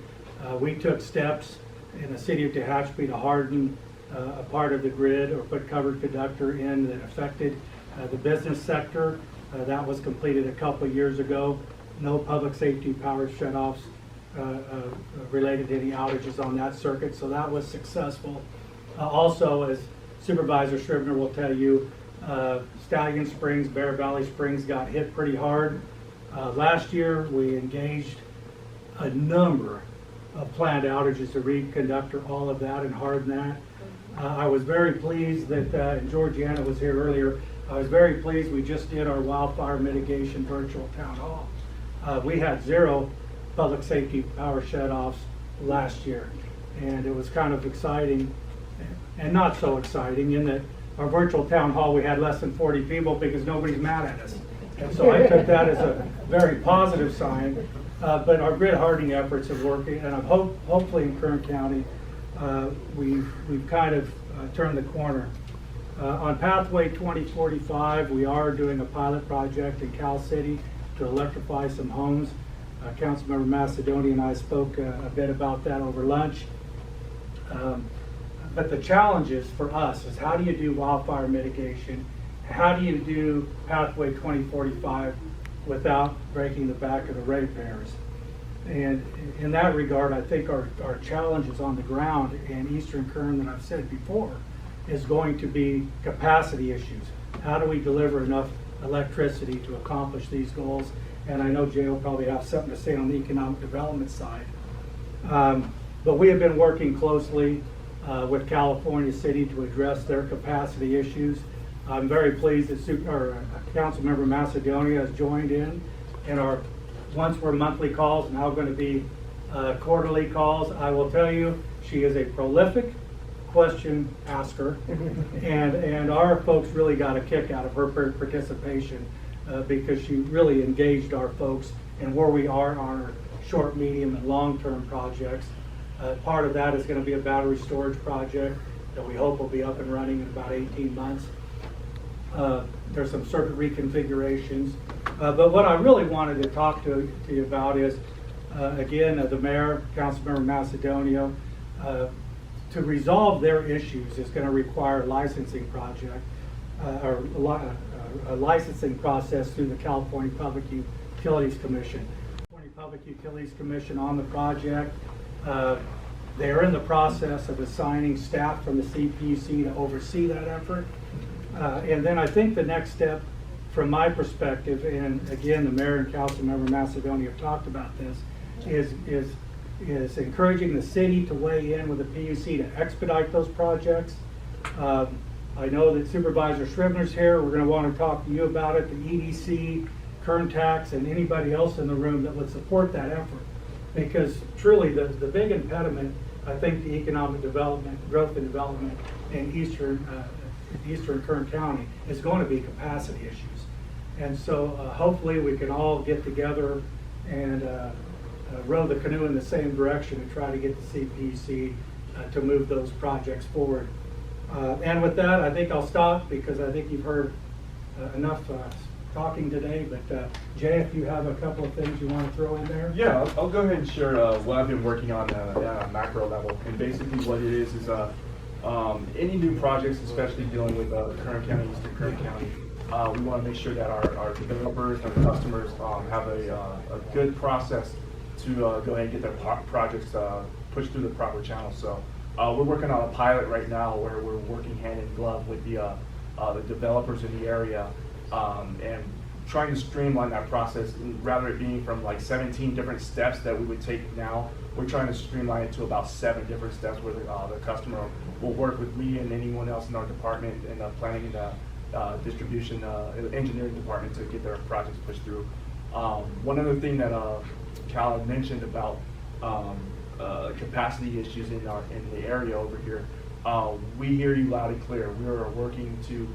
We took steps in the city of Tehachapi to harden a part of the grid or put covered conductor in that affected the business sector. That was completed a couple years ago. No public safety power shutoffs related to any outages on that circuit, so that was successful. Also, as Supervisor Scrivener will tell you, Stallion Springs, Bear Valley Springs got hit pretty hard. Last year, we engaged a number of planned outages to reconductor all of that and harden that. I was very pleased that, and Georgiana was here earlier, I was very pleased we just did our wildfire mitigation virtual town hall. We had 0 public safety power shutoffs last year, and it was kind of exciting and not so exciting in that our virtual town hall, we had less than 40 people because nobody's mad at us. And so I took that as a very positive sign. But our grid hardening efforts are working, and I'm hopefully in Kern County, we've kind of turned the corner. On Pathway 2045, we are doing a pilot project in Cal City to electrify some homes. Councilmember Macedonia and I spoke a bit about that over lunch. But the challenges for us is how do you do wildfire mitigation? How do you do Pathway 2045 without breaking the back of the ratepayers? And in that regard, I think our challenges on the ground in Eastern Kern that I've said before is going to be capacity issues. How do we deliver enough electricity to accomplish these goals? And I know Jay will probably have something to say on the economic development side. But we have been working closely with California City to address their capacity issues. I'm very pleased that Councilmember Macedonia has joined in our once were monthly calls, now going to be quarterly calls. I will tell you, she is a prolific question asker, and our folks really got a kick out of her participation because she really engaged our folks in where we are on our short, medium, and long-term projects. Part of that is going to be a battery storage project that we hope will be up and running in about 18 months. There's some circuit reconfigurations. But what I really wanted to talk to you about is, again, the mayor, Councilmember Macedonia, to resolve their issues is going to require a licensing project, or a licensing process through the California Public Utilities Commission. California Public Utilities Commission on the project. They are in the process of assigning staff from the CPUC to oversee that effort. And then I think the next step from my perspective, and again, the mayor and Councilmember Macedonia have talked about this, is encouraging the city to weigh in with the PUC to expedite those projects. I know that Supervisor Scrivener's here. We're going to want to talk to you about it, the EDC, Kern Tax, and anybody else in the room that would support that effort. Because truly, the big impediment, I think, to economic development, growth and development in Eastern Kern County is going to be capacity issues. And so hopefully we can all get together and row the canoe in the same direction and try to get the CPC to move those projects forward. And with that, I think I'll stop because I think you've heard enough talking today, but Jay, if you have a couple of things you want to throw in there? Yeah, I'll go ahead and share what I've been working on at a macro level. And basically what it is any new projects, especially dealing with Kern County, Eastern Kern County, we want to make sure that our developers and our customers have a good process to go ahead and get their projects pushed through the proper channels. So we're working on a pilot right now where we're working hand in glove with the developers in the area and trying to streamline that process. Rather it being from like 17 different steps that we would take now, we're trying to streamline it to about 7 different steps where the customer will work with me and anyone else in our department and the planning and distribution engineering department to get their projects pushed through. One other thing that Cal had mentioned about capacity issues in the area over here, we hear you loud and clear. We are working to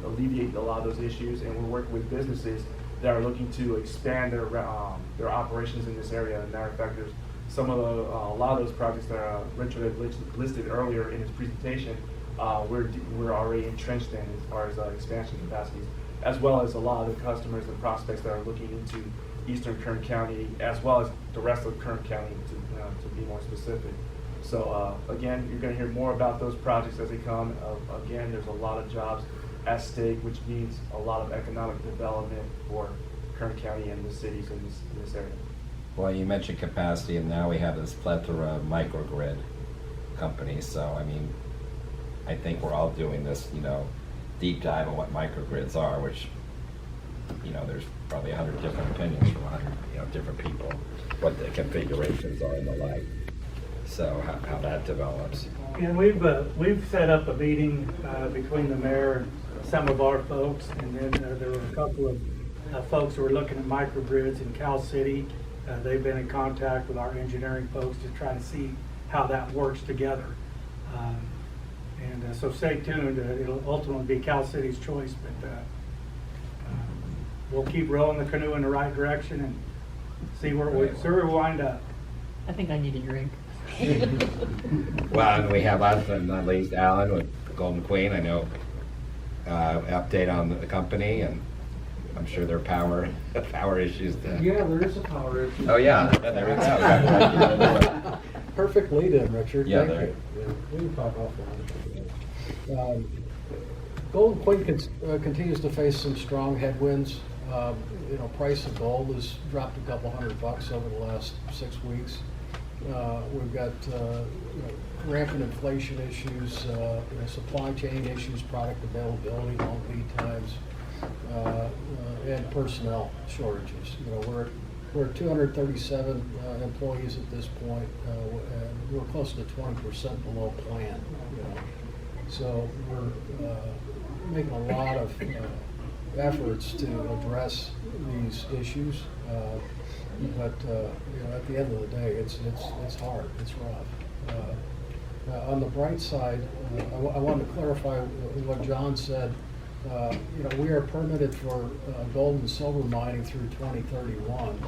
alleviate a lot of those issues, and we're working with businesses that are looking to expand their operations in this area. As a matter of fact, there's a lot of those projects that Richard had listed earlier in his presentation. We're already entrenched in as far as expansion capacities, as well as a lot of the customers and prospects that are looking into Eastern Kern County, as well as the rest of Kern County, to be more specific. So again, you're going to hear more about those projects as they come. Again, there's a lot of jobs at stake, which means a lot of economic development for Kern County and the cities in this area. Well, you mentioned capacity, and now we have this plethora of microgrid companies. So, I mean, I think we're all doing this, deep dive on what microgrids are, which, there's probably 100 different opinions from 100, different people, what the configurations are and the like. So how that develops. And we've set up a meeting between the mayor and some of our folks, and then there were a couple of folks who were looking at microgrids in Cal City. They've been in contact with our engineering folks to try to see how that works together. So stay tuned. It'll ultimately be Cal City's choice, but we'll keep rowing the canoe in the right direction and see where we wind up. I think I need a drink. Well, and we have last but not least Alan with Golden Queen. I know update on the company, and I'm sure there are power issues. Yeah, there is a power issue. Oh yeah, there we go. Perfect lead-in, Richard. Yeah, Thank you. Yeah, we can talk offline. Golden Queen continues to face some strong headwinds. Price of gold has dropped a couple $100 over the last 6 weeks. We've got rampant inflation issues, supply chain issues, product availability, long lead times, and personnel shortages. We're at 237 employees at this point, and we're close to 20% below plan. So we're making a lot of efforts to address these issues. But at the end of the day, it's hard, it's rough. On the bright side, I wanted to clarify what John said. We are permitted for gold and silver mining through 2031,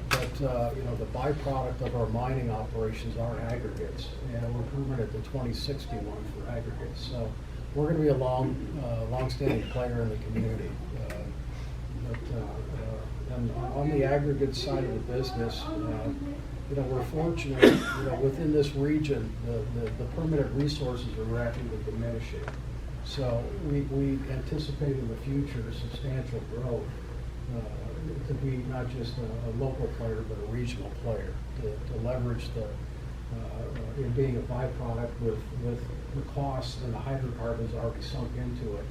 but the byproduct of our mining operations are aggregates, and we're permitted to 2061 for aggregates. So we're going to be a long-standing player in the community. And on the aggregate side of the business, we're fortunate, within this region, the permitted resources are rapidly diminishing. So we anticipate in the future substantial growth to be not just a local player, but a regional player, to leverage in being a byproduct with the costs and the hydrocarbons already sunk into it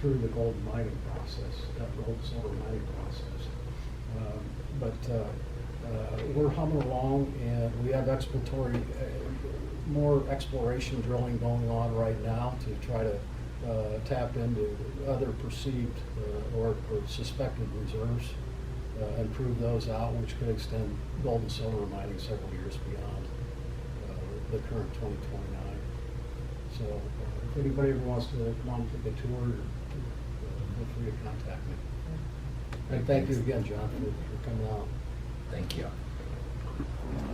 through the gold mining process, that gold silver mining process. We're humming along, and we have more exploration drilling going on right now to try to tap into other perceived or suspected reserves and prove those out, which could extend gold and silver mining several years beyond the current 2029. So if anybody ever wants to come and take a tour, feel free to contact me. And thank you again, John, for coming out. Thank you.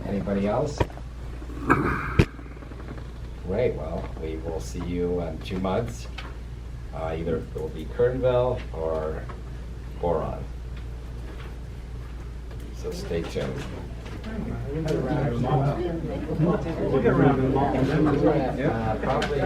Anybody else? Great. Well, we will see you in 2 months. Either it will be Kernville or boron. So stay tuned. We'll get around to them all. Probably.